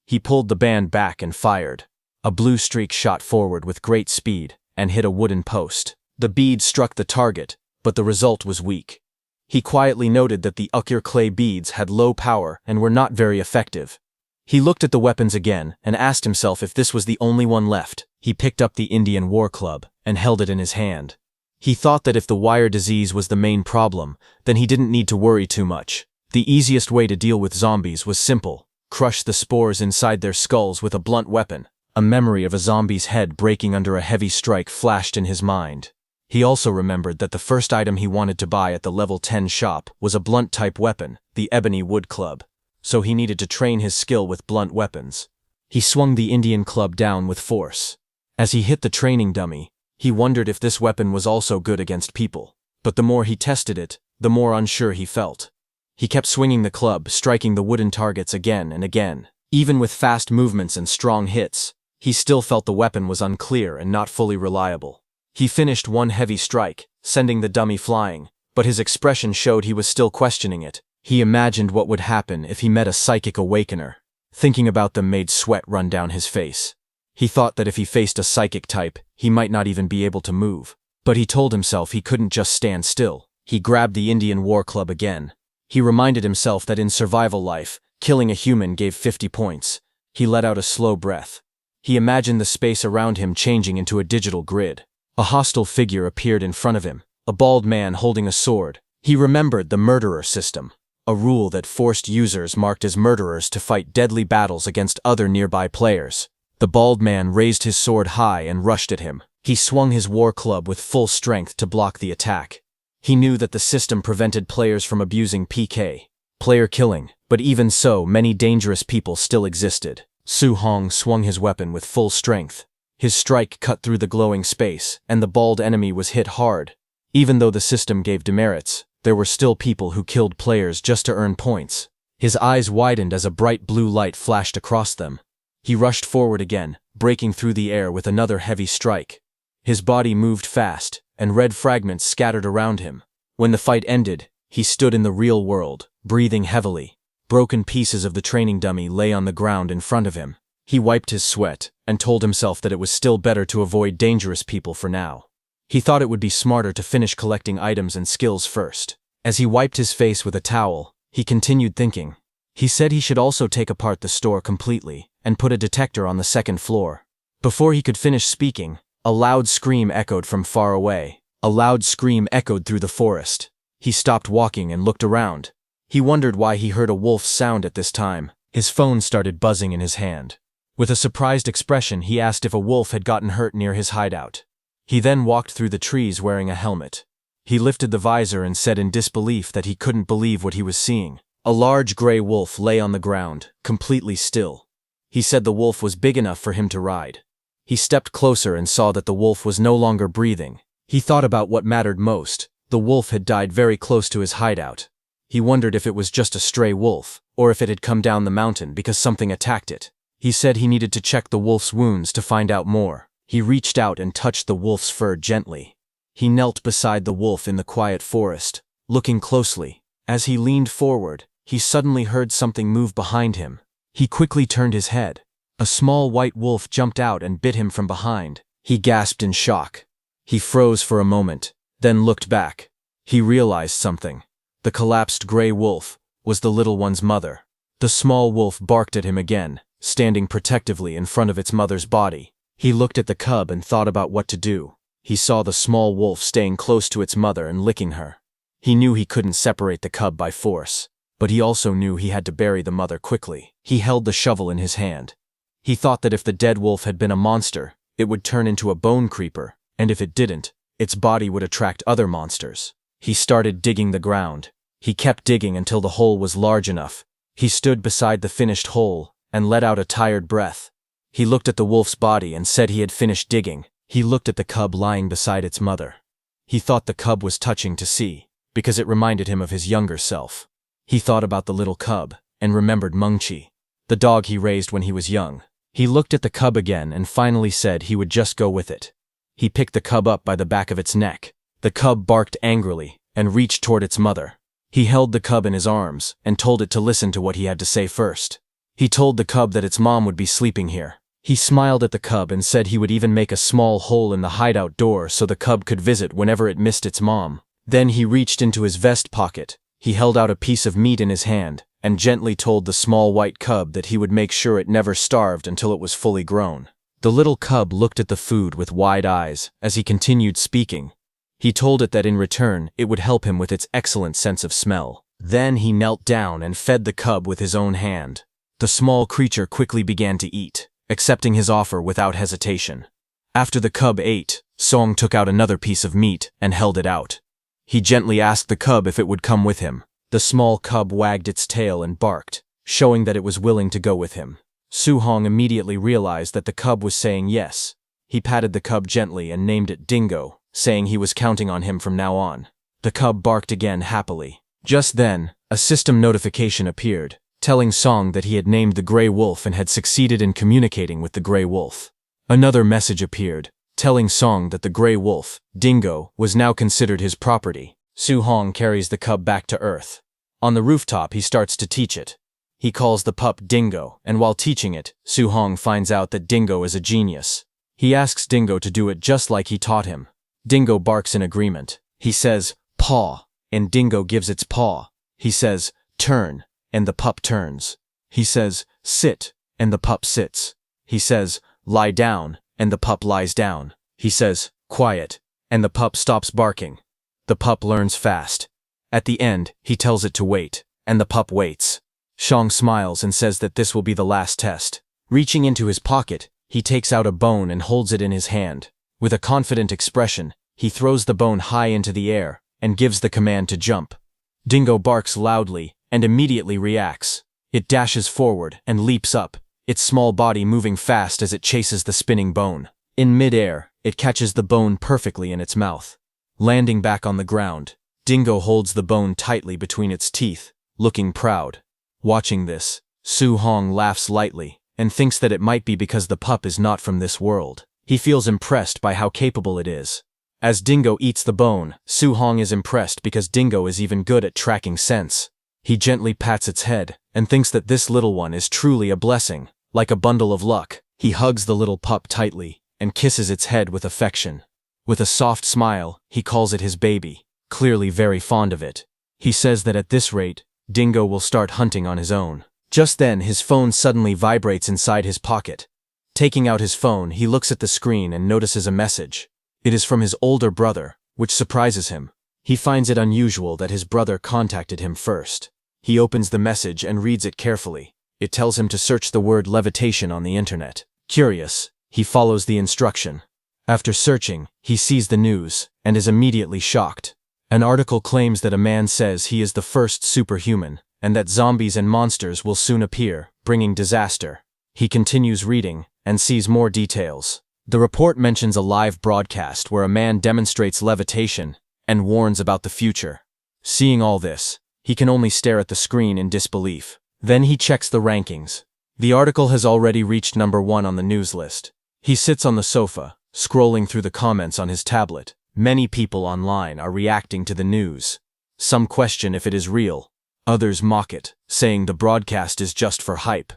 He pulled the band back and fired. A blue streak shot forward with great speed and hit a wooden post. The bead struck the target, but the result was weak. He quietly noted that the Ukir clay beads had low power and were not very effective. He looked at the weapons again and asked himself if this was the only one left. He picked up the Indian war club and held it in his hand. He thought that if the wire disease was the main problem, then he didn't need to worry too much. The easiest way to deal with zombies was simple: crush the spores inside their skulls with a blunt weapon. A memory of a zombie's head breaking under a heavy strike flashed in his mind. He also remembered that the first item he wanted to buy at the level 10 shop was a blunt-type weapon, the ebony wood club. So he needed to train his skill with blunt weapons. He swung the Indian club down with force. As he hit the training dummy, he wondered if this weapon was also good against people. But the more he tested it, the more unsure he felt. He kept swinging the club, striking the wooden targets again and again. Even with fast movements and strong hits, he still felt the weapon was unclear and not fully reliable. He finished one heavy strike, sending the dummy flying, but his expression showed he was still questioning it. He imagined what would happen if he met a psychic awakener. Thinking about them made sweat run down his face. He thought that if he faced a psychic type, he might not even be able to move. But he told himself he couldn't just stand still. He grabbed the Indian war club again. He reminded himself that in survival life, killing a human gave 50 points. He let out a slow breath. He imagined the space around him changing into a digital grid. A hostile figure appeared in front of him, a bald man holding a sword. He remembered the murderer system, a rule that forced users marked as murderers to fight deadly battles against other nearby players. The bald man raised his sword high and rushed at him. He swung his war club with full strength to block the attack. He knew that the system prevented players from abusing PK. player killing, but even so, many dangerous people still existed. Su Hong swung his weapon with full strength. His strike cut through the glowing space, and the bald enemy was hit hard. Even though the system gave demerits, there were still people who killed players just to earn points. His eyes widened as a bright blue light flashed across them. He rushed forward again, breaking through the air with another heavy strike. His body moved fast, and red fragments scattered around him. When the fight ended, he stood in the real world, breathing heavily. Broken pieces of the training dummy lay on the ground in front of him. He wiped his sweat and told himself that it was still better to avoid dangerous people for now. He thought it would be smarter to finish collecting items and skills first. As he wiped his face with a towel, he continued thinking. He said he should also take apart the store completely and put a detector on the second floor. Before he could finish speaking, a loud scream echoed from far away. A loud scream echoed through the forest. He stopped walking and looked around. He wondered why he heard a wolf's sound at this time. His phone started buzzing in his hand. With a surprised expression, he asked if a wolf had gotten hurt near his hideout. He then walked through the trees wearing a helmet. He lifted the visor and said in disbelief that he couldn't believe what he was seeing. A large gray wolf lay on the ground, completely still. He said the wolf was big enough for him to ride. He stepped closer and saw that the wolf was no longer breathing. He thought about what mattered most. The wolf had died very close to his hideout. He wondered if it was just a stray wolf, or if it had come down the mountain because something attacked it. He said he needed to check the wolf's wounds to find out more. He reached out and touched the wolf's fur gently. He knelt beside the wolf in the quiet forest, looking closely. As he leaned forward, he suddenly heard something move behind him. He quickly turned his head. A small white wolf jumped out and bit him from behind. He gasped in shock. He froze for a moment, then looked back. He realized something. The collapsed gray wolf was the little one's mother. The small wolf barked at him again, standing protectively in front of its mother's body. He looked at the cub and thought about what to do. He saw the small wolf staying close to its mother and licking her. He knew he couldn't separate the cub by force, but he also knew he had to bury the mother quickly. He held the shovel in his hand. He thought that if the dead wolf had been a monster, it would turn into a bone creeper, and if it didn't, its body would attract other monsters. He started digging the ground. He kept digging until the hole was large enough. He stood beside the finished hole and let out a tired breath. He looked at the wolf's body and said he had finished digging. He looked at the cub lying beside its mother. He thought the cub was touching to see, because it reminded him of his younger self. He thought about the little cub and remembered Mengqi, the dog he raised when he was young. He looked at the cub again and finally said he would just go with it. He picked the cub up by the back of its neck. The cub barked angrily and reached toward its mother. He held the cub in his arms and told it to listen to what he had to say first. He told the cub that its mom would be sleeping here. He smiled at the cub and said he would even make a small hole in the hideout door so the cub could visit whenever it missed its mom. Then he reached into his vest pocket. He held out a piece of meat in his hand and gently told the small white cub that he would make sure it never starved until it was fully grown. The little cub looked at the food with wide eyes as he continued speaking. He told it that in return, it would help him with its excellent sense of smell. Then he knelt down and fed the cub with his own hand. The small creature quickly began to eat, accepting his offer without hesitation. After the cub ate, Song took out another piece of meat and held it out. He gently asked the cub if it would come with him. The small cub wagged its tail and barked, showing that it was willing to go with him. Su Hong immediately realized that the cub was saying yes. He patted the cub gently and named it Dingo, saying he was counting on him from now on. The cub barked again happily. Just then, a system notification appeared, telling Song that he had named the gray wolf and had succeeded in communicating with the gray wolf. Another message appeared, telling Song that the gray wolf, Dingo, was now considered his property. Su Hong carries the cub back to Earth. On the rooftop, he starts to teach it. He calls the pup Dingo, and while teaching it, Su Hong finds out that Dingo is a genius. He asks Dingo to do it just like he taught him. Dingo barks in agreement. He says, paw, and Dingo gives its paw. He says, turn, and the pup turns. He says, sit, and the pup sits. He says, lie down, and the pup lies down. He says, quiet, and the pup stops barking. The pup learns fast. At the end, he tells it to wait, and the pup waits. Shang smiles and says that this will be the last test. Reaching into his pocket, he takes out a bone and holds it in his hand. With a confident expression, he throws the bone high into the air and gives the command to jump. Dingo barks loudly and immediately reacts. It dashes forward and leaps up, its small body moving fast as it chases the spinning bone. In midair, it catches the bone perfectly in its mouth. Landing back on the ground, Dingo holds the bone tightly between its teeth, looking proud. Watching this, Su Hong laughs lightly and thinks that it might be because the pup is not from this world. He feels impressed by how capable it is. As Dingo eats the bone, Su Hong is impressed because Dingo is even good at tracking scents. He gently pats its head and thinks that this little one is truly a blessing, like a bundle of luck. He hugs the little pup tightly and kisses its head with affection. With a soft smile, he calls it his baby, clearly very fond of it. He says that at this rate, Dingo will start hunting on his own. Just then, his phone suddenly vibrates inside his pocket. Taking out his phone, he looks at the screen and notices a message. It is from his older brother, which surprises him. He finds it unusual that his brother contacted him first. He opens the message and reads it carefully. It tells him to search the word levitation on the internet. Curious, he follows the instruction. After searching, he sees the news and is immediately shocked. An article claims that a man says he is the first superhuman, and that zombies and monsters will soon appear, bringing disaster. He continues reading and sees more details. The report mentions a live broadcast where a man demonstrates levitation and warns about the future. Seeing all this, he can only stare at the screen in disbelief. Then he checks the rankings. The article has already reached number 1 on the news list. He sits on the sofa, scrolling through the comments on his tablet. Many people online are reacting to the news. Some question if it is real. Others mock it, saying the broadcast is just for hype.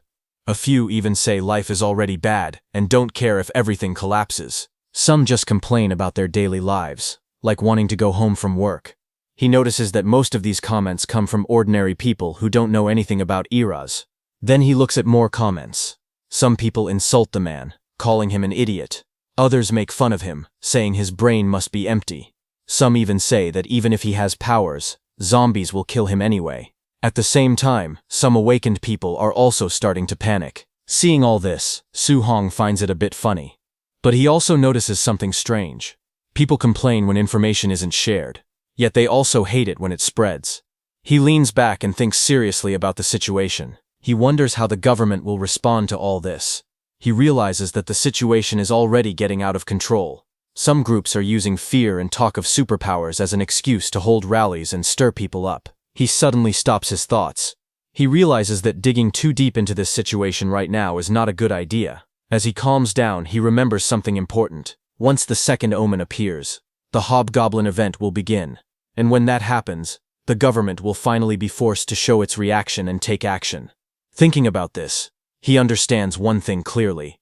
A few even say life is already bad and don't care if everything collapses. Some just complain about their daily lives, like wanting to go home from work. He notices that most of these comments come from ordinary people who don't know anything about eras. Then he looks at more comments. Some people insult the man, calling him an idiot. Others make fun of him, saying his brain must be empty. Some even say that even if he has powers, zombies will kill him anyway. At the same time, some awakened people are also starting to panic. Seeing all this, Su Hong finds it a bit funny. But he also notices something strange. People complain when information isn't shared, yet they also hate it when it spreads. He leans back and thinks seriously about the situation. He wonders how the government will respond to all this. He realizes that the situation is already getting out of control. Some groups are using fear and talk of superpowers as an excuse to hold rallies and stir people up. He suddenly stops his thoughts. He realizes that digging too deep into this situation right now is not a good idea. As he calms down, he remembers something important. Once the second omen appears, the Hobgoblin event will begin. And when that happens, the government will finally be forced to show its reaction and take action. Thinking about this, he understands one thing clearly.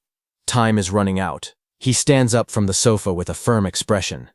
Time is running out. He stands up from the sofa with a firm expression.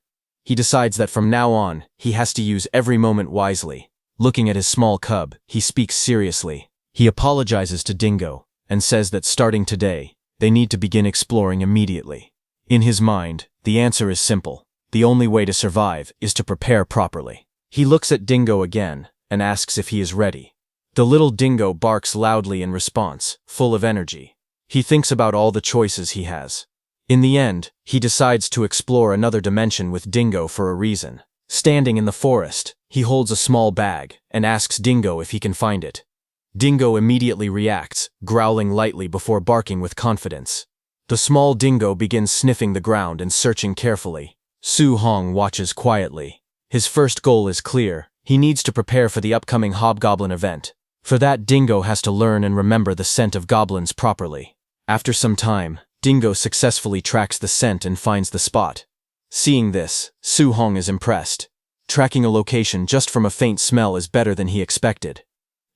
He decides that from now on, he has to use every moment wisely. Looking at his small cub, he speaks seriously. He apologizes to Dingo and says that starting today, they need to begin exploring immediately. In his mind, the answer is simple. The only way to survive is to prepare properly. He looks at Dingo again and asks if he is ready. The little Dingo barks loudly in response, full of energy. He thinks about all the choices he has. In the end, he decides to explore another dimension with Dingo for a reason. Standing in the forest, he holds a small bag and asks Dingo if he can find it. Dingo immediately reacts, growling lightly before barking with confidence. The small Dingo begins sniffing the ground and searching carefully. Su Hong watches quietly. His first goal is clear. He needs to prepare for the upcoming Hobgoblin event. For that, Dingo has to learn and remember the scent of goblins properly. After some time, Dingo successfully tracks the scent and finds the spot. Seeing this, Su Hong is impressed. Tracking a location just from a faint smell is better than he expected.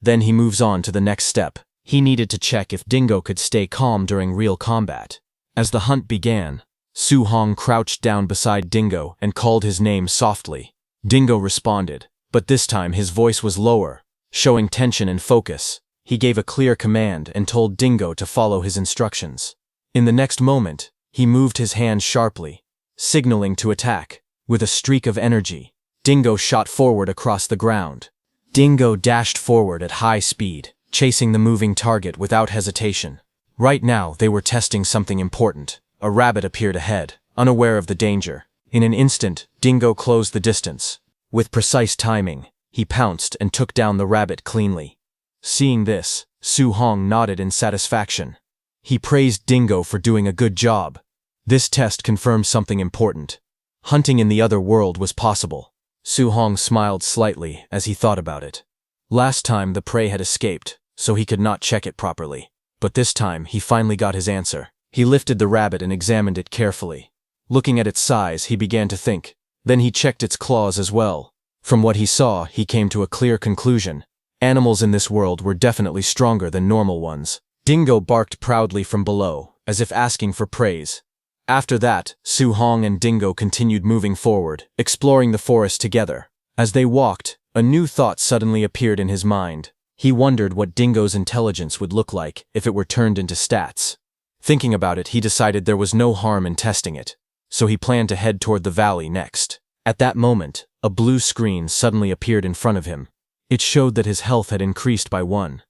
Then he moves on to the next step. He needed to check if Dingo could stay calm during real combat. As the hunt began, Su Hong crouched down beside Dingo and called his name softly. Dingo responded, but this time his voice was lower, showing tension and focus. He gave a clear command and told Dingo to follow his instructions. In the next moment, he moved his hand sharply, signaling to attack. With a streak of energy, Dingo shot forward across the ground. Dingo dashed forward at high speed, chasing the moving target without hesitation. Right now, they were testing something important. A rabbit appeared ahead, unaware of the danger. In an instant, Dingo closed the distance. With precise timing, He pounced and took down the rabbit cleanly. Seeing this, Su Hong nodded in satisfaction. He praised Dingo for doing a good job. This test confirmed something important. Hunting in the other world was possible. Su Hong smiled slightly as he thought about it. Last time the prey had escaped, so he could not check it properly. But this time he finally got his answer. He lifted the rabbit and examined it carefully. Looking at its size, he began to think. Then he checked its claws as well. From what he saw, he came to a clear conclusion. Animals in this world were definitely stronger than normal ones. Dingo barked proudly from below, as if asking for praise. After that, Su Hong and Dingo continued moving forward, exploring the forest together. As they walked, a new thought suddenly appeared in his mind. He wondered what Dingo's intelligence would look like if it were turned into stats. Thinking about it, he decided there was no harm in testing it, so he planned to head toward the valley next. At that moment, a blue screen suddenly appeared in front of him. It showed that his health had increased by 1.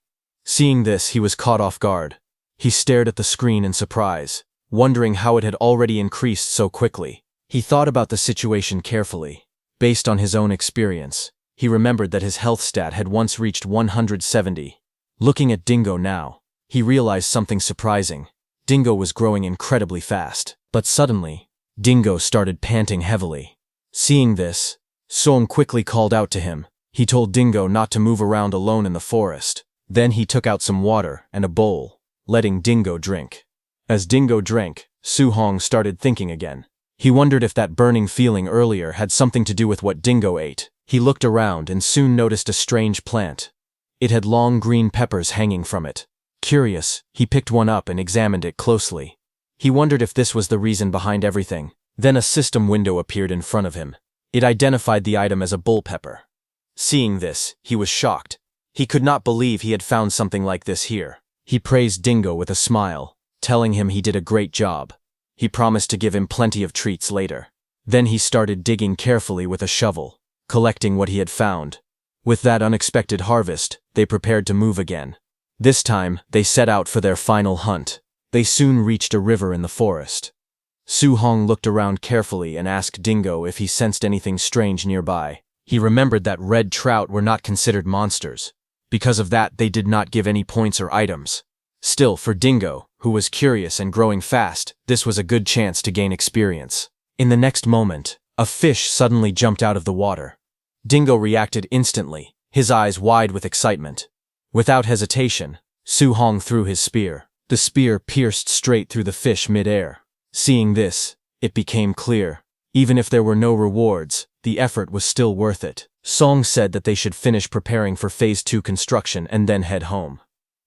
Seeing this, he was caught off guard. He stared at the screen in surprise, wondering how it had already increased so quickly. He thought about the situation carefully. Based on his own experience, he remembered that his health stat had once reached 170. Looking at Dingo now, he realized something surprising. Dingo was growing incredibly fast. But suddenly, Dingo started panting heavily. Seeing this, Song quickly called out to him. He told Dingo not to move around alone in the forest. Then he took out some water and a bowl, letting Dingo drink. As Dingo drank, Su Hong started thinking again. He wondered if that burning feeling earlier had something to do with what Dingo ate. He looked around and soon noticed a strange plant. It had long green peppers hanging from it. Curious, he picked one up and examined it closely. He wondered if this was the reason behind everything. Then a system window appeared in front of him. It identified the item as a bull pepper. Seeing this, he was shocked. He could not believe he had found something like this here. He praised Dingo with a smile, telling him he did a great job. He promised to give him plenty of treats later. Then he started digging carefully with a shovel, collecting what he had found. With that unexpected harvest, they prepared to move again. This time, they set out for their final hunt. They soon reached a river in the forest. Su Hong looked around carefully and asked Dingo if he sensed anything strange nearby. He remembered that red trout were not considered monsters. Because of that, they did not give any points or items. Still, for Dingo, who was curious and growing fast, this was a good chance to gain experience. In the next moment, a fish suddenly jumped out of the water. Dingo reacted instantly, his eyes wide with excitement. Without hesitation, Su Hong threw his spear. The spear pierced straight through the fish mid-air. Seeing this, it became clear. Even if there were no rewards, the effort was still worth it. Song said that they should finish preparing for Phase 2 construction and then head home.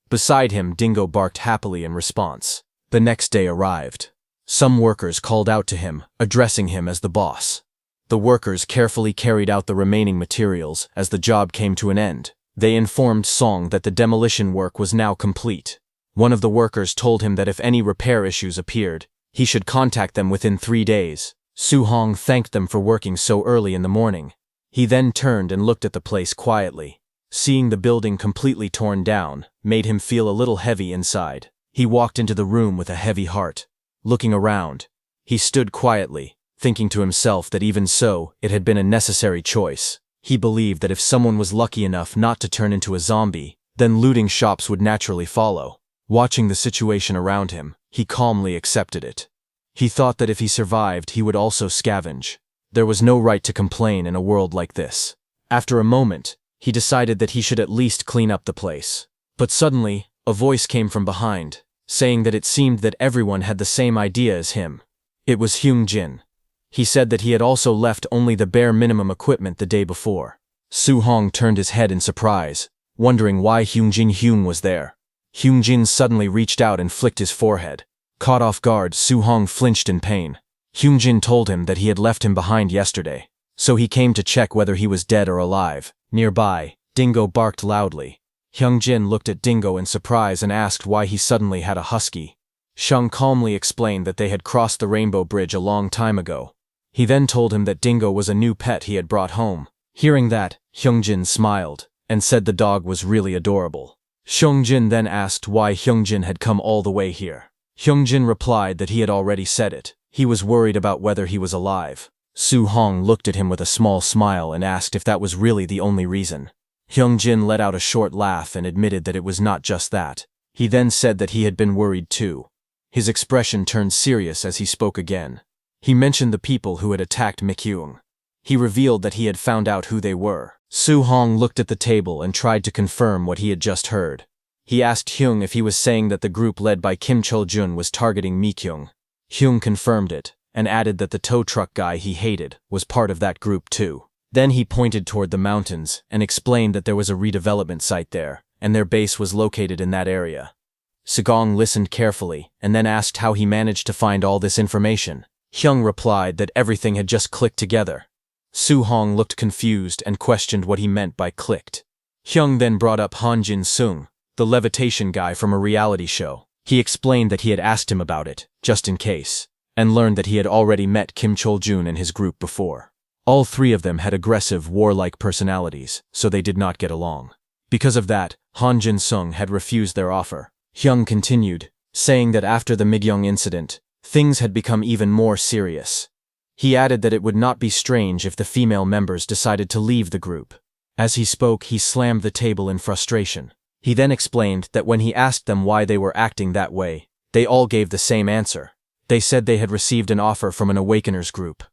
Beside him, Dingo barked happily in response. The next day arrived. Some workers called out to him, addressing him as the boss. The workers carefully carried out the remaining materials as the job came to an end. They informed Song that the demolition work was now complete. One of the workers told him that if any repair issues appeared, he should contact them within 3 days. Su Hong thanked them for working so early in the morning. He then turned and looked at the place quietly. Seeing the building completely torn down made him feel a little heavy inside. He walked into the room with a heavy heart. Looking around, he stood quietly, thinking to himself that even so, it had been a necessary choice. He believed that if someone was lucky enough not to turn into a zombie, then looting shops would naturally follow. Watching the situation around him, he calmly accepted it. He thought that if he survived, he would also scavenge. There was no right to complain in a world like this. After a moment, he decided that he should at least clean up the place. But suddenly, a voice came from behind, saying that it seemed that everyone had the same idea as him. It was Hyung Jin. He said that he had also left only the bare minimum equipment the day before. Su Hong turned his head in surprise, wondering why Hyung Jin was there. Hyung Jin suddenly reached out and flicked his forehead. Caught off guard, Su Hong flinched in pain. Hyung Jin told him that he had left him behind yesterday, so he came to check whether he was dead or alive. Nearby, Dingo barked loudly. Hyung Jin looked at Dingo in surprise and asked why he suddenly had a husky. Shung calmly explained that they had crossed the Rainbow Bridge a long time ago. He then told him that Dingo was a new pet he had brought home. Hearing that, Hyung Jin smiled and said the dog was really adorable. Hyung Jin then asked why Hyung Jin had come all the way here. Hyung Jin replied that he had already said it. He was worried about whether he was alive. Su Hong looked at him with a small smile and asked if that was really the only reason. Hyung-jin let out a short laugh and admitted that it was not just that. He then said that he had been worried too. His expression turned serious as he spoke again. He mentioned the people who had attacked Mikyung. He revealed that he had found out who they were. Su Hong looked at the table and tried to confirm what he had just heard. He asked Hyung if he was saying that the group led by Kim Chol-jun was targeting Mikyung. Hyung confirmed it, and added that the tow truck guy he hated was part of that group too. Then he pointed toward the mountains and explained that there was a redevelopment site there, and their base was located in that area. Sagong listened carefully and then asked how he managed to find all this information. Hyung replied that everything had just clicked together. Su Hong looked confused and questioned what he meant by clicked. Hyung then brought up Han Jin-sung, the levitation guy from a reality show. He explained that he had asked him about it, just in case, and learned that he had already met Kim Chol-jun and his group before. All three of them had aggressive, warlike personalities, so they did not get along. Because of that, Han Jin-sung had refused their offer. Hyung continued, saying that after the Migyong incident, things had become even more serious. He added that it would not be strange if the female members decided to leave the group. As he spoke, he slammed the table in frustration. He then explained that when he asked them why they were acting that way, they all gave the same answer. They said they had received an offer from an Awakeners group.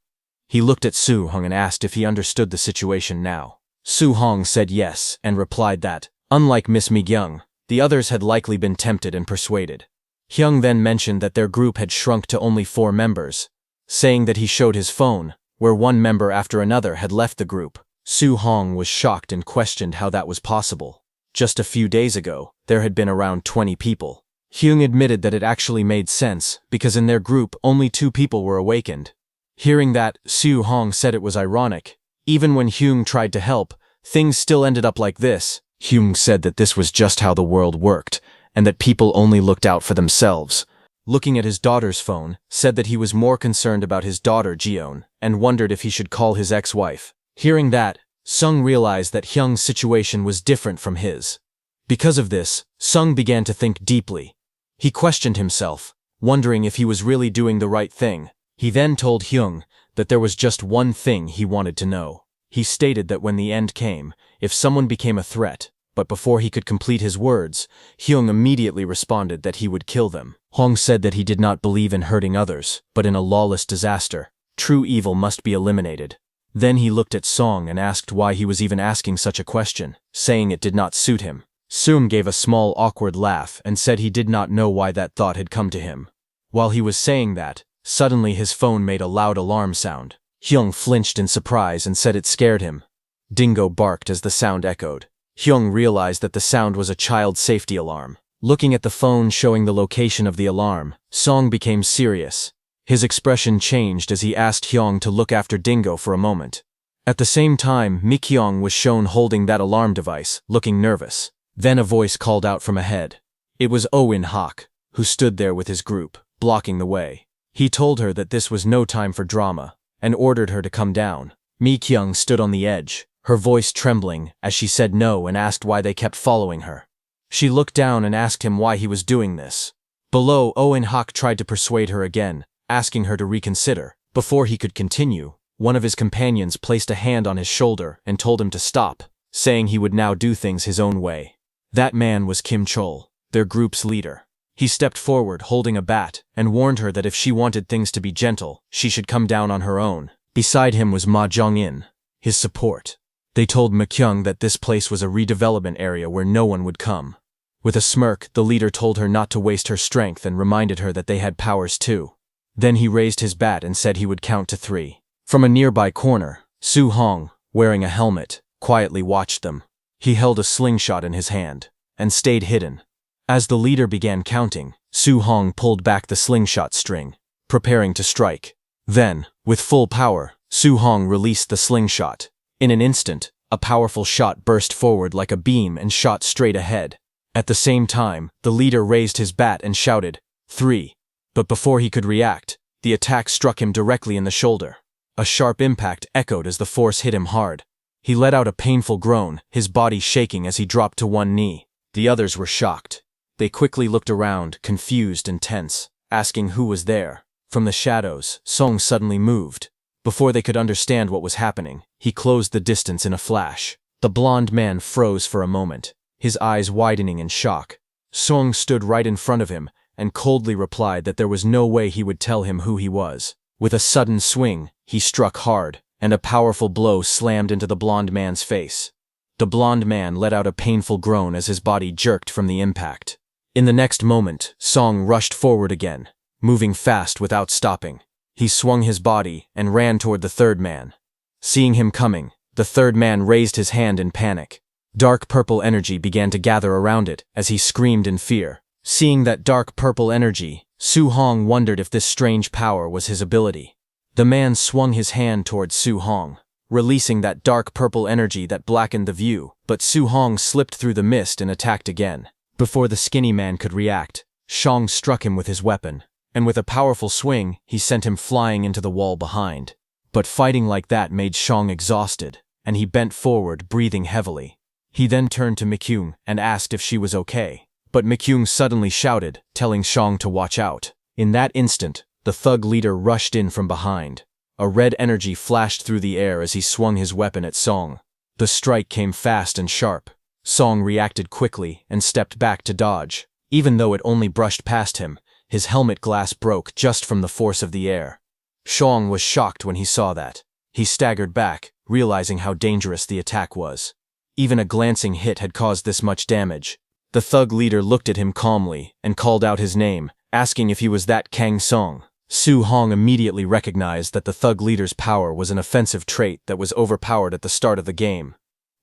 He looked at Su Hong and asked if he understood the situation now. Su Hong said yes and replied that, unlike Miss Migyung, the others had likely been tempted and persuaded. Hyung then mentioned that their group had shrunk to only 4 members, saying that he showed his phone, where one member after another had left the group. Su Hong was shocked and questioned how that was possible. Just a few days ago, there had been around 20 people. Hyung admitted that it actually made sense, because in their group only 2 people were awakened. Hearing that, Su Hong said it was ironic. Even when Hyung tried to help, things still ended up like this. Hyung said that this was just how the world worked, and that people only looked out for themselves. Looking at his daughter's phone, said that he was more concerned about his daughter Jeon, and wondered if he should call his ex-wife. Hearing that, Sung realized that Hyung's situation was different from his. Because of this, Sung began to think deeply. He questioned himself, wondering if he was really doing the right thing. He then told Hyung that there was just one thing he wanted to know. He stated that when the end came, if someone became a threat, but before he could complete his words, Hyung immediately responded that he would kill them. Hong said that he did not believe in hurting others, but in a lawless disaster. True evil must be eliminated. Then he looked at Song and asked why he was even asking such a question, saying it did not suit him. Sung gave a small awkward laugh and said he did not know why that thought had come to him. While he was saying that, suddenly his phone made a loud alarm sound. Hyung flinched in surprise and said it scared him. Dingo barked as the sound echoed. Hyung realized that the sound was a child safety alarm. Looking at the phone showing the location of the alarm, Song became serious. His expression changed as he asked Hyung to look after Dingo for a moment. At the same time, Mikyung was shown holding that alarm device, looking nervous. Then a voice called out from ahead. It was Oh In-hak, who stood there with his group, blocking the way. He told her that this was no time for drama, and ordered her to come down. Mikyung stood on the edge, her voice trembling as she said no and asked why they kept following her. She looked down and asked him why he was doing this. Below, Oh In-hak tried to persuade her again, asking her to reconsider. Before he could continue, one of his companions placed a hand on his shoulder and told him to stop, saying he would now do things his own way. That man was Kim Chol, their group's leader. He stepped forward holding a bat and warned her that if she wanted things to be gentle, she should come down on her own. Beside him was Ma Jong-in, his support. They told Mikyung that this place was a redevelopment area where no one would come. With a smirk, the leader told her not to waste her strength and reminded her that they had powers too. Then he raised his bat and said he would count to 3. From a nearby corner, Su Hong, wearing a helmet, quietly watched them. He held a slingshot in his hand, and stayed hidden. As the leader began counting, Su Hong pulled back the slingshot string, preparing to strike. Then, with full power, Su Hong released the slingshot. In an instant, a powerful shot burst forward like a beam and shot straight ahead. At the same time, the leader raised his bat and shouted, 3. But before he could react, the attack struck him directly in the shoulder. A sharp impact echoed as the force hit him hard. He let out a painful groan, his body shaking as he dropped to one knee. The others were shocked. They quickly looked around, confused and tense, asking who was there. From the shadows, Song suddenly moved. Before they could understand what was happening, he closed the distance in a flash. The blond man froze for a moment, his eyes widening in shock. Song stood right in front of him and coldly replied that there was no way he would tell him who he was. With a sudden swing, he struck hard, and a powerful blow slammed into the blond man's face. The blond man let out a painful groan as his body jerked from the impact. In the next moment, Song rushed forward again, moving fast without stopping. He swung his body and ran toward the third man. Seeing him coming, the third man raised his hand in panic. Dark purple energy began to gather around it as he screamed in fear. Seeing that dark purple energy, Su Hong wondered if this strange power was his ability. The man swung his hand towards Su Hong, releasing that dark purple energy that blackened the view, but Su Hong slipped through the mist and attacked again. Before the skinny man could react, Shang struck him with his weapon, and with a powerful swing, he sent him flying into the wall behind. But fighting like that made Shang exhausted, and he bent forward, breathing heavily. He then turned to Mikyung and asked if she was okay, but Mikyung suddenly shouted, telling Shang to watch out. In that instant, the thug leader rushed in from behind. A red energy flashed through the air as he swung his weapon at Song. The strike came fast and sharp. Song reacted quickly and stepped back to dodge. Even though it only brushed past him, his helmet glass broke just from the force of the air. Shang was shocked when he saw that. He staggered back, realizing how dangerous the attack was. Even a glancing hit had caused this much damage. The thug leader looked at him calmly and called out his name, asking if he was that Kang Song. Su Hong immediately recognized that the thug leader's power was an offensive trait that was overpowered at the start of the game.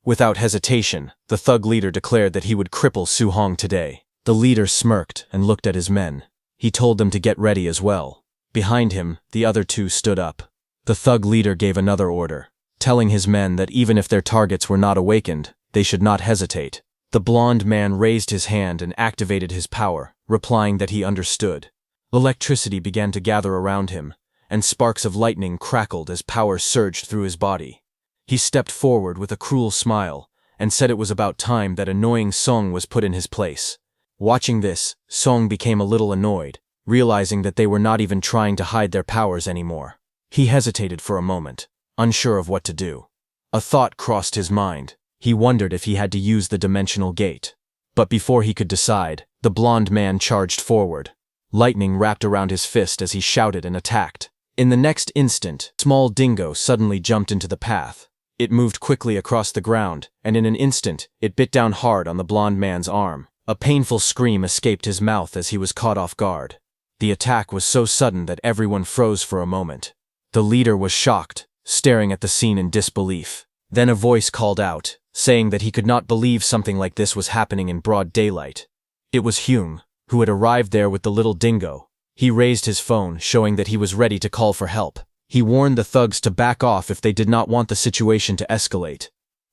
Without hesitation, the thug leader declared that he would cripple Su Hong today. The leader smirked and looked at his men. He told them to get ready as well. Behind him, the other two stood up. The thug leader gave another order, telling his men that even if their targets were not awakened, they should not hesitate. The blond man raised his hand and activated his power, replying that he understood. Electricity began to gather around him, and sparks of lightning crackled as power surged through his body. He stepped forward with a cruel smile, and said it was about time that annoying Song was put in his place. Watching this, Song became a little annoyed, realizing that they were not even trying to hide their powers anymore. He hesitated for a moment, unsure of what to do. A thought crossed his mind. He wondered if he had to use the dimensional gate. But before he could decide, the blond man charged forward. Lightning wrapped around his fist as he shouted and attacked. In the next instant, a small dingo suddenly jumped into the path. It moved quickly across the ground, and in an instant, it bit down hard on the blond man's arm. A painful scream escaped his mouth as he was caught off guard. The attack was so sudden that everyone froze for a moment. The leader was shocked, staring at the scene in disbelief. Then a voice called out, saying that he could not believe something like this was happening in broad daylight. It was Hyung, who had arrived there with the little dingo. He raised his phone, showing that he was ready to call for help. He warned the thugs to back off if they did not want the situation to escalate.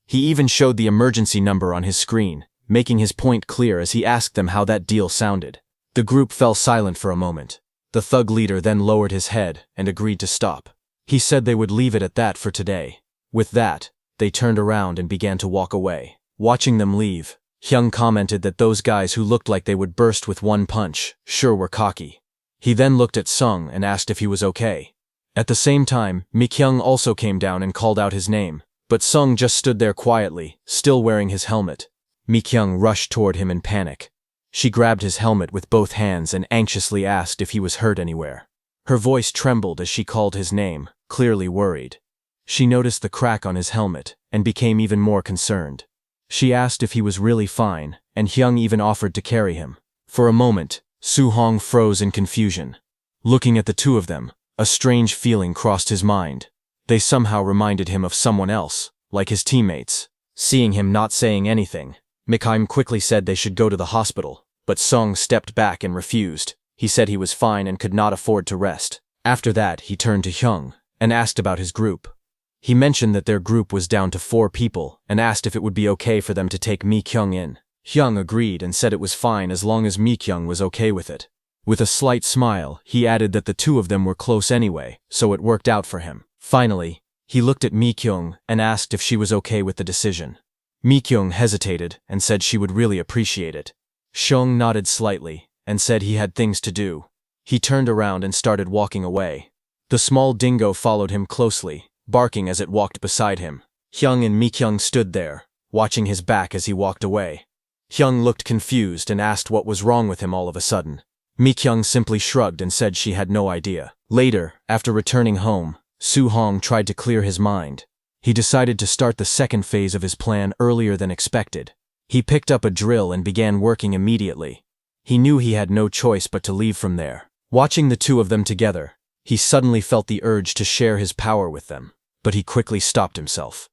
He even showed the emergency number on his screen, making his point clear as he asked them how that deal sounded. The group fell silent for a moment. The thug leader then lowered his head and agreed to stop. He said they would leave it at that for today. With that, they turned around and began to walk away. Watching them leave, Hyung commented that those guys who looked like they would burst with one punch sure were cocky. He then looked at Sung and asked if he was okay. At the same time, Mikyung also came down and called out his name, but Sung just stood there quietly, still wearing his helmet. Mikyung rushed toward him in panic. She grabbed his helmet with both hands and anxiously asked if he was hurt anywhere. Her voice trembled as she called his name, clearly worried. She noticed the crack on his helmet and became even more concerned. She asked if he was really fine, and Hyung even offered to carry him. For a moment, Su Hong froze in confusion. Looking at the two of them, a strange feeling crossed his mind. They somehow reminded him of someone else, like his teammates. Seeing him not saying anything, Mikhaim quickly said they should go to the hospital, but Sung stepped back and refused. He said he was fine and could not afford to rest. After that, he turned to Hyung and asked about his group. He mentioned that their group was down to 4 people and asked if it would be okay for them to take Mikyung in. Hyung agreed and said it was fine as long as Mikyung was okay with it. With a slight smile, he added that the two of them were close anyway, so it worked out for him. Finally, he looked at Mikyung and asked if she was okay with the decision. Mikyung hesitated and said she would really appreciate it. Shung nodded slightly and said he had things to do. He turned around and started walking away. The small dingo followed him closely, barking as it walked beside him. Hyung and Mikyung stood there, watching his back as he walked away. Hyung looked confused and asked what was wrong with him all of a sudden. Mikyung simply shrugged and said she had no idea. Later, after returning home, Soo-hong tried to clear his mind. He decided to start the second phase of his plan earlier than expected. He picked up a drill and began working immediately. He knew he had no choice but to leave from there. Watching the two of them together, he suddenly felt the urge to share his power with them, but he quickly stopped himself.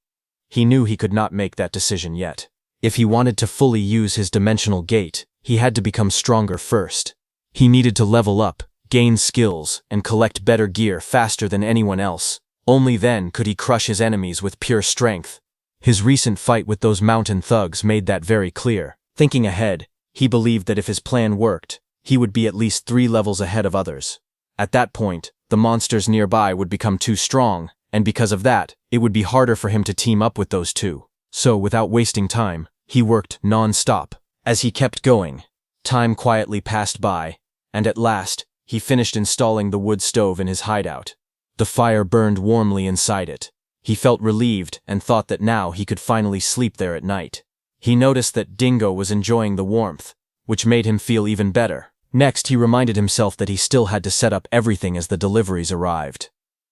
He knew he could not make that decision yet. If he wanted to fully use his dimensional gate, he had to become stronger first. He needed to level up, gain skills, and collect better gear faster than anyone else. Only then could he crush his enemies with pure strength. His recent fight with those mountain thugs made that very clear. Thinking ahead, he believed that if his plan worked, he would be at least 3 levels ahead of others. At that point, the monsters nearby would become too strong, and because of that, it would be harder for him to team up with those two. So, without wasting time, he worked non-stop. As he kept going, time quietly passed by, and at last, he finished installing the wood stove in his hideout. The fire burned warmly inside it. He felt relieved and thought that now he could finally sleep there at night. He noticed that Dingo was enjoying the warmth, which made him feel even better. Next, he reminded himself that he still had to set up everything as the deliveries arrived.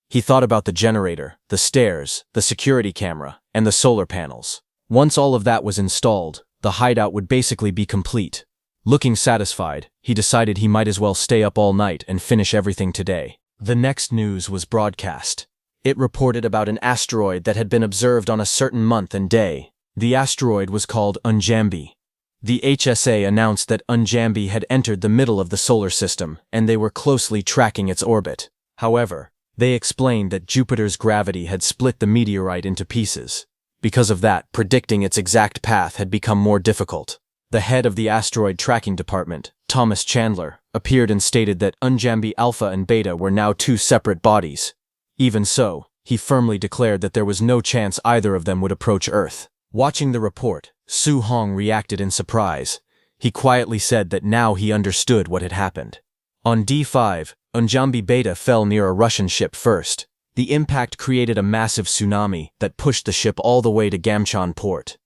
He thought about the generator, the stairs, the security camera, and the solar panels. Once all of that was installed, the hideout would basically be complete. Looking satisfied, he decided he might as well stay up all night and finish everything today. The next news was broadcast. It reported about an asteroid that had been observed on a certain month and day. The asteroid was called Unjambi. The HSA announced that Unjambi had entered the middle of the solar system, and they were closely tracking its orbit. However, they explained that Jupiter's gravity had split the meteorite into pieces. Because of that, predicting its exact path had become more difficult. The head of the asteroid tracking department, Thomas Chandler, appeared and stated that Unjambi Alpha and Beta were now 2 separate bodies. Even so, he firmly declared that there was no chance either of them would approach Earth. Watching the report, Soo-hong reacted in surprise. He quietly said that now he understood what had happened. On D5, Unjambi Beta fell near a Russian ship first. The impact created a massive tsunami that pushed the ship all the way to Gamcheon port.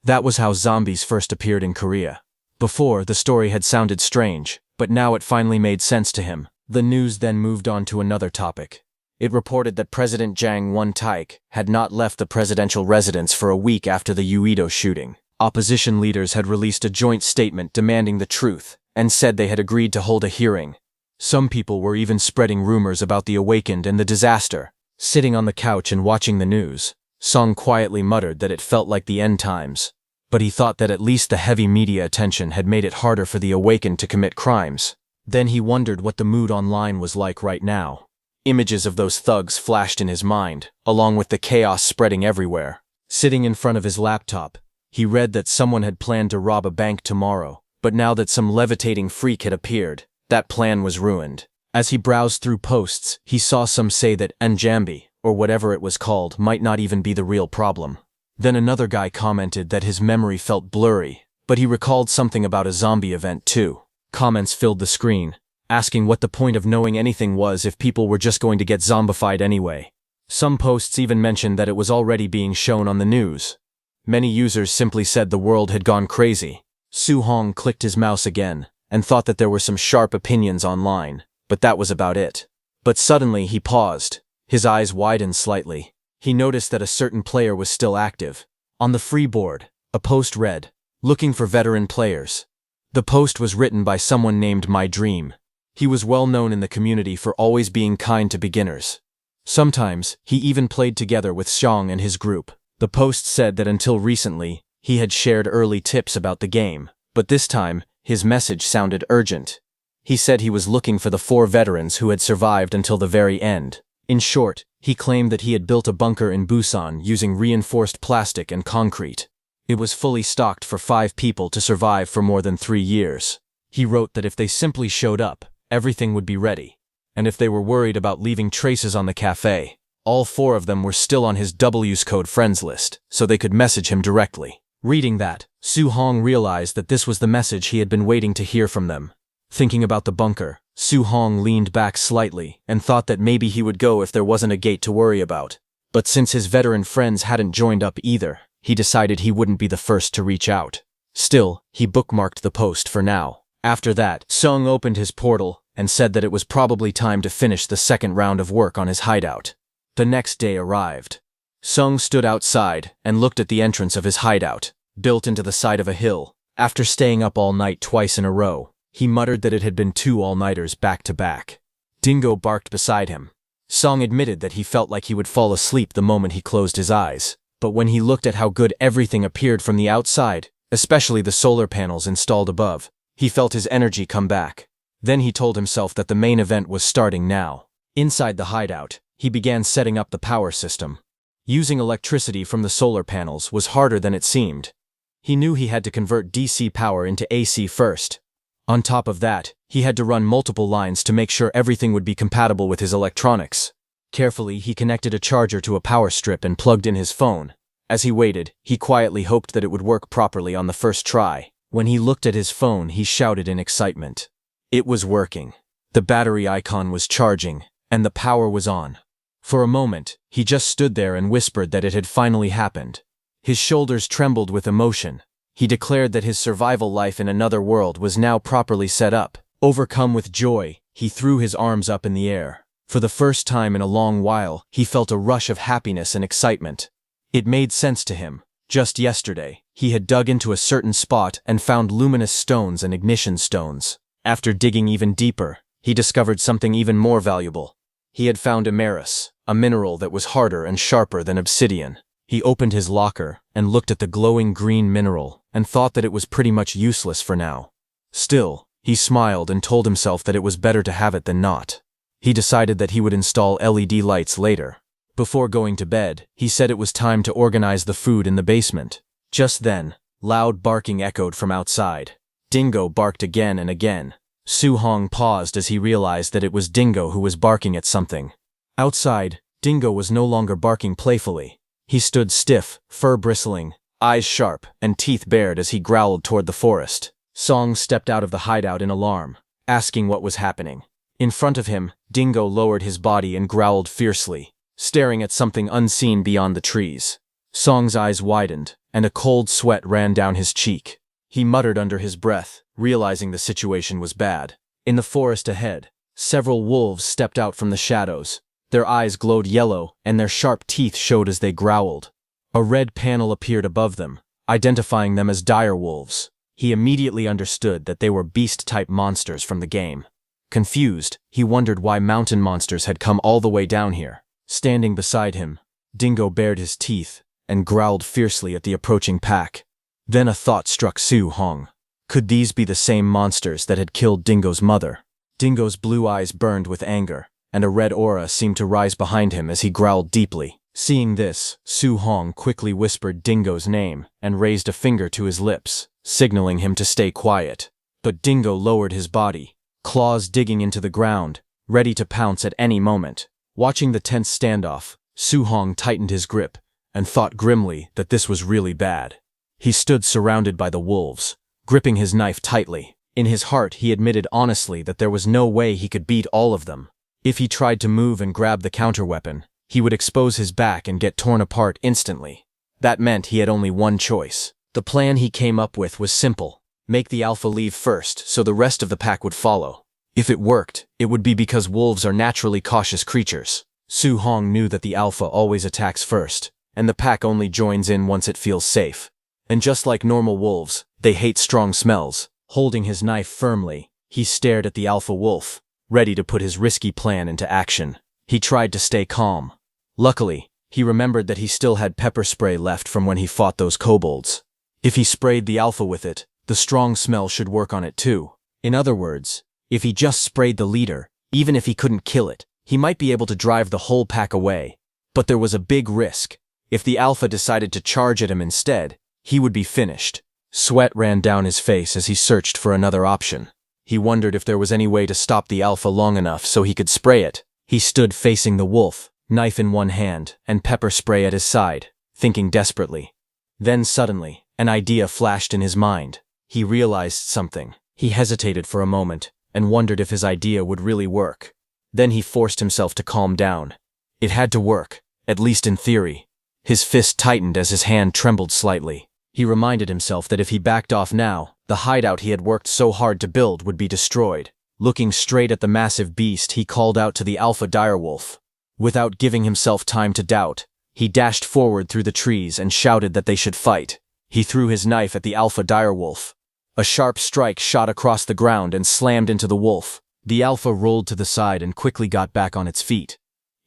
That was how zombies first appeared in Korea. Before, the story had sounded strange, but now it finally made sense to him. The news then moved on to another topic. It reported that President Jang Won-taek had not left the presidential residence for a week after the Uido shooting. Opposition leaders had released a joint statement demanding the truth, and said they had agreed to hold a hearing. Some people were even spreading rumors about the awakened and the disaster. Sitting on the couch and watching the news, Song quietly muttered that it felt like the end times. But he thought that at least the heavy media attention had made it harder for the awakened to commit crimes. Then he wondered what the mood online was like right now. Images of those thugs flashed in his mind, along with the chaos spreading everywhere. Sitting in front of his laptop, he read that someone had planned to rob a bank tomorrow, but now that some levitating freak had appeared, that plan was ruined. As he browsed through posts, he saw some say that Unjambi, or whatever it was called, might not even be the real problem. Then another guy commented that his memory felt blurry, but he recalled something about a zombie event too. Comments filled the screen, asking what the point of knowing anything was if people were just going to get zombified anyway. Some posts even mentioned that it was already being shown on the news. Many users simply said the world had gone crazy. Soo-hong clicked his mouse again, and thought that there were some sharp opinions online, but that was about it. But suddenly he paused. His eyes widened slightly. He noticed that a certain player was still active. On the free board, a post read, "Looking for veteran players." The post was written by someone named My Dream. He was well known in the community for always being kind to beginners. Sometimes, he even played together with Xiong and his group. The post said that until recently, he had shared early tips about the game, but this time, his message sounded urgent. He said he was looking for the 4 veterans who had survived until the very end. In short, he claimed that he had built a bunker in Busan using reinforced plastic and concrete. It was fully stocked for 5 people to survive for more than 3 years. He wrote that if they simply showed up, everything would be ready. And if they were worried about leaving traces on the cafe, all 4 of them were still on his W's Code friends list, so they could message him directly. Reading that, Soo-hong realized that this was the message he had been waiting to hear from them. Thinking about the bunker, Su Hong leaned back slightly and thought that maybe he would go if there wasn't a gate to worry about. But since his veteran friends hadn't joined up either, he decided he wouldn't be the first to reach out. Still, he bookmarked the post for now. After that, Sung opened his portal and said that it was probably time to finish the second round of work on his hideout. The next day arrived. Sung stood outside and looked at the entrance of his hideout, built into the side of a hill. After staying up all night twice in a row, he muttered that it had been 2 all-nighters back to back. Dingo barked beside him. Sung admitted that he felt like he would fall asleep the moment he closed his eyes, but when he looked at how good everything appeared from the outside, especially the solar panels installed above, he felt his energy come back. Then he told himself that the main event was starting now. Inside the hideout, he began setting up the power system. Using electricity from the solar panels was harder than it seemed. He knew he had to convert DC power into AC first. On top of that, he had to run multiple lines to make sure everything would be compatible with his electronics. Carefully, he connected a charger to a power strip and plugged in his phone. As he waited, he quietly hoped that it would work properly on the first try. When he looked at his phone, he shouted in excitement. It was working. The battery icon was charging, and the power was on. For a moment, he just stood there and whispered that it had finally happened. His shoulders trembled with emotion. He declared that his survival life in another world was now properly set up. Overcome with joy, he threw his arms up in the air. For the first time in a long while, he felt a rush of happiness and excitement. It made sense to him. Just yesterday, he had dug into a certain spot and found luminous stones and ignition stones. After digging even deeper, he discovered something even more valuable. He had found emeris, a mineral that was harder and sharper than obsidian. He opened his locker and looked at the glowing green mineral and thought that it was pretty much useless for now. Still, he smiled and told himself that it was better to have it than not. He decided that he would install LED lights later. Before going to bed, he said it was time to organize the food in the basement. Just then, loud barking echoed from outside. Dingo barked again and again. Su Hong paused as he realized that it was Dingo who was barking at something. Outside, Dingo was no longer barking playfully. He stood stiff, fur bristling, eyes sharp, and teeth bared as he growled toward the forest. Song stepped out of the hideout in alarm, asking what was happening. In front of him, Dingo lowered his body and growled fiercely, staring at something unseen beyond the trees. Song's eyes widened, and a cold sweat ran down his cheek. He muttered under his breath, realizing the situation was bad. In the forest ahead, several wolves stepped out from the shadows. Their eyes glowed yellow, and their sharp teeth showed as they growled. A red panel appeared above them, identifying them as dire wolves. He immediately understood that they were beast-type monsters from the game. Confused, he wondered why mountain monsters had come all the way down here. Standing beside him, Dingo bared his teeth and growled fiercely at the approaching pack. Then a thought struck Su Hong. Could these be the same monsters that had killed Dingo's mother? Dingo's blue eyes burned with anger, and a red aura seemed to rise behind him as he growled deeply. Seeing this, Su Hong quickly whispered Dingo's name and raised a finger to his lips, signaling him to stay quiet. But Dingo lowered his body, claws digging into the ground, ready to pounce at any moment. Watching the tense standoff, Su Hong tightened his grip and thought grimly that this was really bad. He stood surrounded by the wolves, gripping his knife tightly. In his heart, he admitted honestly that there was no way he could beat all of them. If he tried to move and grab the counterweapon, he would expose his back and get torn apart instantly. That meant he had only one choice. The plan he came up with was simple: make the alpha leave first so the rest of the pack would follow. If it worked, it would be because wolves are naturally cautious creatures. Su Hong knew that the alpha always attacks first, and the pack only joins in once it feels safe. And just like normal wolves, they hate strong smells. Holding his knife firmly, he stared at the alpha wolf, ready to put his risky plan into action. He tried to stay calm. Luckily, he remembered that he still had pepper spray left from when he fought those kobolds. If he sprayed the alpha with it, the strong smell should work on it too. In other words, if he just sprayed the leader, even if he couldn't kill it, he might be able to drive the whole pack away. But there was a big risk. If the alpha decided to charge at him instead, he would be finished. Sweat ran down his face as he searched for another option. He wondered if there was any way to stop the alpha long enough so he could spray it. He stood facing the wolf, knife in one hand and pepper spray at his side, thinking desperately. Then suddenly, an idea flashed in his mind. He realized something. He hesitated for a moment, and wondered if his idea would really work. Then he forced himself to calm down. It had to work, at least in theory. His fist tightened as his hand trembled slightly. He reminded himself that if he backed off now, the hideout he had worked so hard to build would be destroyed. Looking straight at the massive beast, he called out to the alpha direwolf. Without giving himself time to doubt, he dashed forward through the trees and shouted that they should fight. He threw his knife at the alpha direwolf. A sharp strike shot across the ground and slammed into the wolf. The alpha rolled to the side and quickly got back on its feet.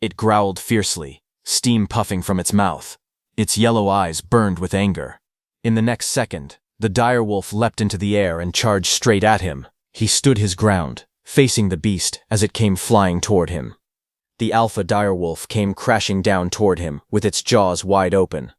It growled fiercely, steam puffing from its mouth. Its yellow eyes burned with anger. In the next second, the direwolf leapt into the air and charged straight at him. He stood his ground, facing the beast as it came flying toward him. The alpha direwolf came crashing down toward him with its jaws wide open.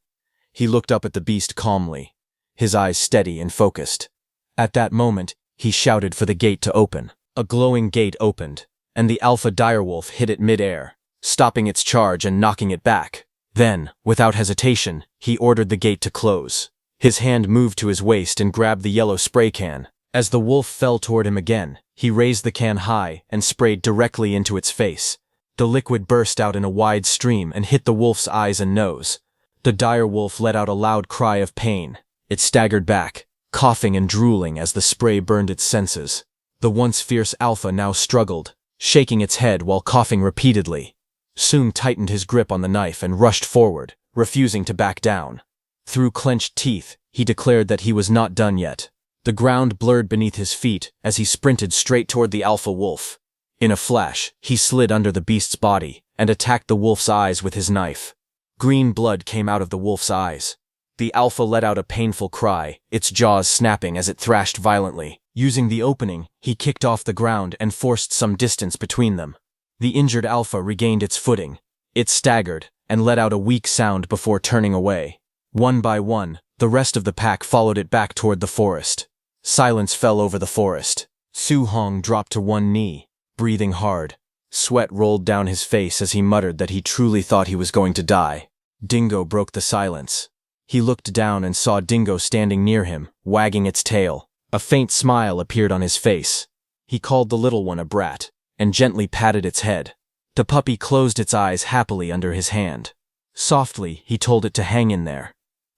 He looked up at the beast calmly, his eyes steady and focused. At that moment, he shouted for the gate to open. A glowing gate opened, and the alpha direwolf hit it mid-air, stopping its charge and knocking it back. Then, without hesitation, he ordered the gate to close. His hand moved to his waist and grabbed the yellow spray can. As the wolf fell toward him again, he raised the can high and sprayed directly into its face. The liquid burst out in a wide stream and hit the wolf's eyes and nose. The direwolf let out a loud cry of pain. It staggered back, coughing and drooling as the spray burned its senses. The once fierce alpha now struggled, shaking its head while coughing repeatedly. Sung tightened his grip on the knife and rushed forward, refusing to back down. Through clenched teeth, he declared that he was not done yet. The ground blurred beneath his feet as he sprinted straight toward the alpha wolf. In a flash, he slid under the beast's body and attacked the wolf's eyes with his knife. Green blood came out of the wolf's eyes. The alpha let out a painful cry, its jaws snapping as it thrashed violently. Using the opening, he kicked off the ground and forced some distance between them. The injured alpha regained its footing. It staggered and let out a weak sound before turning away. One by one, the rest of the pack followed it back toward the forest. Silence fell over the forest. Su Hong dropped to one knee, breathing hard. Sweat rolled down his face as he muttered that he truly thought he was going to die. Dingo broke the silence. He looked down and saw Dingo standing near him, wagging its tail. A faint smile appeared on his face. He called the little one a brat, and gently patted its head. The puppy closed its eyes happily under his hand. Softly, he told it to hang in there.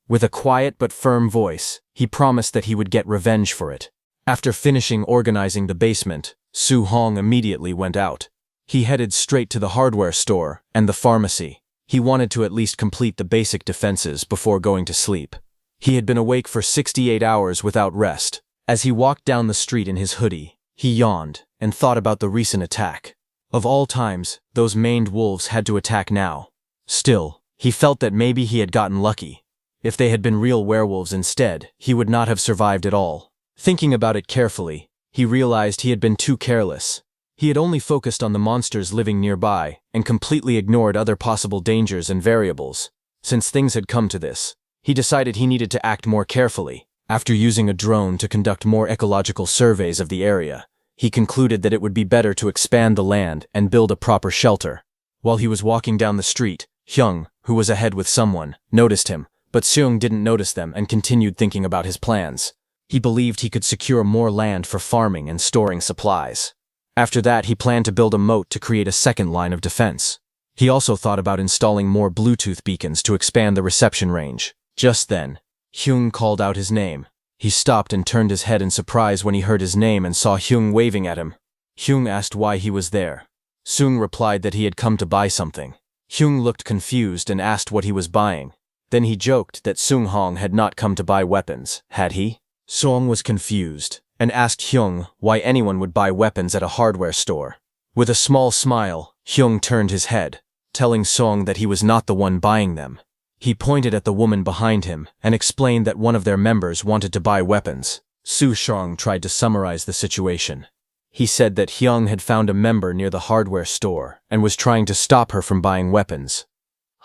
With a quiet but firm voice, he promised that he would get revenge for it. After finishing organizing the basement, Su Hong immediately went out. He headed straight to the hardware store and the pharmacy. He wanted to at least complete the basic defenses before going to sleep. He had been awake for 68 hours without rest. As he walked down the street in his hoodie, he yawned and thought about the recent attack. Of all times, those maned wolves had to attack now. Still, he felt that maybe he had gotten lucky. If they had been real werewolves instead, he would not have survived at all. Thinking about it carefully, he realized he had been too careless. He had only focused on the monsters living nearby and completely ignored other possible dangers and variables. Since things had come to this, he decided he needed to act more carefully. After using a drone to conduct more ecological surveys of the area, he concluded that it would be better to expand the land and build a proper shelter. While he was walking down the street, Hyung, who was ahead with someone, noticed him, but Seung didn't notice them and continued thinking about his plans. He believed he could secure more land for farming and storing supplies. After that, he planned to build a moat to create a second line of defense. He also thought about installing more Bluetooth beacons to expand the reception range. Just then, Hyung called out his name. He stopped and turned his head in surprise when he heard his name and saw Hyung waving at him. Hyung asked why he was there. Seung replied that he had come to buy something. Hyung looked confused and asked what he was buying. Then he joked that Sung Hong had not come to buy weapons, had he? Seung was confused and asked Hyung why anyone would buy weapons at a hardware store. With a small smile, Hyung turned his head, telling Seung that he was not the one buying them. He pointed at the woman behind him and explained that one of their members wanted to buy weapons. Su Shang tried to summarize the situation. He said that Hyung had found a member near the hardware store and was trying to stop her from buying weapons.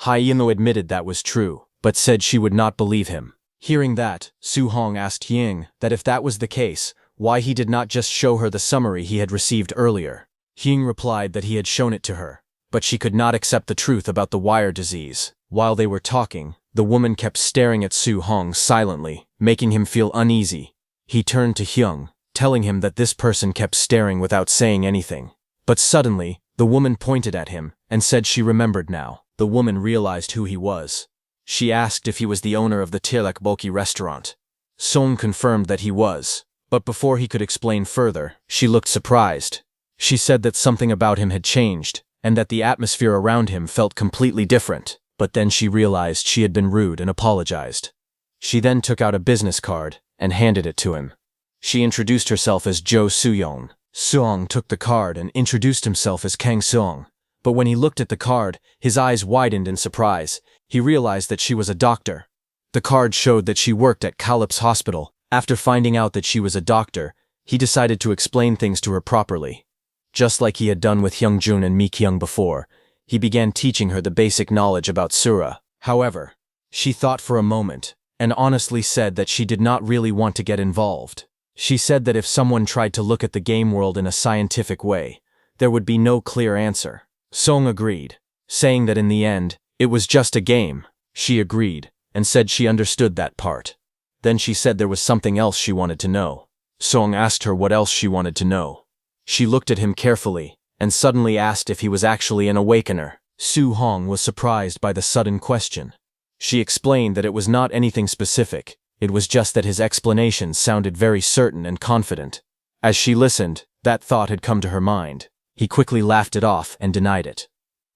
Hyeno admitted that was true, but said she would not believe him. Hearing that, Su Hong asked Ying that if that was the case, why he did not just show her the summary he had received earlier. Ying replied that he had shown it to her, but she could not accept the truth about the wire disease. While they were talking, the woman kept staring at Su Hong silently, making him feel uneasy. He turned to Hyung, telling him that this person kept staring without saying anything. But suddenly, the woman pointed at him and said she remembered now. The woman realized who he was. She asked if he was the owner of the Tteokbokki restaurant. Song confirmed that he was, but before he could explain further, she looked surprised. She said that something about him had changed, and that the atmosphere around him felt completely different, but then she realized she had been rude and apologized. She then took out a business card and handed it to him. She introduced herself as Jo Soo-young. Song took the card and introduced himself as Kang Song. But when he looked at the card, his eyes widened in surprise. He realized that she was a doctor. The card showed that she worked at Calip's hospital. After finding out that she was a doctor, he decided to explain things to her properly. Just like he had done with Hyungjun and Mi-kyung before, he began teaching her the basic knowledge about Sura. However, she thought for a moment, and honestly said that she did not really want to get involved. She said that if someone tried to look at the game world in a scientific way, there would be no clear answer. Song agreed, saying that in the end, it was just a game. She agreed, and said she understood that part. Then she said there was something else she wanted to know. Song asked her what else she wanted to know. She looked at him carefully, and suddenly asked if he was actually an awakener. Soo-hong was surprised by the sudden question. She explained that it was not anything specific, it was just that his explanations sounded very certain and confident. As she listened, that thought had come to her mind. He quickly laughed it off and denied it.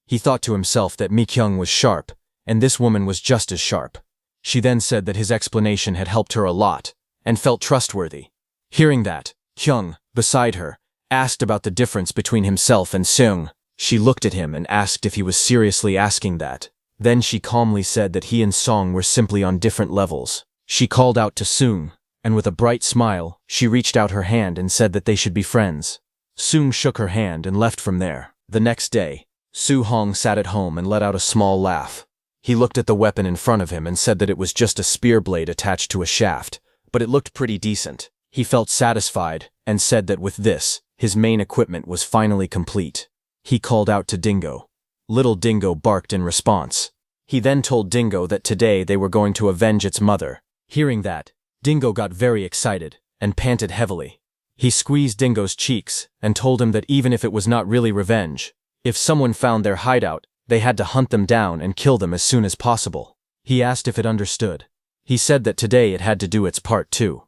He thought to himself that Mi-kyung was sharp, and this woman was just as sharp. She then said that his explanation had helped her a lot, and felt trustworthy. Hearing that, Kyung, beside her, asked about the difference between himself and Seung. She looked at him and asked if he was seriously asking that. Then she calmly said that he and Song were simply on different levels. She called out to Seung, and with a bright smile, she reached out her hand and said that they should be friends. Seung shook her hand and left from there. The next day, Soo-hong sat at home and let out a small laugh. He looked at the weapon in front of him and said that it was just a spear blade attached to a shaft, but it looked pretty decent. He felt satisfied and said that with this, his main equipment was finally complete. He called out to Dingo. Little Dingo barked in response. He then told Dingo that today they were going to avenge its mother. Hearing that, Dingo got very excited and panted heavily. He squeezed Dingo's cheeks and told him that even if it was not really revenge, if someone found their hideout, they had to hunt them down and kill them as soon as possible. He asked if it understood. He said that today it had to do its part too.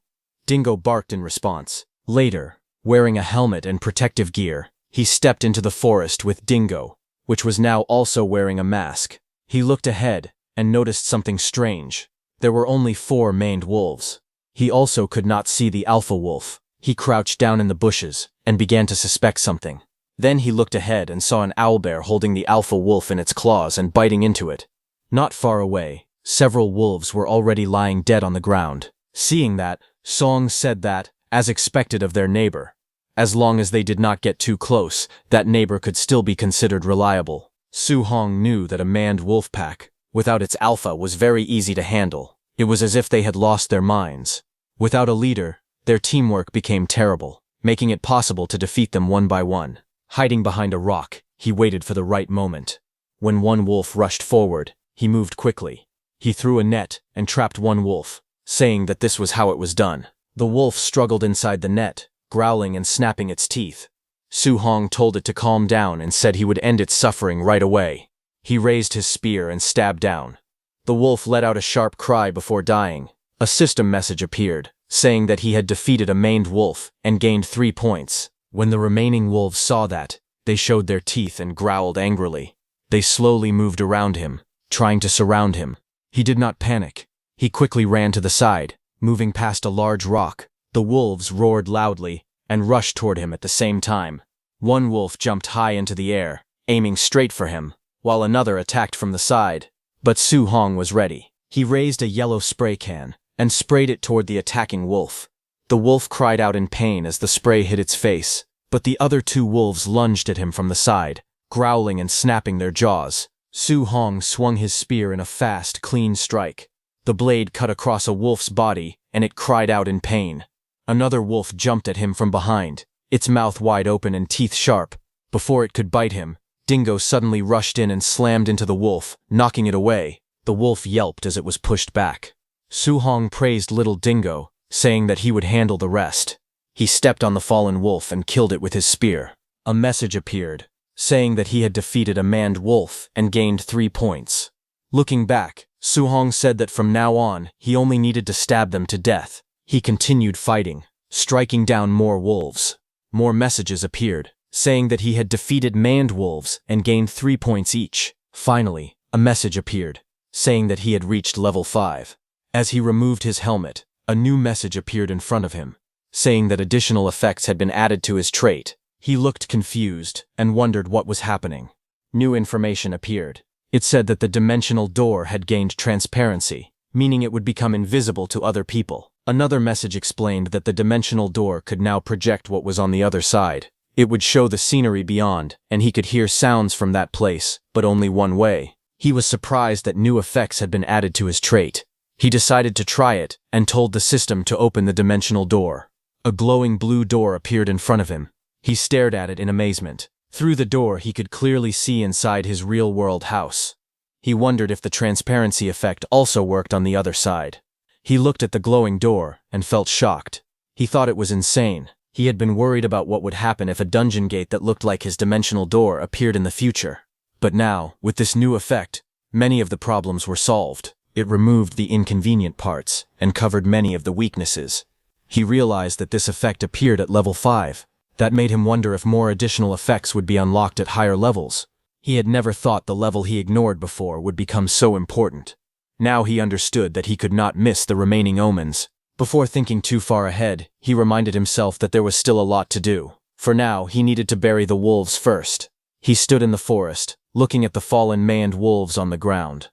Dingo barked in response. Later, wearing a helmet and protective gear, he stepped into the forest with Dingo, which was now also wearing a mask. He looked ahead and noticed something strange. There were only 4 maned wolves. He also could not see the alpha wolf. He crouched down in the bushes and began to suspect something. Then he looked ahead and saw an owlbear holding the alpha wolf in its claws and biting into it. Not far away, several wolves were already lying dead on the ground. Seeing that, Song said that, as expected of their neighbor, as long as they did not get too close, that neighbor could still be considered reliable. Soo-hong knew that a manned wolf pack, without its alpha, was very easy to handle. It was as if they had lost their minds. Without a leader, their teamwork became terrible, making it possible to defeat them one by one. Hiding behind a rock, he waited for the right moment. When one wolf rushed forward, he moved quickly. He threw a net and trapped one wolf, saying that this was how it was done. The wolf struggled inside the net, growling and snapping its teeth. Soo-hong told it to calm down and said he would end its suffering right away. He raised his spear and stabbed down. The wolf let out a sharp cry before dying. A system message appeared, saying that he had defeated a maned wolf and gained 3 points. When the remaining wolves saw that, they showed their teeth and growled angrily. They slowly moved around him, trying to surround him. He did not panic. He quickly ran to the side, moving past a large rock. The wolves roared loudly and rushed toward him at the same time. One wolf jumped high into the air, aiming straight for him, while another attacked from the side. But Soo-hong was ready. He raised a yellow spray can and sprayed it toward the attacking wolf. The wolf cried out in pain as the spray hit its face, but the other 2 wolves lunged at him from the side, growling and snapping their jaws. Soo-hong swung his spear in a fast, clean strike. The blade cut across a wolf's body, and it cried out in pain. Another wolf jumped at him from behind, its mouth wide open and teeth sharp. Before it could bite him, Dingo suddenly rushed in and slammed into the wolf, knocking it away. The wolf yelped as it was pushed back. Soo-hong praised little Dingo, saying that he would handle the rest. He stepped on the fallen wolf and killed it with his spear. A message appeared, saying that he had defeated a manned wolf and gained 3 points. Looking back, Su-hong said that from now on, he only needed to stab them to death. He continued fighting, striking down more wolves. More messages appeared, saying that he had defeated manned wolves and gained 3 points each. Finally, a message appeared, saying that he had reached level 5. As he removed his helmet, a new message appeared in front of him, saying that additional effects had been added to his trait. He looked confused and wondered what was happening. New information appeared. It said that the dimensional door had gained transparency, meaning it would become invisible to other people. Another message explained that the dimensional door could now project what was on the other side. It would show the scenery beyond, and he could hear sounds from that place, but only one way. He was surprised that new effects had been added to his trait. He decided to try it and told the system to open the dimensional door. A glowing blue door appeared in front of him. He stared at it in amazement. Through the door, he could clearly see inside his real-world house. He wondered if the transparency effect also worked on the other side. He looked at the glowing door and felt shocked. He thought it was insane. He had been worried about what would happen if a dungeon gate that looked like his dimensional door appeared in the future. But now, with this new effect, many of the problems were solved. It removed the inconvenient parts and covered many of the weaknesses. He realized that this effect appeared at level 5. That made him wonder if more additional effects would be unlocked at higher levels. He had never thought the level he ignored before would become so important. Now he understood that he could not miss the remaining omens. Before thinking too far ahead, he reminded himself that there was still a lot to do. For now, he needed to bury the wolves first. He stood in the forest, looking at the fallen manned wolves on the ground.